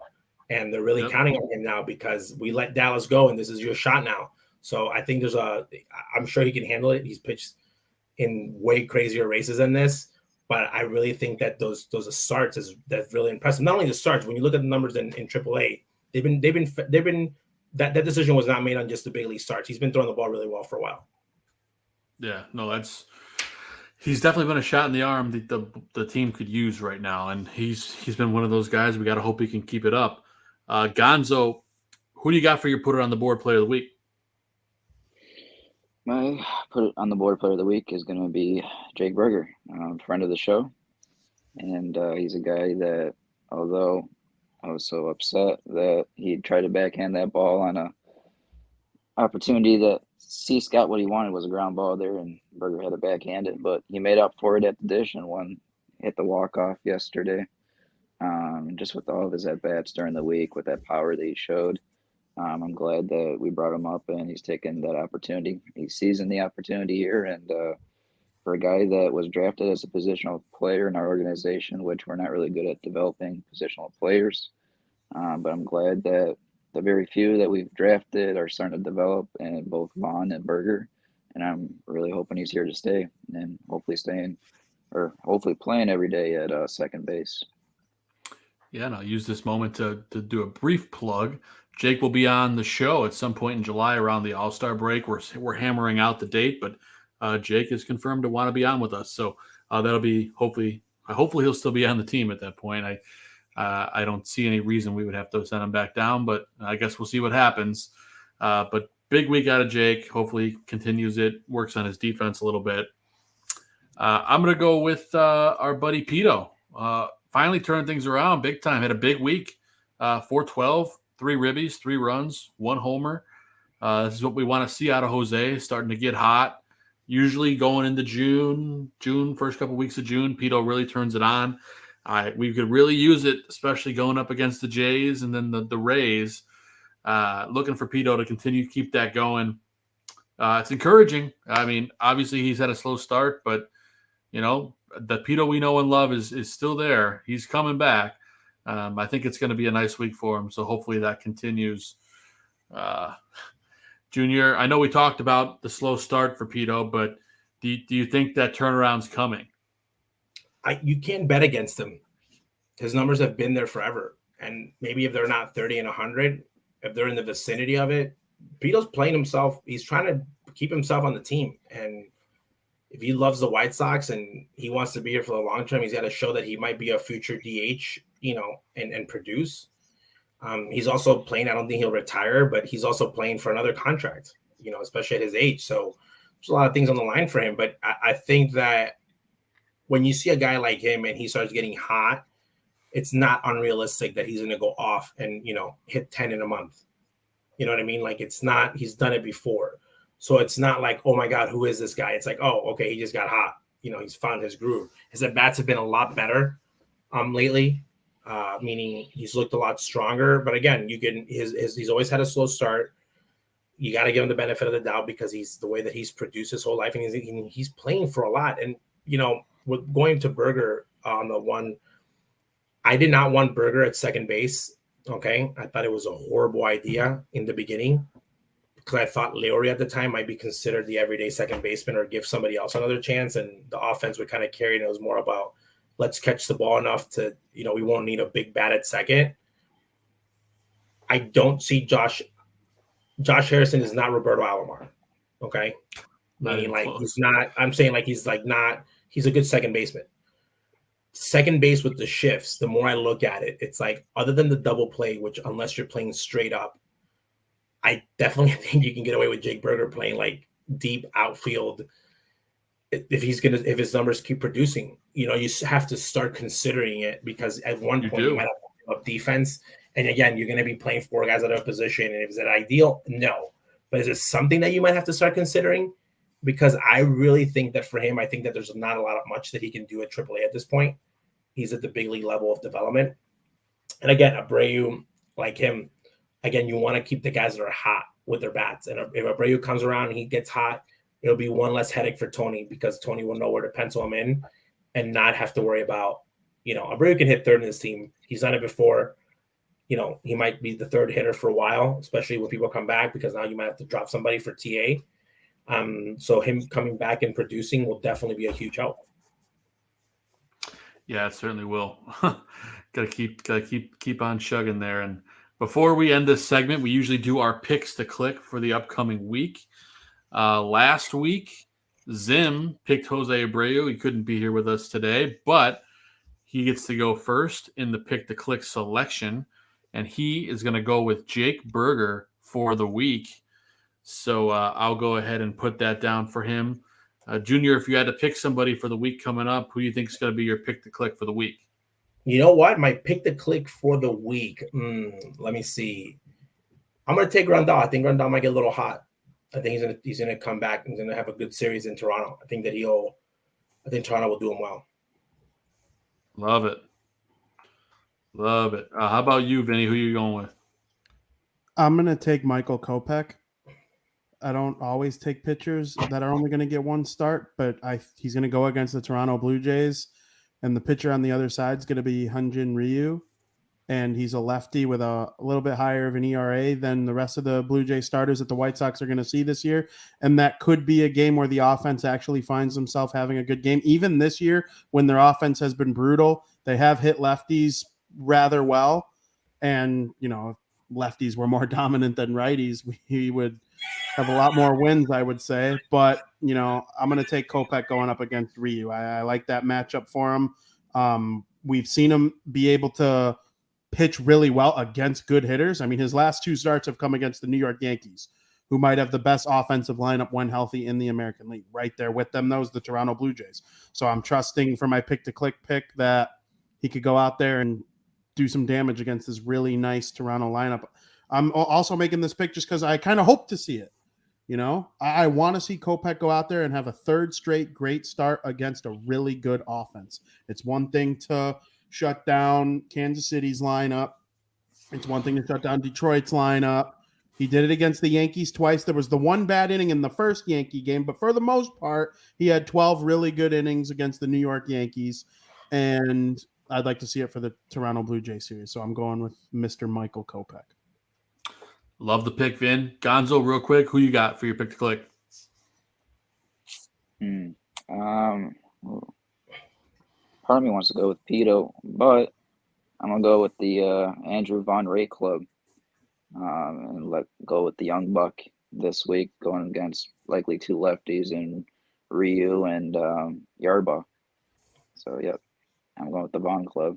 and they're really counting on him now, because we let Dallas go and this is your shot now. So I think I'm sure he can handle it. He's pitched in way crazier races than this, but I really think that those starts that's really impressive. Not only the starts, when you look at the numbers in AAA, they've been that decision was not made on just the big league starts. He's been throwing the ball really well for a while. Yeah, no, he's definitely been a shot in the arm the team could use right now, and he's been one of those guys. We got to hope he can keep it up. Gonzo, who do you got for your put it on the board player of the week? My put it on the board player of the week is going to be Jake Berger, friend of the show. And he's a guy that, although I was so upset that he tried to backhand that ball on a opportunity that Cease got what he wanted, was a ground ball there, and Berger had to backhand it, but he made up for it at the dish and hit the walk-off yesterday. Just with all of his at-bats during the week, with that power that he showed. I'm glad that we brought him up and he's taken that opportunity. He's seizing the opportunity here. And for a guy that was drafted as a positional player in our organization, which we're not really good at developing positional players, but I'm glad that the very few that we've drafted are starting to develop, and both Vaughn and Berger. And I'm really hoping he's here to stay and hopefully playing every day at second base. Yeah, and I'll use this moment to do a brief plug. Jake will be on the show at some point in July around the All-Star break. We're hammering out the date, but Jake is confirmed to want to be on with us. So that'll be hopefully he'll still be on the team at that point. I don't see any reason we would have to send him back down, but I guess we'll see what happens. But big week out of Jake. Hopefully he continues it, works on his defense a little bit. I'm going to go with our buddy Pito. Finally turned things around big time. Had a big week. 412, 3 ribbies, 3 runs, 1 homer. This is what we want to see out of Jose, starting to get hot. Usually going into June, first couple weeks of June, Pito really turns it on. We could really use it, especially going up against the Jays and then the Rays. Looking for Pito to continue to keep that going. It's encouraging. I mean, obviously he's had a slow start, but, you know, the Pito we know and love is still there. He's coming back. I think it's going to be a nice week for him, so hopefully that continues. Junior, I know we talked about the slow start for Pito, but do you think that turnaround's coming? You can't bet against him. His numbers have been there forever. And maybe if they're not 30 and 100, if they're in the vicinity of it, Pito's playing himself. He's trying to keep himself on the team. And if he loves the White Sox and he wants to be here for the long term, he's got to show that he might be a future DH, you know, and produce. He's also playing. I don't think he'll retire, but he's also playing for another contract, you know, especially at his age. So there's a lot of things on the line for him. But I think that when you see a guy like him and he starts getting hot, it's not unrealistic that he's going to go off and, you know, hit 10 in a month. You know what I mean? Like, it's not, he's done it before. So it's not like, oh my God, who is this guy? It's like, oh, okay, he just got hot. He's found his groove. His at-bats have been a lot better lately, meaning he's looked a lot stronger. But again, he's always had a slow start. You got to give him the benefit of the doubt because he's the way that he's produced his whole life, and he's playing for a lot. And with going to Berger on the one, I did not want Berger at second base. Okay, I thought it was a horrible idea in the beginning because I thought Leury at the time might be considered the everyday second baseman or give somebody else another chance, and the offense would kind of carry. And it was more about let's catch the ball enough to we won't need a big bat at second. I don't see Josh Harrison is not Roberto Alomar. Okay. Meaning like close. He's not, I'm saying like he's a good second baseman. Second base with the shifts, the more I look at it, it's like other than the double play, which unless you're playing straight up, I definitely think you can get away with Jake Berger playing like deep outfield. If his numbers keep producing, you have to start considering it because at one point you might have to give up defense. And again, you're going to be playing 4 guys out of position. And is it ideal? No. But is it something that you might have to start considering? Because I really think that for him, I think that there's not a lot of much that he can do at AAA at this point. He's at the big league level of development. And again, Abreu, like him, again, you want to keep the guys that are hot with their bats. And if Abreu comes around and he gets hot, it'll be one less headache for Tony because Tony will know where to pencil him in and not have to worry about, Abreu can hit third in this team. He's done it before. He might be the third hitter for a while, especially when people come back, because now you might have to drop somebody for TA. So him coming back and producing will definitely be a huge help. Yeah, it certainly will. Gotta keep on chugging there. And before we end this segment, we usually do our picks to click for the upcoming week. Last week, Zim picked Jose Abreu. He couldn't be here with us today, but he gets to go first in the pick to click selection. And he is going to go with Jake Berger for the week. So I'll go ahead and put that down for him. Junior, if you had to pick somebody for the week coming up, who do you think is going to be your pick to click for the week? You know what? My pick to click for the week. Let me see. I'm going to take Grandal. I think Grandal might get a little hot. I think he's gonna come back and going to have a good series in Toronto. I think Toronto will do him well. Love it. Love it. How about you, Vinny? Who are you going with? I'm going to take Michael Kopech. I don't always take pitchers that are only going to get one start, but he's going to go against the Toronto Blue Jays, and the pitcher on the other side is going to be Hyun-Jin Ryu, and he's a lefty with a little bit higher of an ERA than the rest of the Blue Jay starters that the White Sox are going to see this year, and that could be a game where the offense actually finds themselves having a good game. Even this year, when their offense has been brutal, they have hit lefties rather well, and if lefties were more dominant than righties, we would have a lot more wins, I would say. But I'm going to take Kopech going up against Ryu. I like that matchup for him. We've seen him be able to pitch really well against good hitters. I mean, his last 2 starts have come against the New York Yankees, who might have the best offensive lineup when healthy in the American League. Right there with them, those the Toronto Blue Jays. So I'm trusting for my pick to click pick that he could go out there and do some damage against this really nice Toronto lineup. I'm also making this pick just because I kind of hope to see it. I want to see Kopech go out there and have a 3rd straight great start against a really good offense. It's one thing to shut down Kansas City's lineup. It's one thing to shut down Detroit's lineup. He did it against the Yankees twice. There was the one bad inning in the first Yankee game, but for the most part, he had 12 really good innings against the New York Yankees. And I'd like to see it for the Toronto Blue Jay series. So I'm going with Mr. Michael Kopech. Love the pick, Vin. Gonzo, real quick, who you got for your pick to click? Part of me wants to go with Pito, but I'm going to go with the Andrew Von Ray Club and go with the Young Buck this week, going against likely 2 lefties in Ryu and Yarba. So, yep, I'm going with the Von Club.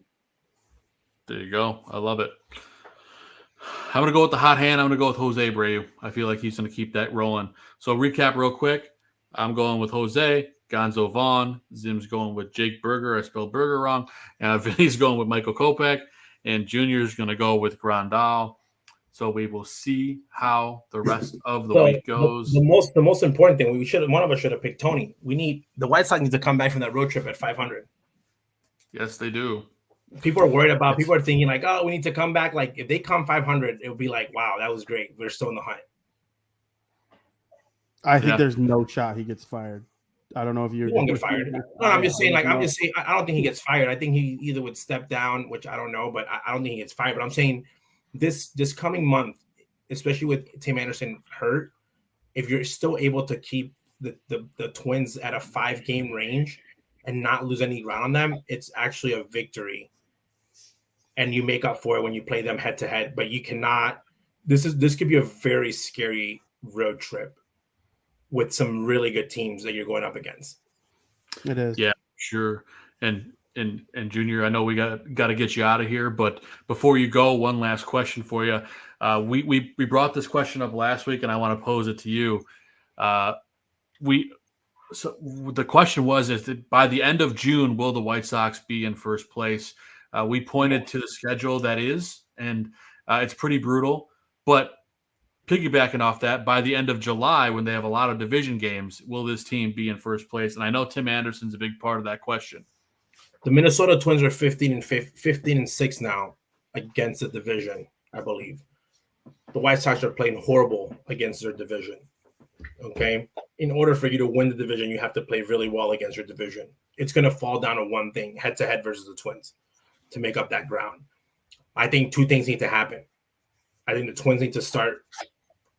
There you go. I love it. I'm going to go with the hot hand. I'm going to go with Jose Abreu. I feel like he's going to keep that rolling. So recap real quick. I'm going with Jose, Gonzo Vaughn. Zim's going with Jake Berger. I spelled Berger wrong. Vinny's going with Michael Kopech. And Junior's going to go with Grandal. So we will see how the rest of the So week goes. the most important thing one of us should have picked Tony. The White Sox need to come back from that road trip at 500. Yes, they do. People are thinking like, oh, we need to come back. Like if they come 500, it would be like, wow, that was great. We're still in the hunt. I think there's no shot he gets fired. I don't know if He won't get fired. No, I'm just saying I don't think he gets fired. I think he either would step down, which I don't know, but I don't think he gets fired. But I'm saying this coming month, especially with Tim Anderson hurt, if you're still able to keep the Twins at a 5-game range and not lose any ground on them, it's actually a victory. And you make up for it when you play them head to head. But you cannot. This could be a very scary road trip with some really good teams that you're going up against. It is. Yeah, sure. And Junior, I know we got to get you out of here, but before you go, one last question for you. We brought this question up last week, and I want to pose it to you. So the question was: is that by the end of June, will the White Sox be in first place? We pointed to the schedule that is, and it's pretty brutal. But piggybacking off that, by the end of July, when they have a lot of division games, will this team be in first place? And I know Tim Anderson's a big part of that question. The Minnesota Twins are 15-6 now against the division, I believe. The White Sox are playing horrible against their division. Okay? In order for you to win the division, you have to play really well against your division. It's going to fall down to one thing, head-to-head versus the Twins, to make up that ground. I think two things need to happen. I think the Twins need to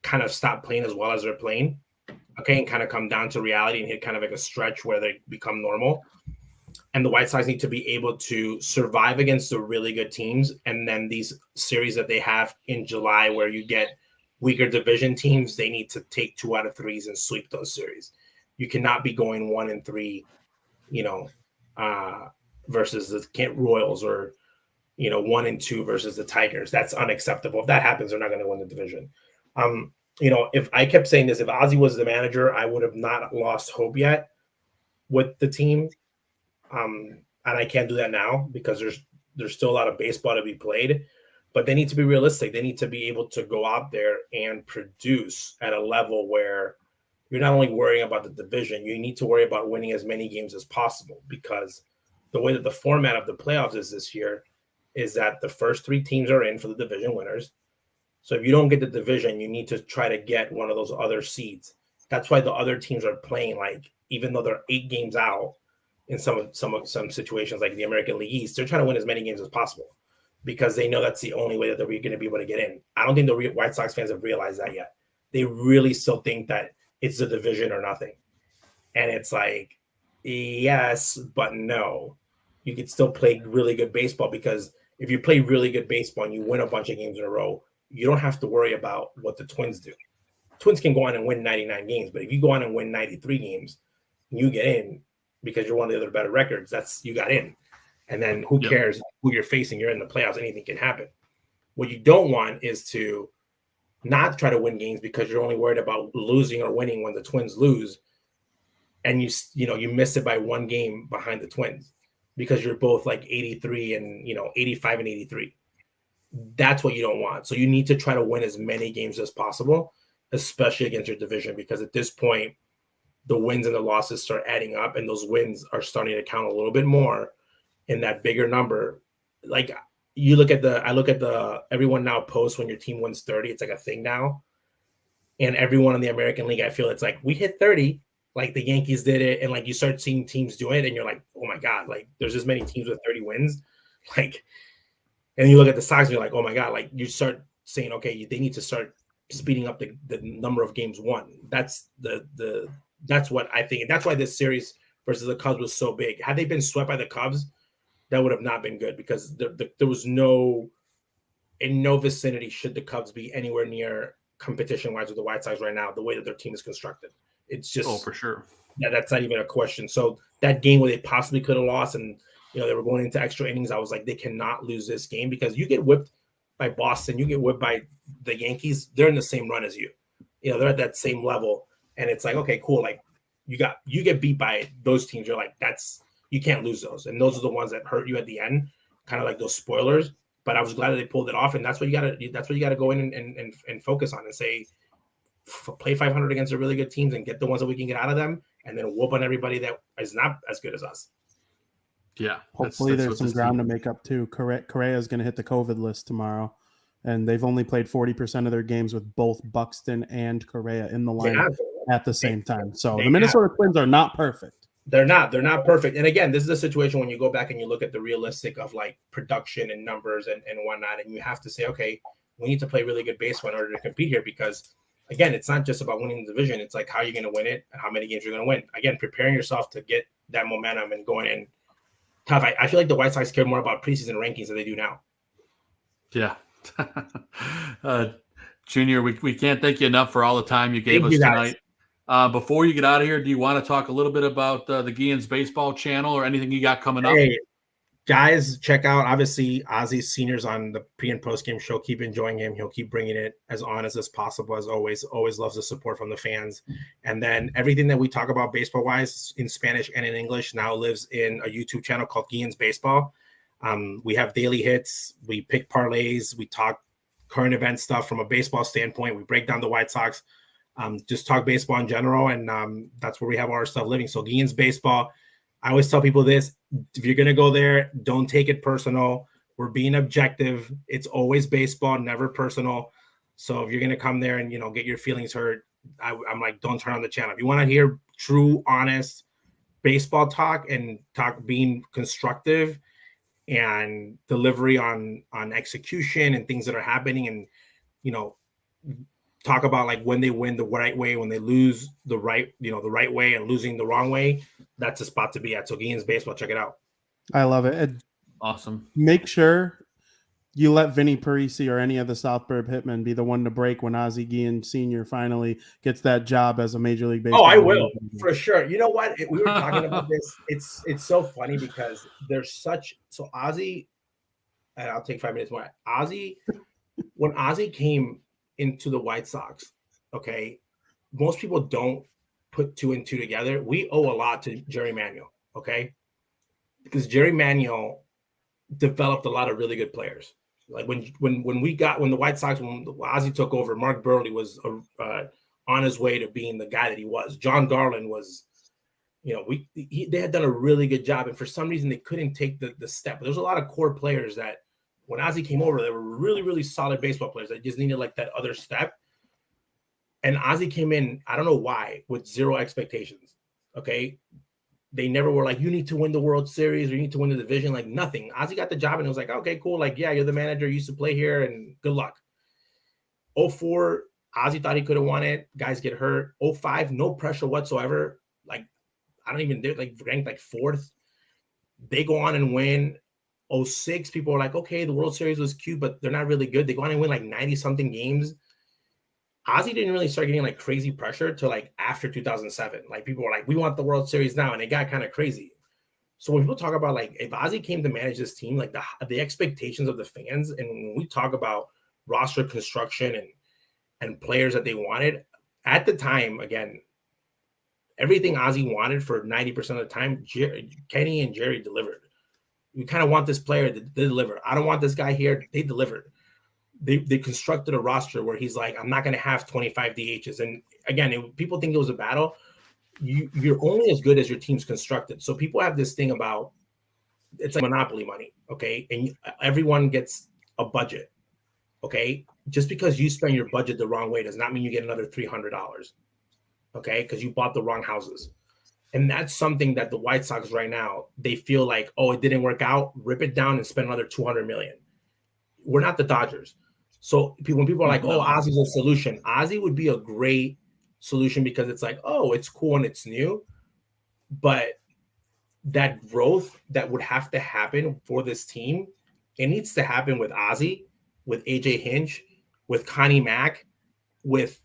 kind of stop playing as well as they're playing, okay, and kind of come down to reality and hit kind of like a stretch where they become normal. And the White Sox need to be able to survive against the really good teams. And then these series that they have in July where you get weaker division teams, they need to take 2 out of 3s and sweep those series. You cannot be going 1-3, versus the Kent Royals or, 1-2 versus the Tigers. That's unacceptable. If that happens, they're not going to win the division. If I kept saying this, if Ozzie was the manager, I would have not lost hope yet with the team. And I can't do that now because there's still a lot of baseball to be played, but they need to be realistic. They need to be able to go out there and produce at a level where you're not only worrying about the division, you need to worry about winning as many games as possible, because the way that the format of the playoffs is this year is that the first 3 teams are in for the division winners. So if you don't get the division, you need to try to get one of those other seeds. That's why the other teams are playing, like, even though they're 8 games out in some situations like the American League East, they're trying to win as many games as possible because they know that's the only way that they're going to be able to get in. I don't think the White Sox fans have realized that yet. They really still think that it's the division or nothing. And it's like, yes, but no. You can still play really good baseball, because if you play really good baseball and you win a bunch of games in a row, you don't have to worry about what the Twins do. Twins can go on and win 99 games, but if you go on and win 93 games, you get in because you're one of the other better records. You got in. And then who cares who you're facing? You're in the playoffs. Anything can happen. What you don't want is to not try to win games because you're only worried about losing or winning when the Twins lose. And you miss it by 1 game behind the Twins because you're both like 83 and 85 and 83. That's what you don't want. So you need to try to win as many games as possible, especially against your division, because at this point, the wins and the losses start adding up, and those wins are starting to count a little bit more in that bigger number. Like I look at the everyone now posts when your team wins 30. It's like a thing now. And everyone in the American League, I feel it's like, we hit 30, like the Yankees did it. And like you start seeing teams do it and you're like, oh my God, like there's this many teams with 30 wins. Like, and you look at the Sox and you're like, oh my God, like you start saying, okay, they need to start speeding up the number of games won. That's what I think. And that's why this series versus the Cubs was so big. Had they been swept by the Cubs, that would have not been good, because there was in no vicinity should the Cubs be anywhere near competition-wise with the White Sox right now, the way that their team is constructed. It's just for sure. Yeah, that's not even a question. So that game where they possibly could have lost and they were going into extra innings, I was like, they cannot lose this game, because you get whipped by Boston, you get whipped by the Yankees, they're in the same run as you. They're at that same level. And it's like, okay, cool. Like you get beat by those teams. You're like, you can't lose those. And those are the ones that hurt you at the end, kind of like those spoilers. But I was glad that they pulled it off, and that's what you gotta go in and focus on and say, play 500 against the really good teams and get the ones that we can get out of them, and then whoop on everybody that is not as good as us. Yeah. Hopefully there's some ground to make up too. Correa is going to hit the COVID list tomorrow, and they've only played 40% of their games with both Buxton and Correa in the lineup at the same time. So the Minnesota Twins are not perfect. They're not perfect. And again, this is a situation when you go back and you look at the realistic of like production and numbers and whatnot, and you have to say, okay, we need to play really good baseball in order to compete here, because again, it's not just about winning the division. It's like how you're going to win it and how many games you're going to win. Again, preparing yourself to get that momentum and going in tough. I feel like the White Sox care more about preseason rankings than they do now. Yeah. Junior, we can't thank you enough for all the time you gave us tonight. Before you get out of here, do you want to talk a little bit about the Guillen's baseball channel or anything you got coming up? Hey, guys, check out, obviously, Ozzie's seniors on the pre- and post-game show. Keep enjoying him. He'll keep bringing it as honest as possible, as always. Always loves the support from the fans. And then everything that we talk about baseball-wise in Spanish and in English now lives in a YouTube channel called Guillen's Baseball. We have daily hits. We pick parlays. We talk current event stuff from a baseball standpoint. We break down the White Sox. Just talk baseball in general, and that's where we have our stuff living. So Guillen's Baseball. I always tell people this: if you're gonna go there, don't take it personal. We're being objective. It's always baseball, never personal. So if you're gonna come there and get your feelings hurt, I'm like, don't turn on the channel. If you want to hear true, honest baseball talk and talk being constructive and delivery on execution and things that are happening, and talk about like when they win the right way, when they lose the right way, and losing the wrong way, that's a spot to be at. So Guillen's Baseball, check it out. I love it. Awesome. Make sure you let Vinnie Parise or any of the South Burb Hitmen be the one to break when Ozzie Guillen Sr. finally gets that job as a Major League Baseball. Oh, I will, for sure. You know what? We were talking about this. It's so funny because there's so Ozzie, and I'll take 5 minutes more. When Ozzie came into the White Sox, okay, most people don't put 2 and 2 together. We owe a lot to Jerry Manuel, okay, because Jerry Manuel developed a lot of really good players. Like when the White Sox, when Ozzie took over, Mark Burley was on his way to being the guy that he was. John Garland was, they had done a really good job, and for some reason they couldn't take the step. But there's a lot of core players that, when Ozzie came over, they were really, really solid baseball players that just needed like that other step. And Ozzie came in, I don't know why, with zero expectations. Okay. They never were like, you need to win the World Series or you need to win the division, like nothing. Ozzie got the job and it was like, okay, cool. Like, yeah, you're the manager, you used to play here, and good luck. 04, Ozzie thought he could have won it. Guys get hurt. 05, no pressure whatsoever. Like, I don't even do like ranked like 4th. They go on and win. 06, people are like, okay, the World Series was cute, but they're not really good. They go on and win like 90-something games. Ozzie didn't really start getting like crazy pressure till like after 2007. Like people were like, we want the World Series now, and it got kind of crazy. So when people talk about like if Ozzie came to manage this team, like the expectations of the fans, and when we talk about roster construction and players that they wanted at the time, again, everything Ozzie wanted for 90% of the time, Kenny and Jerry delivered. You kind of want this player, they deliver. I don't want this guy here, they delivered. They constructed a roster where he's like, I'm not going to have 25 DHs. And again, people think it was a battle. You're only as good as your team's constructed. So people have this thing about, it's like monopoly money, okay? And everyone gets a budget, okay? Just because you spend your budget the wrong way does not mean you get another $300, okay? Because you bought the wrong houses. And that's something that the White Sox right now, they feel like, oh, it didn't work out, rip it down and spend another $200 million. We're not the Dodgers. So when people are like, oh, Ozzie's a solution, Ozzie would be a great solution because it's like, oh, it's cool and it's new. But that growth that would have to happen for this team, it needs to happen with Ozzie, with AJ Hinch, with Connie Mack, with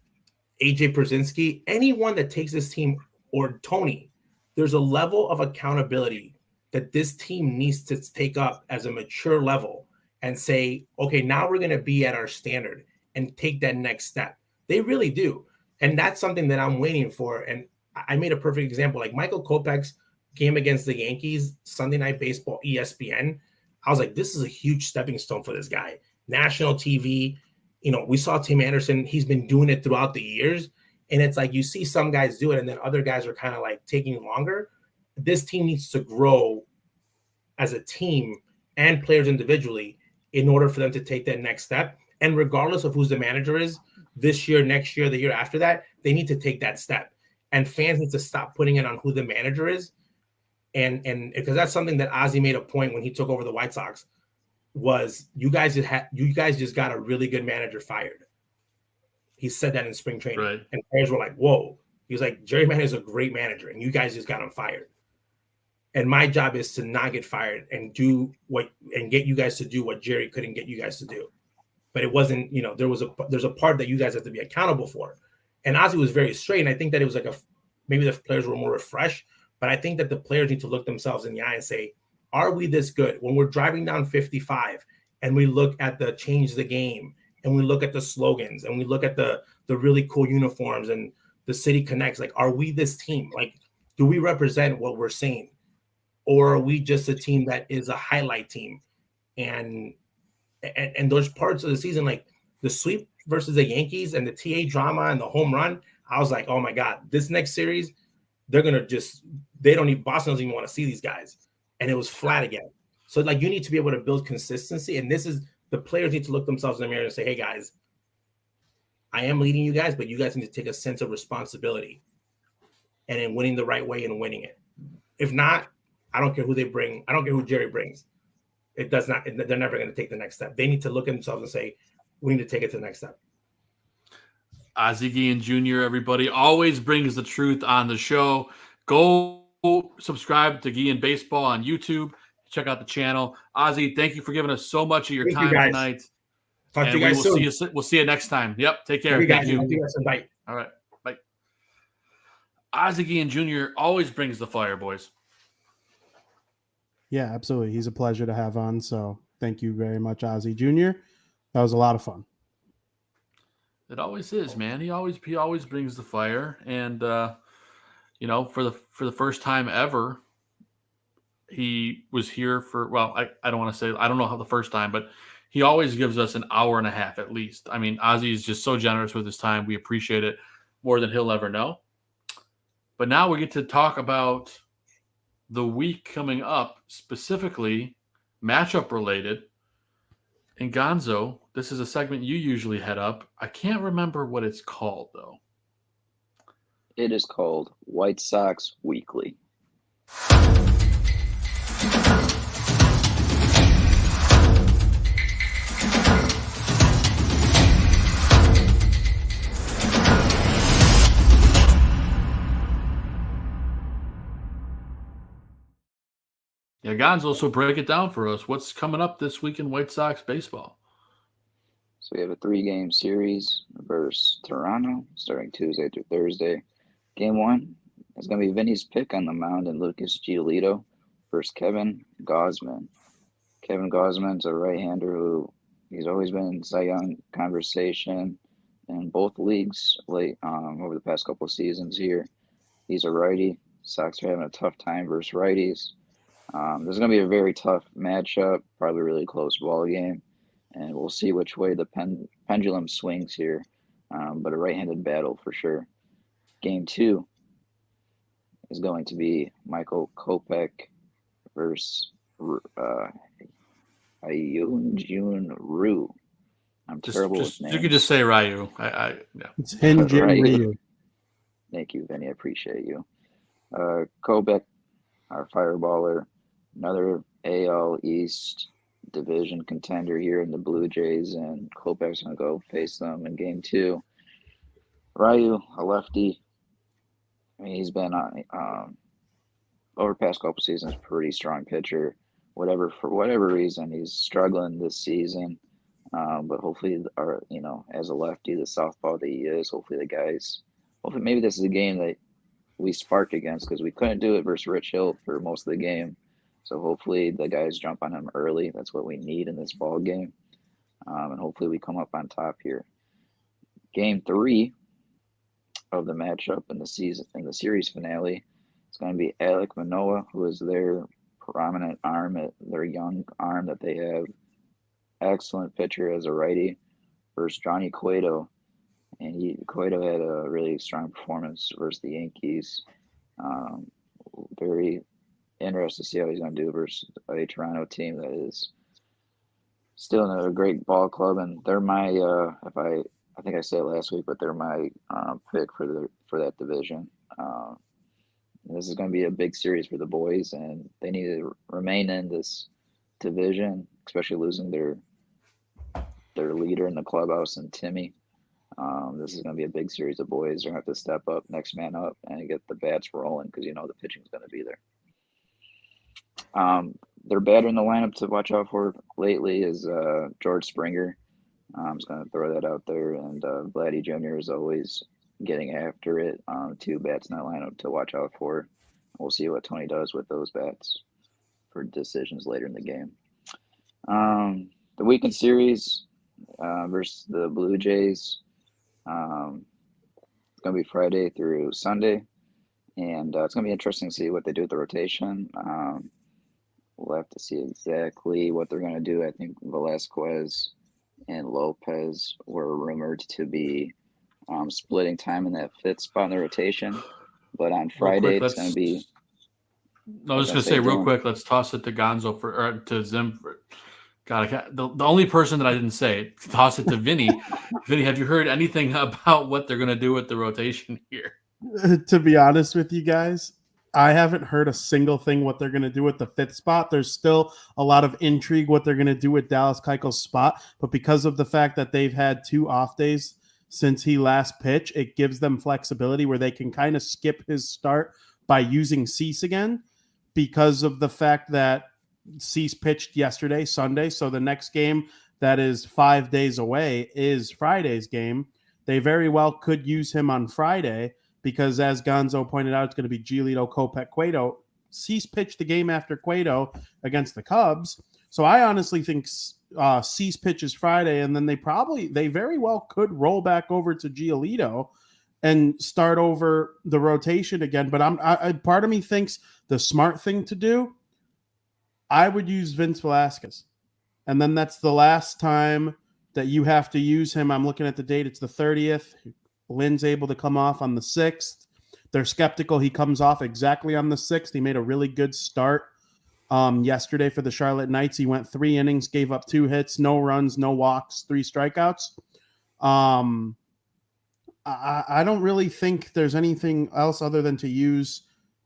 AJ Przinsky, anyone that takes this team, or Tony. There's a level of accountability that this team needs to take up as a mature level and say, okay, now we're going to be at our standard and take that next step. They really do. And that's something that I'm waiting for. And I made a perfect example. Like Michael Kopech's game against the Yankees, Sunday Night Baseball, ESPN. I was like, this is a huge stepping stone for this guy. National TV, we saw Tim Anderson. He's been doing it throughout the years. And it's like you see some guys do it, and then other guys are kind of like taking longer. This team needs to grow as a team and players individually in order for them to take that next step. And regardless of who's the manager is, this year, next year, the year after that, they need to take that step. And fans need to stop putting it on who the manager is. And because that's something that Ozzie made a point when he took over the White Sox was you guys just got a really good manager fired. He said that in spring training. Right. And players were like, whoa. He was like, Jerry Mann is a great manager, and you guys just got him fired. And my job is to not get fired and get you guys to do what Jerry couldn't get you guys to do. But it wasn't, there's a part that you guys have to be accountable for. And Ozzie was very straight. And I think that it was like maybe the players were more refreshed, but I think that the players need to look themselves in the eye and say, are we this good? When we're driving down 55 and we look at the change the game and we look at the slogans and we look at the really cool uniforms and the city connects, like, are we this team? Like, do we represent what we're saying? Or are we just a team that is a highlight team? And those parts of the season, like the sweep versus the Yankees and the TA drama and the home run, I was like, oh my God, this next series, Boston doesn't even want to see these guys. And it was flat again. So like, you need to be able to build consistency. And the players need to look themselves in the mirror and say, hey guys, I am leading you guys, but you guys need to take a sense of responsibility and in winning the right way and winning it. If not, I don't care who they bring. I don't care who Jerry brings. They're never going to take the next step. They need to look at themselves and say, we need to take it to the next step. Ozzie Guillen Jr., everybody, always brings the truth on the show. Go subscribe to Guillen Baseball on YouTube. Check out the channel. Ozzie, thank you for giving us so much of your time tonight. Talk to you guys soon. We'll see you next time. Yep. Take care. Thank you. Bye. All right. Bye. Ozzie Guillen Jr. always brings the fire, boys. Yeah, absolutely. He's a pleasure to have on. So thank you very much, Ozzie Jr. That was a lot of fun. It always is, man. He always brings the fire. And for the first time ever, he was here for, I don't want to say, I don't know how the first time, but he always gives us an hour and a half at least. I mean, Ozzie is just so generous with his time. We appreciate it more than he'll ever know. But now we get to talk about the week coming up, specifically matchup related. And Gonzo, this is a segment you usually head up. I can't remember what it's called, though. It is called White Sox Weekly. Yeah, Gonzo, so break it down for us. What's coming up this week in White Sox baseball? So we have a 3-game series versus Toronto starting Tuesday through Thursday. Game 1 is going to be Vinny's pick on the mound and Lucas Giolito versus Kevin Gausman. Kevin Gausman's a right-hander who he's always been in Cy Young conversation in both leagues late over the past couple of seasons here. He's a righty. Sox are having a tough time versus righties. There's going to be a very tough matchup, probably a really close ball game, and we'll see which way the pendulum swings here, but a right-handed battle for sure. Game 2 is going to be Michael Kopech versus Hyun-Jun Ryu. I'm terrible with names. You can just say Ryu. Yeah. It's Hyun-Jun Ryu. Thank you, Vinny. I appreciate you. Kopech, our fireballer, another AL East division contender here in the Blue Jays, and Kopech's going to go face them in Game 2. Ryu, a lefty. I mean, he's been over the past couple seasons, pretty strong pitcher. For whatever reason, he's struggling this season. But hopefully, as a lefty, the southpaw that he is, hopefully maybe this is a game that we spark against because we couldn't do it versus Rich Hill for most of the game. So hopefully the guys jump on him early. That's what we need in this ball game. And hopefully we come up on top here. Game 3 of the matchup in the series finale is going to be Alek Manoah, who is their prominent arm, their young arm that they have. Excellent pitcher as a righty versus Johnny Cueto. And Cueto had a really strong performance versus the Yankees. Very interested to see how he's going to do versus a Toronto team that is still in a great ball club. And they're my, I think I said it last week, but they're my pick for that division. This is going to be a big series for the boys, and they need to remain in this division, especially losing their leader in the clubhouse and Timmy. This is going to be a big series of boys. They're going to have to step up, next man up, and get the bats rolling because the pitching is going to be there. Their batter in the lineup to watch out for lately is George Springer. I'm just going to throw that out there. And Vladdy Jr. is always getting after it. 2 bats in that lineup to watch out for. We'll see what Tony does with those bats for decisions later in the game. The weekend series versus the Blue Jays. It's going to be Friday through Sunday. And it's going to be interesting to see what they do with the rotation. We'll have to see exactly what they're going to do. I think Velasquez and Lopez were rumored to be splitting time in that 5th spot in the rotation. But on Friday, it's going to be. I was just going to say real quick, let's toss it to Gonzo or to Zim. God, the only person that I didn't say, toss it to Vinny. Vinny, have you heard anything about what they're going to do with the rotation here? To be honest with you guys, I haven't heard a single thing what they're going to do with the 5th spot. There's still a lot of intrigue what they're going to do with Dallas Keuchel's spot, but because of the fact that they've had 2 off days since he last pitched, it gives them flexibility where they can kind of skip his start by using Cease again because of the fact that Cease pitched yesterday, Sunday, so the next game that is 5 days away is Friday's game. They very well could use him on Friday because, as Gonzo pointed out, it's going to be Giolito, Kopech, Cueto. Cease pitched the game after Cueto against the Cubs. So I honestly think Cease pitches Friday, and then they very well could roll back over to Giolito and start over the rotation again. But part of me thinks the smart thing to do, I would use Vince Velasquez. And then that's the last time that you have to use him. I'm looking at the date. It's the 30th. Lynn's able to come off on the 6th. They're skeptical he comes off exactly on the 6th. He made a really good start yesterday for the Charlotte Knights. He went 3 innings, gave up 2 hits, no runs, no walks, 3 strikeouts. I don't really think there's anything else other than to use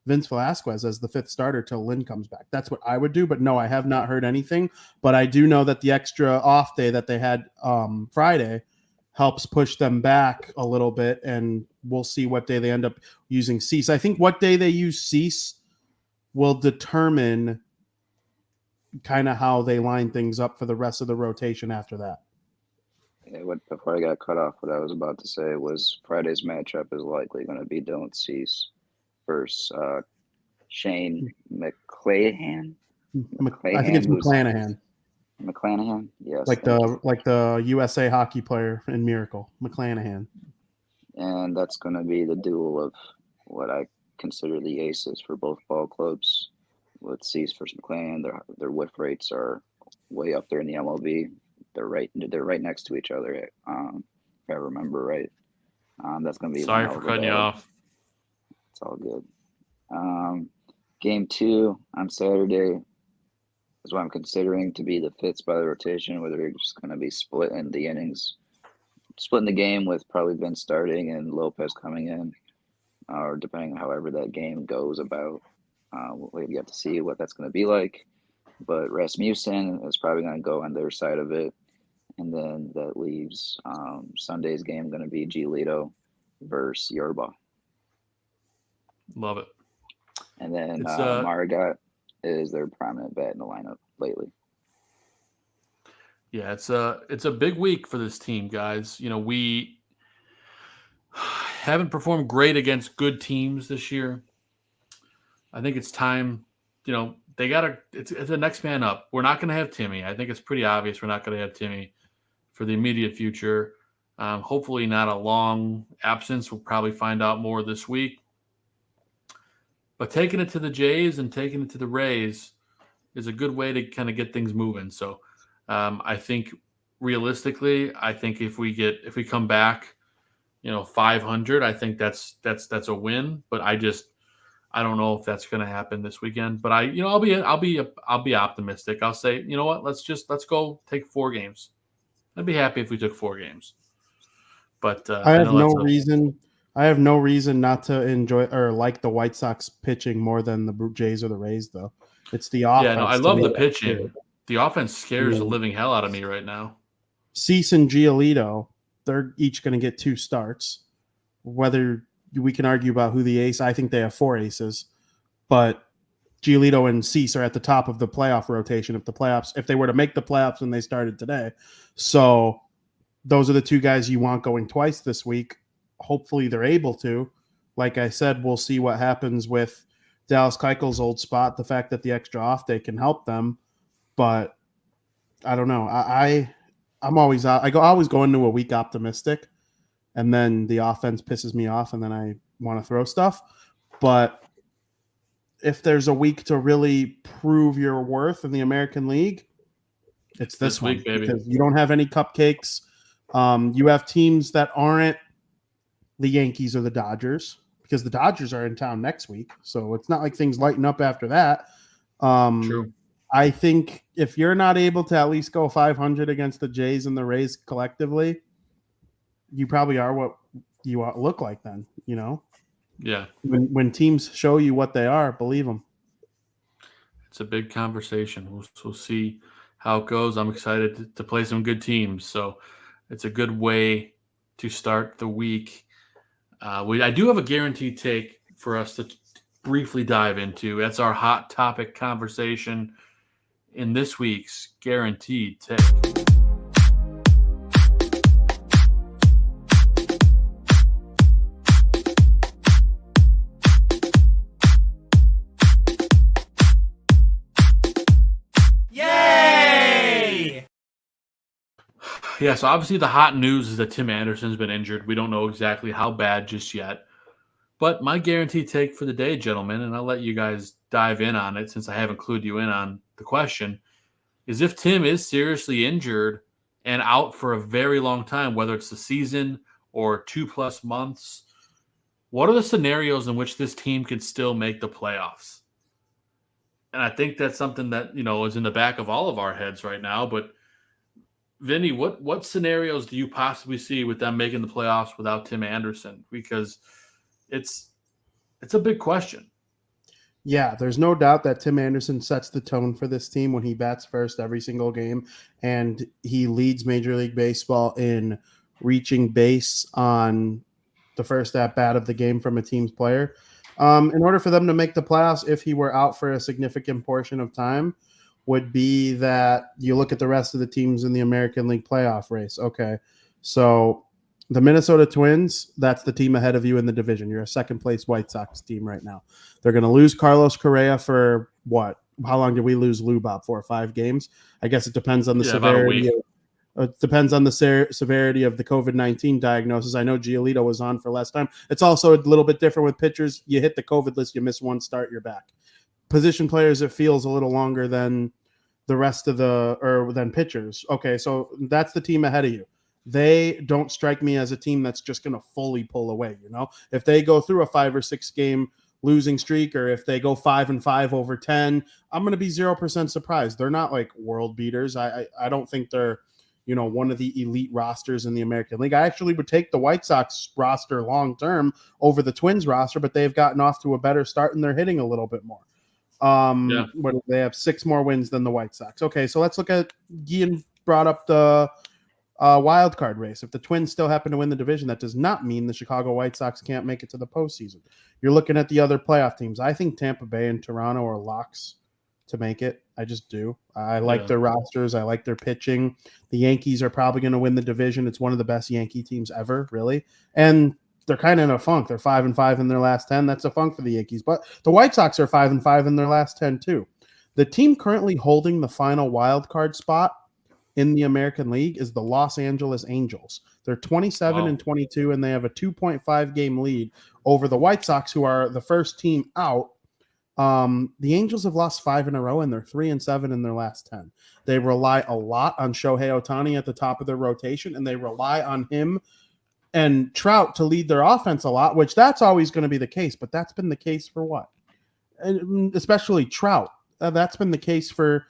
Vince Velasquez as the 5th starter till Lynn comes back. That's what I would do. But no, I have not heard anything. But I do know that the extra off day that they had Friday helps push them back a little bit, and we'll see what day they end up using Cease. I think what day they use Cease will determine kind of how they line things up for the rest of the rotation after that. Yeah, before I got cut off, what I was about to say was Friday's matchup is likely going to be Dylan Cease versus Shane McClanahan. I think it's McClanahan. McClanahan, yes. Like the USA hockey player in Miracle, McClanahan. And that's going to be the duel of what I consider the aces for both ball clubs. With Cease versus McClanahan, their whiff rates are way up there in the MLB. They're right next to each other. If I remember right, that's going to be. Sorry for cutting you off. It's all good. Game 2 on Saturday is what I'm considering to be the 5th spot of the rotation, where they're just going to be splitting the innings, splitting the game with probably Vince starting and Lopez coming in, or depending on however that game goes about. We'll have to see what that's going to be like. But Rasmussen is probably going to go on their side of it. And then that leaves Sunday's game going to be Giolito versus Yerba. Love it. And then Margot is their prominent bat in the lineup lately. Yeah, it's a big week for this team, guys. We haven't performed great against good teams this year. I think it's time, they it's the next man up. We're not going to have Timmy. I think it's pretty obvious we're not going to have Timmy for the immediate future. Hopefully not a long absence. We'll probably find out more this week. But taking it to the Jays and taking it to the Rays, is a good way to kind of get things moving. So I think realistically, I think if we come back, 500, I think that's a win. But I don't know if that's going to happen this weekend. But I'll be optimistic. I'll say, you know what, let's go take 4 games. I'd be happy if we took 4 games. But I have no reason not to enjoy or like the White Sox pitching more than the Jays or the Rays, though. It's the offense. Yeah, no, I love the pitching. The offense scares the living hell out of me right now. Cease and Giolito, they're each going to get 2 starts. Whether we can argue about who the ace, I think they have 4 aces, but Giolito and Cease are at the top of the playoff rotation if they were to make the playoffs when they started today. So those are the 2 guys you want going twice this week. Hopefully they're able to. Like I said, we'll see what happens with Dallas Keuchel's old spot, the fact that the extra off day can help them. But I don't know. I'm always go into a week optimistic, and then the offense pisses me off, and then I want to throw stuff. But if there's a week to really prove your worth in the American League, it's this week, baby. Because you don't have any cupcakes. You have teams that aren't the Yankees or the Dodgers, because the Dodgers are in town next week. So it's not like things lighten up after that. True. I think if you're not able to at least go 500 against the Jays and the Rays collectively, you probably are what you look like then, Yeah. When teams show you what they are, believe them. It's a big conversation. We'll see how it goes. I'm excited to play some good teams. So it's a good way to start the week. I do have a guaranteed take for us to briefly dive into. That's our hot topic conversation in this week's guaranteed take. Yay! Yeah, so obviously the hot news is that Tim Anderson's been injured. We don't know exactly how bad just yet. But my guaranteed take for the day, gentlemen, and I'll let you guys dive in on it since I haven't clued you in on the question, is if Tim is seriously injured and out for a very long time, whether it's the season or 2+ months, what are the scenarios in which this team could still make the playoffs? And I think that's something that, is in the back of all of our heads right now. But Vinny, what scenarios do you possibly see with them making the playoffs without Tim Anderson? Because it's a big question. Yeah, there's no doubt that Tim Anderson sets the tone for this team when he bats first every single game, and he leads Major League Baseball in reaching base on the first at-bat of the game from a team's player. In order for them to make the playoffs, if he were out for a significant portion of time, would be that you look at the rest of the teams in the American League playoff race. Okay, so the Minnesota Twins, that's the team ahead of you in the division. You're a second-place White Sox team right now. They're going to lose Carlos Correa for what? How long did we lose Lou Bob for? 5 games? I guess it depends on the severity. It depends on the severity of the COVID-19 diagnosis. I know Giolito was on for less time. It's also a little bit different with pitchers. You hit the COVID list, you miss one start, you're back. Position players, it feels a little longer than the rest of than pitchers. Okay, so that's the team ahead of you. They don't strike me as a team that's just going to fully pull away. If they go through a 5 or 6 game losing streak, or if they go 5-5 over 10, I'm going to be 0% surprised. They're not like world beaters. I don't think they're, one of the elite rosters in the American League. I actually would take the White Sox roster long-term over the Twins roster, but they've gotten off to a better start and they're hitting a little bit more. But they have 6 more wins than the White Sox. Okay, so let's look at Guillen brought up the wild card race. If the Twins still happen to win the division, that does not mean the Chicago White Sox can't make it to the postseason. You're looking at the other playoff teams. I think Tampa Bay and Toronto are locks to make it. I just do. I like their rosters. I like their pitching. The Yankees are probably going to win the division. It's one of the best Yankee teams ever, really. And they're kind of in a funk. They're 5-5 in their last 10. That's a funk for the Yankees. But the White Sox are 5-5 in their last 10 too. The team currently holding the final wild card spot in the American League is the Los Angeles Angels. They're 27-22, and they have a 2.5 game lead over the White Sox, who are the first team out. The Angels have lost 5 in a row, and they're 3-7 in their last 10. They rely a lot on Shohei Ohtani at the top of their rotation, and they rely on him and Trout to lead their offense a lot, which that's always going to be the case. But that's been the case for what? And especially Trout. That's been the case for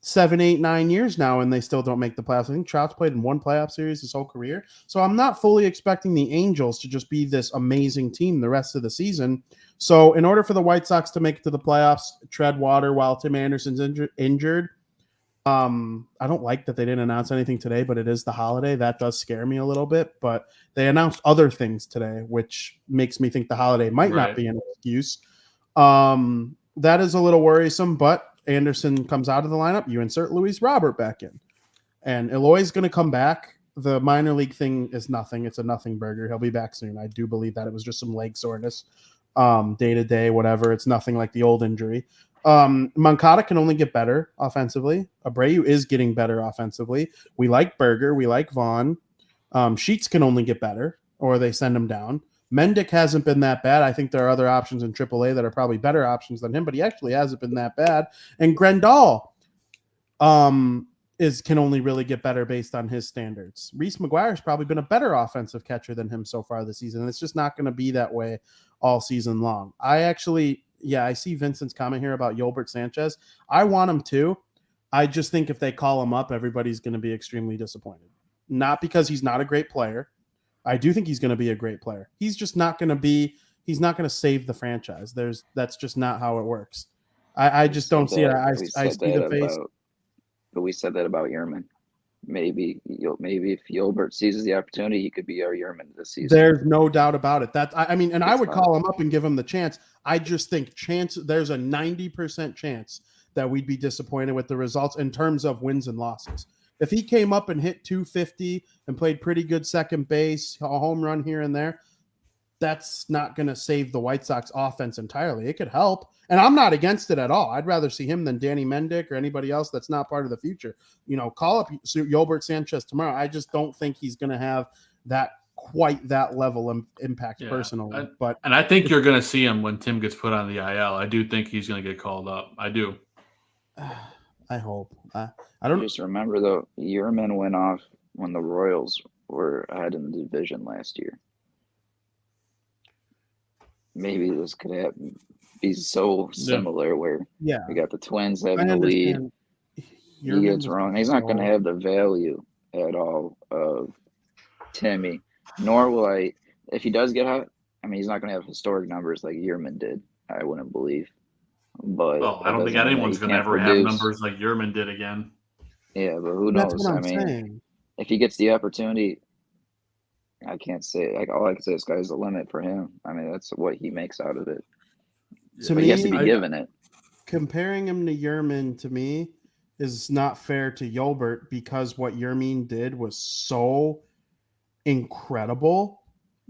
7, 8, 9 years now, and they still don't make the playoffs. I think Trout's played in one playoff series his whole career. So I'm not fully expecting the Angels to just be this amazing team the rest of the season. So in order for the White Sox to make it to the playoffs, tread water while Tim Anderson's injured. I don't like that they didn't announce anything today, but it is the holiday. That does scare me a little bit. But they announced other things today, which makes me think the holiday might not be an excuse. That is a little worrisome, but Anderson comes out of the lineup. You insert Luis Robert back in. And Eloy's going to come back. The minor league thing is nothing. It's a nothing burger. He'll be back soon. I do believe that it was just some leg soreness, day to day, whatever. It's nothing like the old injury. Moncada can only get better offensively. Abreu is getting better offensively. We like Berger. We like Vaughn. Sheets can only get better, or they send him down. Mendick hasn't been that bad. I think there are other options in AAA that are probably better options than him, but he actually hasn't been that bad. And Grandal can only really get better based on his standards. Reese McGuire's probably been a better offensive catcher than him so far this season. It's just not going to be that way all season long. I see Vincent's comment here about Yolbert Sanchez. I want him too. I just think if they call him up, everybody's going to be extremely disappointed. Not because he's not a great player. I do think he's going to be a great player. He's just not going to save the franchise. That's just not how it works. I just don't see it. I see the face. But we said that about Yerman. Maybe if Yolbert seizes the opportunity, he could be our Yerman this season. There's no doubt about it. I would call him up and give him the chance. I just think there's a 90% chance that we'd be disappointed with the results in terms of wins and losses. If he came up and hit 250 and played pretty good second base, a home run here and there, that's not going to save the White Sox offense entirely. It could help. And I'm not against it at all. I'd rather see him than Danny Mendick or anybody else that's not part of the future. Call up Yolbert Sanchez tomorrow. I just don't think he's going to have quite that level of impact personally. And I think you're going to see him when Tim gets put on the IL. I do think he's going to get called up. I do. I hope. I don't just remember though. Yerman went off when the Royals were ahead in the division last year. Maybe this could be so similar where we got the Twins having the lead. He gets wrong. He's not going to have the value at all of Timmy, nor will I. If he does get hot, he's not going to have historic numbers like Yerman did. I wouldn't believe. But I don't think anyone's going to ever have numbers like Yerman did again. Yeah, but who knows? If he gets the opportunity, I can't say. All I can say is sky's the limit for him. That's what he makes out of it. To me, he has to be given it. Comparing him to Yerman, to me, is not fair to Yolbert because what Yerman did was so incredible.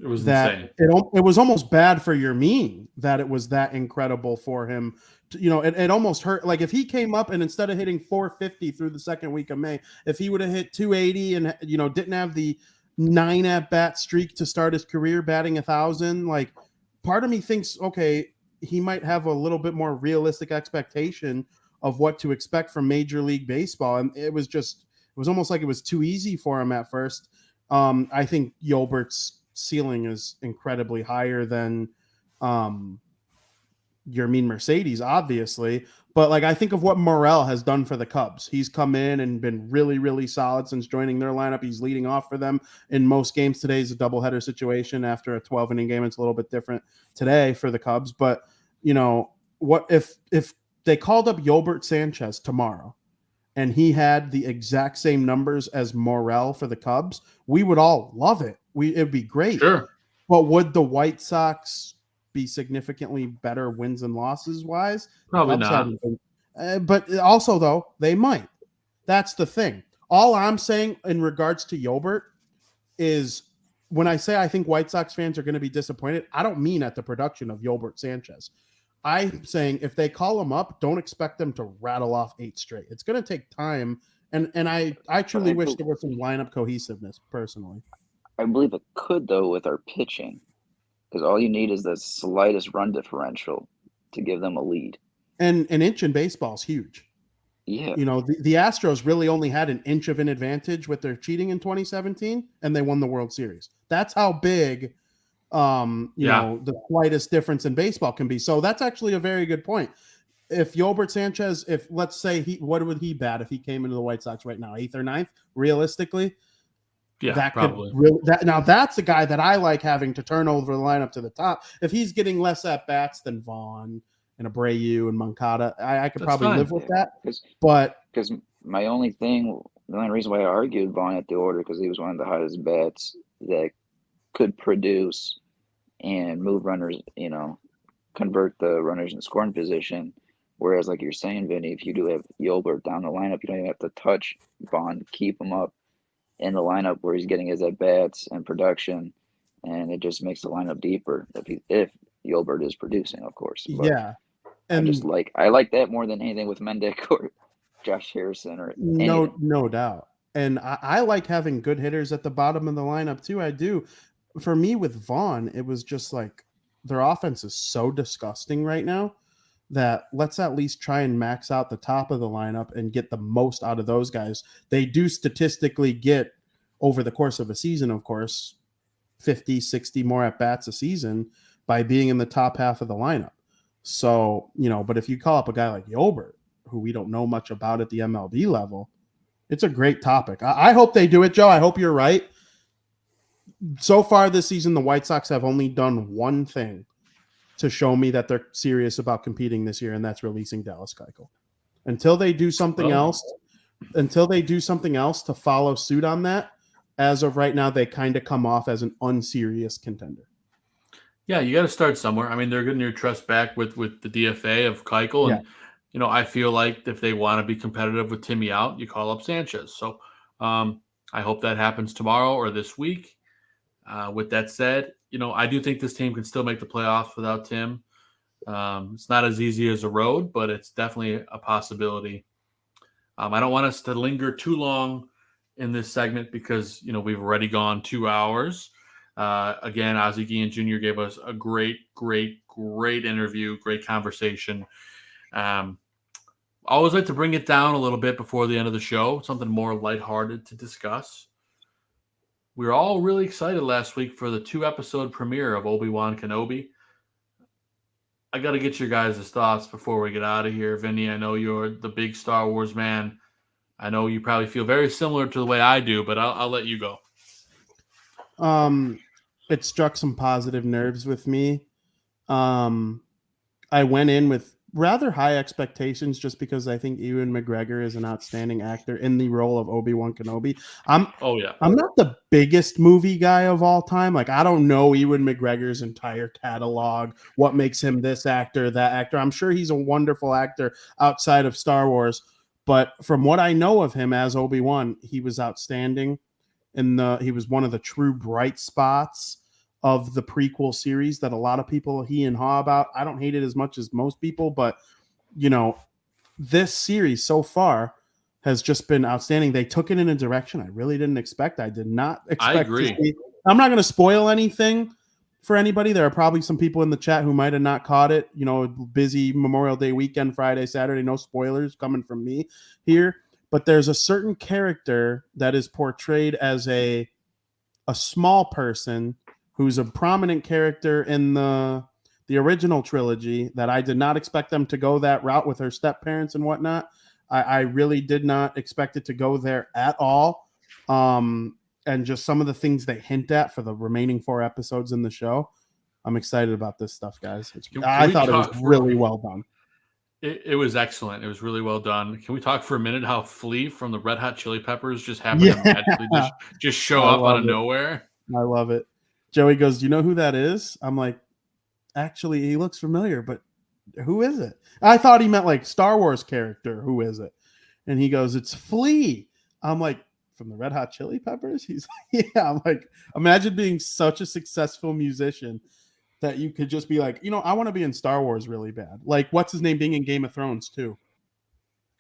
It was insane. It was almost bad for Yerman that it was that incredible for him. It almost hurt. Like if he came up and instead of hitting 450 through the second week of May, if he would have hit 280 and didn't have the 9 at-bat streak to start his career batting 1,000, like part of me thinks, okay, he might have a little bit more realistic expectation of what to expect from Major League Baseball. And it was almost like it was too easy for him at first. I think Yolbert's ceiling is incredibly higher than Yermin Mercedes, obviously. But I think of what Morel has done for the Cubs. He's come in and been really, really solid since joining their lineup. He's leading off for them in most games. Today's a doubleheader situation after a 12-inning game. It's a little bit different today for the Cubs. But, what if they called up Yolbert Sanchez tomorrow and he had the exact same numbers as Morel for the Cubs, we would all love it. It'd be great. Sure. But would the White Sox be significantly better wins and losses wise? Probably not. But also, though, they might. That's the thing. All I'm saying in regards to Yolbert is when I say I think White Sox fans are going to be disappointed, I don't mean at the production of Yolbert Sanchez. I'm saying if they call him up, don't expect them to rattle off 8 straight. It's going to take time. And I truly wish there was some lineup cohesiveness, personally. I believe it could, though, with our pitching. Because all you need is the slightest run differential to give them a lead. And an inch in baseball is huge. Yeah. You know, the Astros really only had an inch of an advantage with their cheating in 2017, and they won the World Series. That's how big, you know, the slightest difference in baseball can be. So that's actually a very good point. If Yolbert Sanchez, if let's say what would he bat if he came into the White Sox right now, 8th or 9th, realistically? Yeah, that probably. Could really, now that's a guy that I like having to turn over the lineup to the top. If he's getting less at bats than Vaughn and Abreu and Moncada, I could probably live with that. Because my only thing, the only reason why I argued Vaughn at the order, because he was one of the hottest bats that could produce and move runners, you know, convert the runners in scoring position. Whereas, like you're saying, Vinny, if you do have Yolbert down the lineup, you don't even have to touch Vaughn, keep him up in the lineup where he's getting his at-bats and production, and it just makes the lineup deeper if Yolbert is producing, of course. But yeah. And I like that more than anything with Mendick or Josh Harrison or anything. No doubt. And I like having good hitters at the bottom of the lineup too. I do. For me with Vaughn, it was just like their offense is so disgusting right now that let's at least try and max out the top of the lineup and get the most out of those guys. They do statistically get, over the course of a season, of course, 50, 60 more at-bats a season by being in the top half of the lineup. So, you know, but if you call up a guy like Yolbert, who we don't know much about at the MLB level, it's a great topic. I hope they do it, Joe. I hope you're right. So far this season, the White Sox have only done one thing to show me that they're serious about competing this year, and that's releasing Dallas Keuchel. Until they do something else to follow suit on that, as of right now, they kind of come off as an unserious contender. Yeah, you got to start somewhere. I mean, they're getting your trust back with the DFA of Keuchel, and you know, I feel like if they want to be competitive with Timmy out, you call up Sanchez. So I hope that happens tomorrow or this week. With that said, you know, I do think this team can still make the playoffs without Tim. It's not as easy as a road, but it's definitely a possibility. I don't want us to linger too long in this segment because, you know, we've already gone 2 hours. Again, Ozzie Guillen Jr. gave us a great interview, great conversation. Always like to bring it down a little bit before the end of the show, something more lighthearted to discuss. We were all really excited last week for the 2-episode premiere of Obi-Wan Kenobi. I got to get your guys' thoughts before we get out of here. Vinny, I know you're the big Star Wars man. I know you probably feel very similar to the way I do, but I'll let you go. It struck some positive nerves with me. I went in with rather high expectations just because I think Ewan McGregor is an outstanding actor in the role of Obi-Wan Kenobi. I'm not the biggest movie guy of all time. Like, I don't know Ewan McGregor's entire catalog, what makes him this actor, that actor. I'm sure he's a wonderful actor outside of Star Wars, but from what I know of him as Obi-Wan, he was outstanding. He was one of the true bright spots of the prequel series that a lot of people he and haw about. I don't hate it as much as most people, but you know, this series so far has just been outstanding. They took it in a direction I really didn't expect. I did not expect. I agree. I'm not going to spoil anything for anybody. There are probably some people in the chat who might have not caught it. You know, busy Memorial Day weekend, Friday, Saturday, no spoilers coming from me here. But there's a certain character that is portrayed as a small person who's a prominent character in the original trilogy that I did not expect them to go that route with her step-parents and whatnot. I really did not expect it to go there at all. And just some of the things they hint at for the remaining 4 episodes in the show. I'm excited about this stuff, guys. I thought it was really well done. It was excellent. It was really well done. Can we talk for a minute how Flea from the Red Hot Chili Peppers just happened to magically just show up out of nowhere? I love it. Joey goes, "Do you know who that is?" I'm like, "Actually, he looks familiar, but who is it?" I thought he meant like Star Wars character. Who is it? And he goes, "It's Flea." I'm like, "From the Red Hot Chili Peppers?" He's like, "Yeah." I'm like, imagine being such a successful musician that you could just be like, you know, I want to be in Star Wars really bad. Like, what's his name being in Game of Thrones too?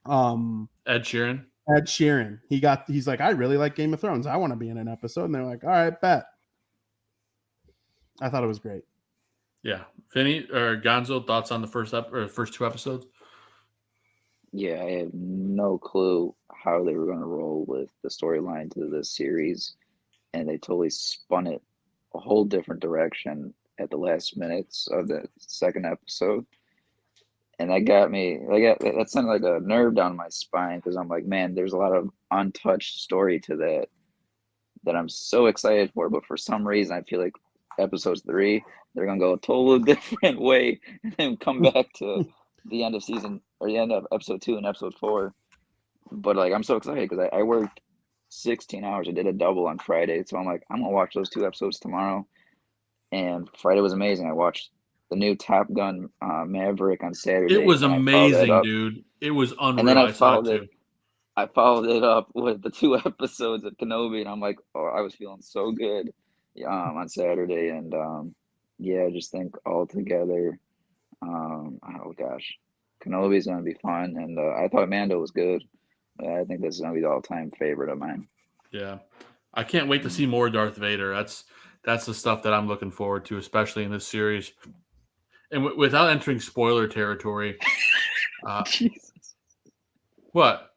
Ed Sheeran. Ed Sheeran. He's like, I really like Game of Thrones. I want to be in an episode. And they're like, all right, bet. I thought it was great. Yeah. Vinny or Gonzo, thoughts on the first two episodes? Yeah, I have no clue how they were going to roll with the storyline to this series, and they totally spun it a whole different direction at the last minutes of the second episode. And that got me, that sent like a nerve down my spine because I'm like, man, there's a lot of untouched story to that I'm so excited for. But for some reason, I feel like episode 3, they're going to go a totally different way and then come back to the end of season or the end of episode 2 and episode 4. But like, I'm so excited because I worked 16 hours. I did a double on Friday. So I'm like, I'm going to watch those 2 episodes tomorrow. And Friday was amazing. I watched the new Top Gun Maverick on Saturday. It was amazing, dude. It was unreal. And then I followed it up with the 2 episodes of Kenobi, and I'm like, oh, I was feeling so good on Saturday. And yeah, I just think all together, oh gosh, Kenobi's going to be fun. And I thought Mando was good. I think this is going to be the all-time favorite of mine. Yeah. I can't wait to see more Darth Vader. That's the stuff that I'm looking forward to, especially in this series. And without entering spoiler territory, Jesus. What?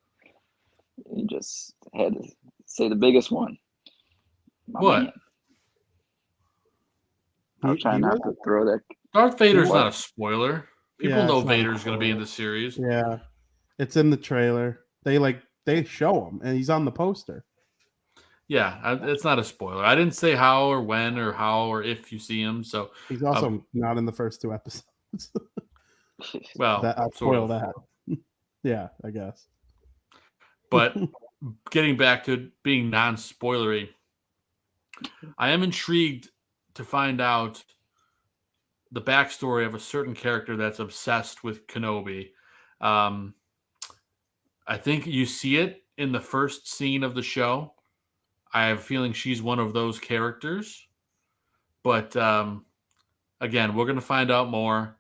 You just had to say the biggest one. What? I'm trying not to throw that. Darth Vader's not a spoiler. People Yeah, know it's not a Vader's going to be in spoiler. the series. Yeah, it's in the trailer. They show him, and he's on the poster. Yeah, it's not a spoiler. I didn't say how or when or how or if you see him. So He's also not in the first 2 episodes. well, I'll spoil that. Yeah, I guess. But getting back to being non-spoilery, I am intrigued to find out the backstory of a certain character that's obsessed with Kenobi. I think you see it in the first scene of the show. I have a feeling she's one of those characters. But again, we're going to find out more.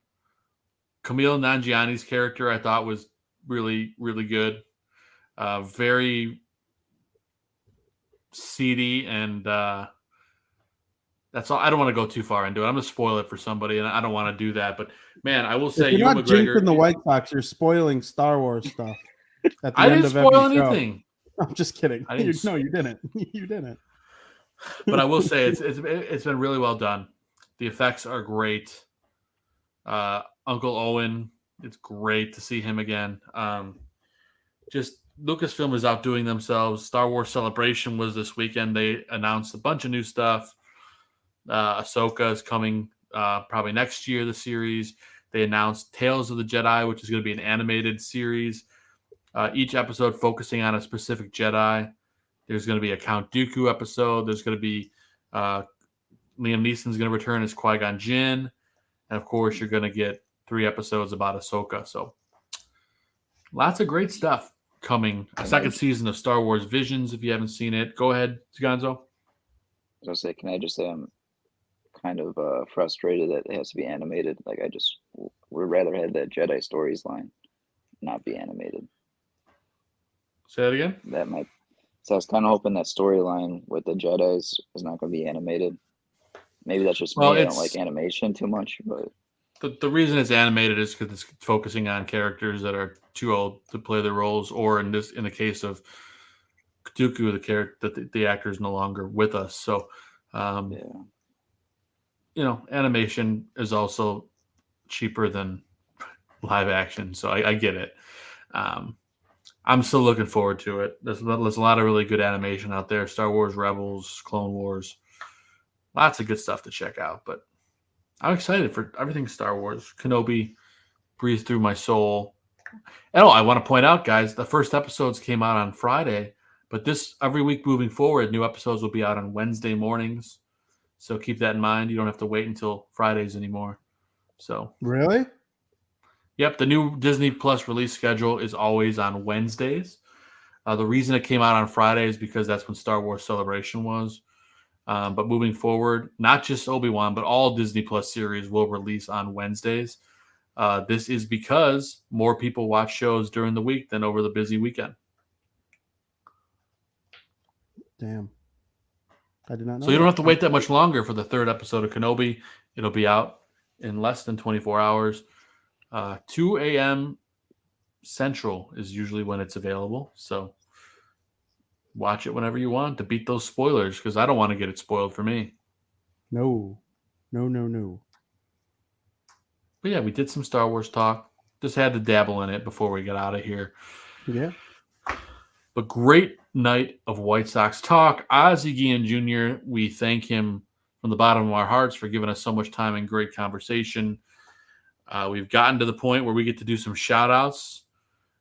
Camille Nanjiani's character I thought was really, really good. Very seedy, and that's all. I don't want to go too far into it. I'm going to spoil it for somebody, and I don't want to do that. But, man, I will say if you're Ewan not McGregor. jinxing the White Sox, you're spoiling Star Wars stuff. At the I end didn't of spoil every show. anything. I'm just kidding. I didn't No, you didn't. You didn't. But I will say it's been really well done. The effects are great. Uncle Owen, it's great to see him again. Just Lucasfilm is outdoing themselves. Star Wars Celebration was this weekend. They announced a bunch of new stuff. Ahsoka is coming probably next year, the series. They announced Tales of the Jedi, which is going to be an animated series. Each episode focusing on a specific Jedi. There's going to be a Count Dooku episode. There's going to be Liam Neeson's going to return as Qui-Gon Jinn. And, of course, you're going to get 3 episodes about Ahsoka. So lots of great stuff coming. A second season of Star Wars Visions, if you haven't seen it. Go ahead, Gonzo. I was going to say, can I just say I'm kind of frustrated that it has to be animated. Like, I just would rather have that Jedi Stories line not be animated. Say that again? That might. So I was kind of hoping that storyline with the Jedis is not going to be animated. Maybe that's just me. I don't like animation too much, but the reason it's animated is because it's focusing on characters that are too old to play their roles, or in the case of Dooku, the character that the actor is no longer with us. So, animation is also cheaper than live action, so I get it. I'm still looking forward to it. There's a lot of really good animation out there. Star Wars Rebels, Clone Wars. Lots of good stuff to check out. But I'm excited for everything Star Wars. Kenobi breathed through my soul. And I want to point out, guys, the first episodes came out on Friday. But every week moving forward, new episodes will be out on Wednesday mornings. So keep that in mind. You don't have to wait until Fridays anymore. So Really? Yep, the new Disney Plus release schedule is always on Wednesdays. The reason it came out on Friday is because that's when Star Wars Celebration was. But moving forward, not just Obi-Wan, but all Disney Plus series will release on Wednesdays. This is because more people watch shows during the week than over the busy weekend. Damn. I did not know. So you don't have to wait that much longer for the 3rd episode of Kenobi. It'll be out in less than 24 hours. 2 a.m. Central is usually when it's available. So watch it whenever you want to beat those spoilers, because I don't want to get it spoiled for me. No. But yeah, we did some Star Wars talk. Just had to dabble in it before we get out of here. Yeah. But great night of White Sox talk. Ozzie Guillen Jr., we thank him from the bottom of our hearts for giving us so much time and great conversation. We've gotten to the point where we get to do some shout-outs.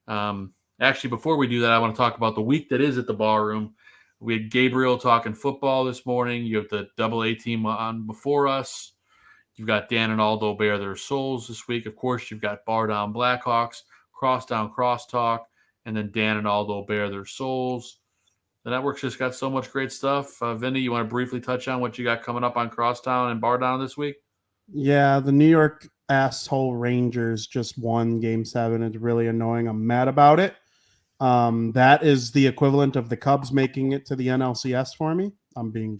Actually, before we do that, I want to talk about the week that is at the Ballroom. We had Gabriel talking football this morning. You have the AA team on before us. You've got Dan and Aldo bare their souls this week. Of course, you've got Bar Down Blackhawks, Cross Down Crosstalk, and then Dan and Aldo bare their souls. The network's just got so much great stuff. Vinny, you want to briefly touch on what you got coming up on Crosstown and Bar Down this week? Yeah, the New York asshole Rangers just won Game 7. It's really annoying. I'm mad about it. That is the equivalent of the Cubs making it to the NLCS for me. I'm being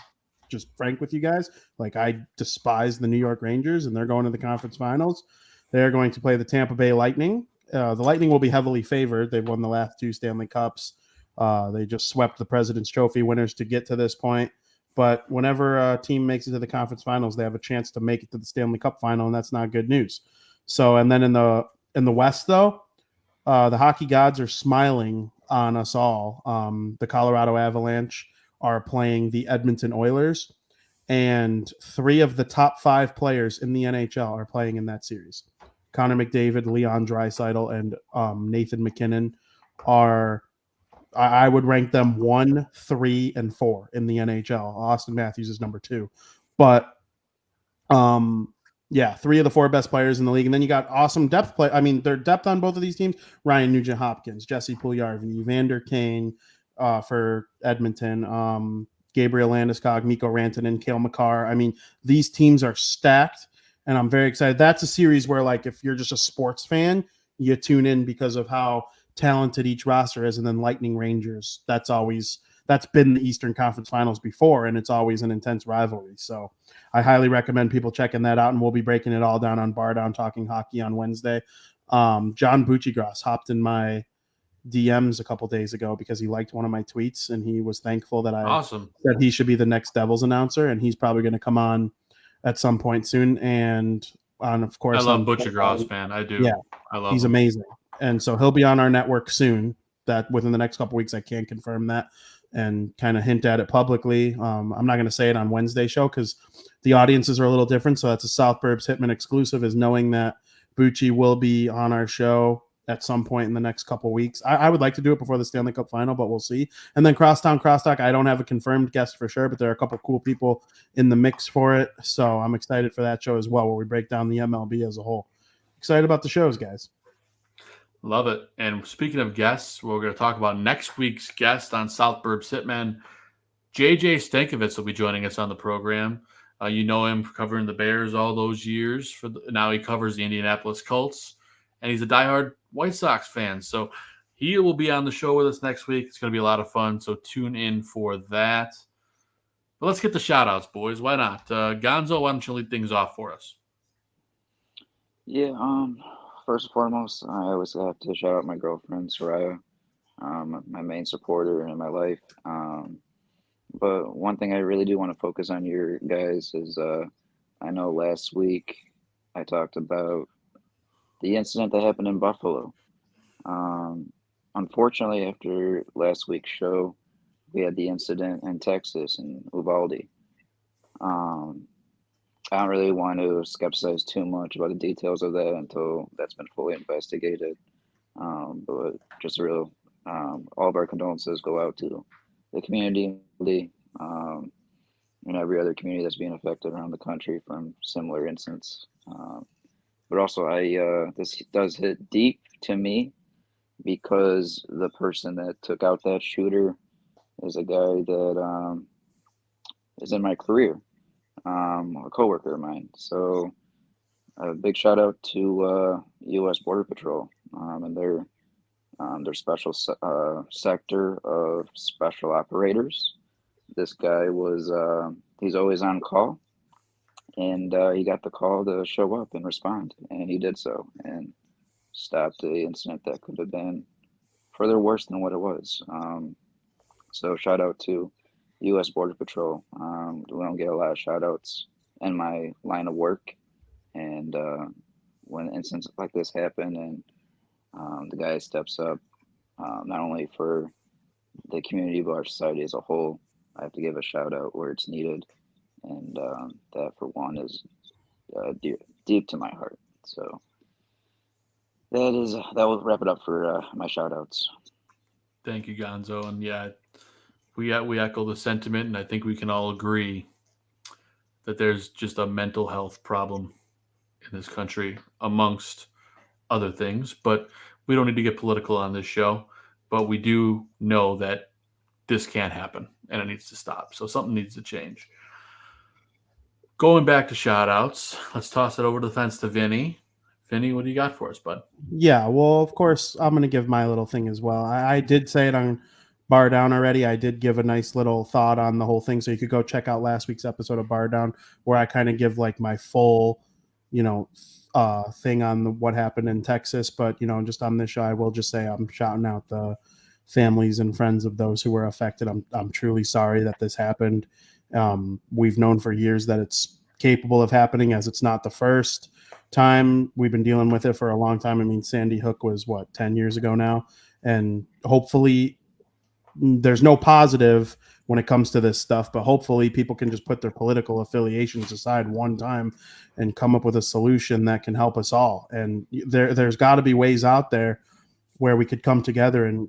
just frank with you guys. Like, I despise the New York Rangers, and they're going to the conference finals. They're going to play the Tampa Bay Lightning. The Lightning will be heavily favored. They've won the last 2 Stanley Cups. They just swept the President's Trophy winners to get to this point. But whenever a team makes it to the conference finals, they have a chance to make it to the Stanley Cup final, and that's not good news. So, and then in the West, though, the hockey gods are smiling on us all. The Colorado Avalanche are playing the Edmonton Oilers, and 3 of the top 5 players in the NHL are playing in that series. Connor McDavid, Leon Draisaitl, and Nathan McKinnon are, I would rank them 1, 3, and 4 in the NHL. Austin Matthews is number 2. But, 3 of the 4 best players in the league. And then you got awesome depth play. I mean, their depth on both of these teams: Ryan Nugent-Hopkins, Jesse Puljujarvi, Evander Kane for Edmonton, Gabriel Landeskog, Mikko Rantanen, Cale Makar. I mean, these teams are stacked, and I'm very excited. That's a series where, like, if you're just a sports fan, you tune in because of how talented each roster is. And then Lightning Rangers, that's been the Eastern Conference Finals before, and it's always an intense rivalry. So I highly recommend people checking that out, and we'll be breaking it all down on Bar Down Talking Hockey on Wednesday. John Buccigross hopped in my DMs a couple days ago because he liked one of my tweets, and he was thankful that I said he should be the next Devils announcer, and he's probably going to come on at some point soon. And of course, I love Buccigross, man. I do. Yeah, I love he's him. amazing. And so he'll be on our network soon. That within the next couple weeks, I can't confirm that and kind of hint at it publicly. I'm not going to say it on Wednesday show because the audiences are a little different. So that's a South Burbs Hitmen exclusive, is knowing that Bucci will be on our show at some point in the next couple weeks. I would like to do it before the Stanley Cup final, but we'll see. And then Crosstown Crosstalk, I don't have a confirmed guest for sure, but there are a couple cool people in the mix for it. So I'm excited for that show as well, where we break down the MLB as a whole. Excited about the shows, guys. Love it. And speaking of guests, we're going to talk about next week's guest on South Burbs Hitmen. JJ Stankovitz will be joining us on the program. You know him for covering the Bears all those years. Now he covers the Indianapolis Colts, and he's a diehard White Sox fan. So he will be on the show with us next week. It's going to be a lot of fun, so tune in for that. But let's get the shout-outs, boys. Why not? Gonzo, why don't you lead things off for us? Yeah, first and foremost, I always have to shout out my girlfriend, Soraya, my main supporter in my life. But one thing I really do want to focus on your guys is I know last week I talked about the incident that happened in Buffalo. Unfortunately, after last week's show, we had the incident in Texas in Uvalde. I don't really want to skepticize too much about the details of that until that's been fully investigated. But just a real, all of our condolences go out to the community, and every other community that's being affected around the country from similar incidents. But also, this does hit deep to me because the person that took out that shooter is a guy that is in my career. A coworker of mine. So a big shout out to U.S. Border Patrol and their special sector of special operators. This guy was he's always on call, and he got the call to show up and respond, and he did so, and stopped the incident that could have been further worse than what it was. So shout out to U.S. Border Patrol. We don't get a lot of shout outs in my line of work, and when incidents like this happen, and the guy steps up, not only for the community but our society as a whole, I have to give a shout out where it's needed, and that for one is deep to my heart. So that will wrap it up for my shout outs. Thank you, Gonzo. And yeah, we echo the sentiment, and I think we can all agree that there's just a mental health problem in this country, amongst other things. But we don't need to get political on this show. But we do know that this can't happen, and it needs to stop. So something needs to change. Going back to shout-outs, let's toss it over the fence to Vinny. Vinny, what do you got for us, bud? Yeah, well, of course, I'm going to give my little thing as well. I did say it on Bar Down already. I did give a nice little thought on the whole thing, so you could go check out last week's episode of Bar Down, where I kind of give like my full, thing on what happened in Texas. But, just on this show, I will just say I'm shouting out the families and friends of those who were affected. I'm truly sorry that this happened. We've known for years that it's capable of happening, as it's not the first time. We've been dealing with it for a long time. I mean, Sandy Hook was 10 years ago now, and hopefully there's no positive when it comes to this stuff, but hopefully people can just put their political affiliations aside one time and come up with a solution that can help us all. And there's got to be ways out there where we could come together, and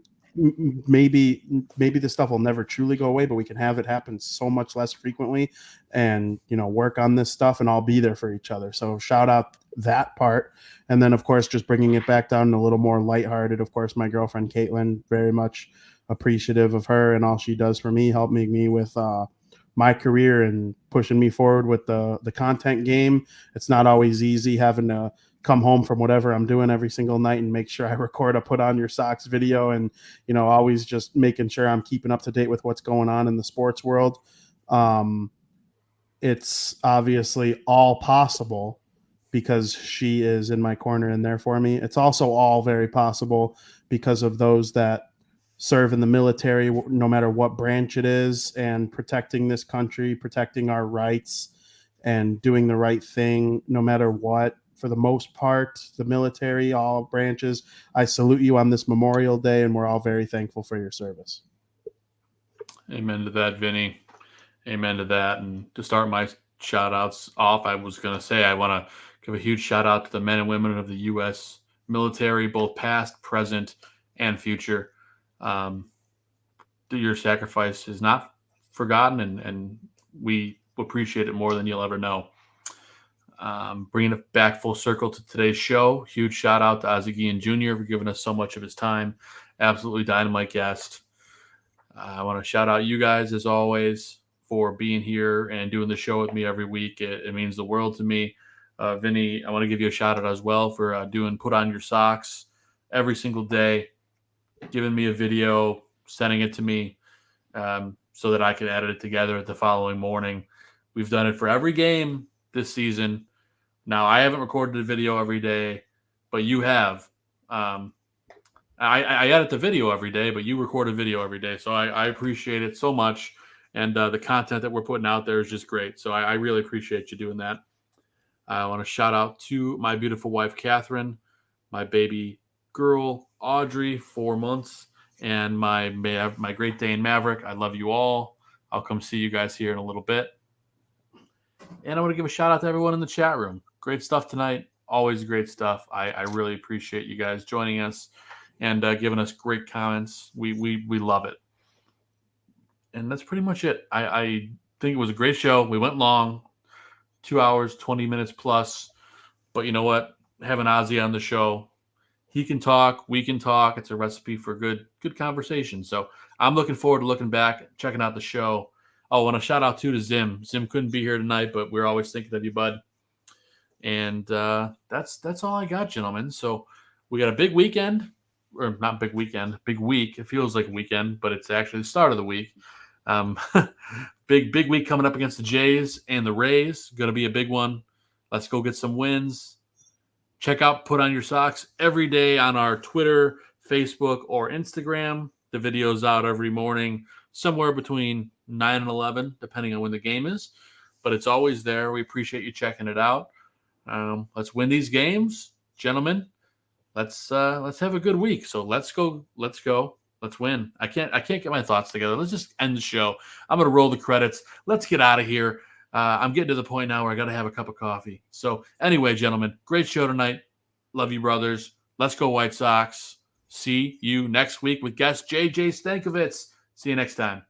maybe this stuff will never truly go away, but we can have it happen so much less frequently, and work on this stuff and all be there for each other. So shout out that part. And then of course, just bringing it back down to a little more lighthearted, of course, my girlfriend Caitlin, very much appreciative of her and all she does for me, helping me with my career and pushing me forward with the content game. It's not always easy having to come home from whatever I'm doing every single night and make sure I record a Put On Your Socks video, and always just making sure I'm keeping up to date with what's going on in the sports world. It's obviously all possible because she is in my corner and there for me. It's also all very possible because of those that serve in the military, no matter what branch it is, and protecting this country, protecting our rights, and doing the right thing no matter what. For the most part, the military, all branches, I salute you on this Memorial Day, and we're all very thankful for your service. Amen to that, Vinny. Amen to that. And to start my shout outs off, I was going to say I want to give a huge shout out to the men and women of the U.S. military, both past, present, and future. Your sacrifice is not forgotten, and we appreciate it more than you'll ever know. Bringing it back full circle to today's show, huge shout out to Ozzie Guillen Jr. for giving us so much of his time. Absolutely dynamite guest. I want to shout out you guys, as always, for being here and doing the show with me every week. It means the world to me. Vinny, I want to give you a shout out as well for doing Put On Your Socks every single day, giving me a video, sending it to me so that I can edit it together the following morning. We've done it for every game this season. Now, I haven't recorded a video every day, but you have. I edit the video every day, but you record a video every day. So I appreciate it so much. And the content that we're putting out there is just great. So I really appreciate you doing that. I want to shout out to my beautiful wife, Catherine, my baby girl, Audrey, 4 months, and my Great Dane Maverick. I love you all. I'll come see you guys here in a little bit. And I want to give a shout out to everyone in the chat room. Great stuff tonight. Always great stuff. I really appreciate you guys joining us and giving us great comments. We love it. And that's pretty much it. I think it was a great show. We went long, 2 hours, 20 minutes plus. But you know what? Having Ozzie on the show, he can talk, we can talk. It's a recipe for good conversation. So I'm looking forward to looking back, checking out the show. Oh, I want to shout out to Zim. Zim couldn't be here tonight, but we're always thinking of you, bud. And that's all I got, gentlemen. So we got a big weekend, or not big weekend, big week. It feels like a weekend, but it's actually the start of the week. Big week coming up against the Jays and the Rays. Going to be a big one. Let's go get some wins. Check out Put On Your Socks every day on our Twitter, Facebook, or Instagram. The video's out every morning, somewhere between 9 and 11, depending on when the game is. But it's always there. We appreciate you checking it out. Let's win these games, gentlemen. Let's have a good week. So let's go. Let's win. I can't get my thoughts together. Let's just end the show. I'm going to roll the credits. Let's get out of here. I'm getting to the point now where I got to have a cup of coffee. So anyway, gentlemen, great show tonight. Love you, brothers. Let's go White Sox. See you next week with guest JJ Stankovitz. See you next time.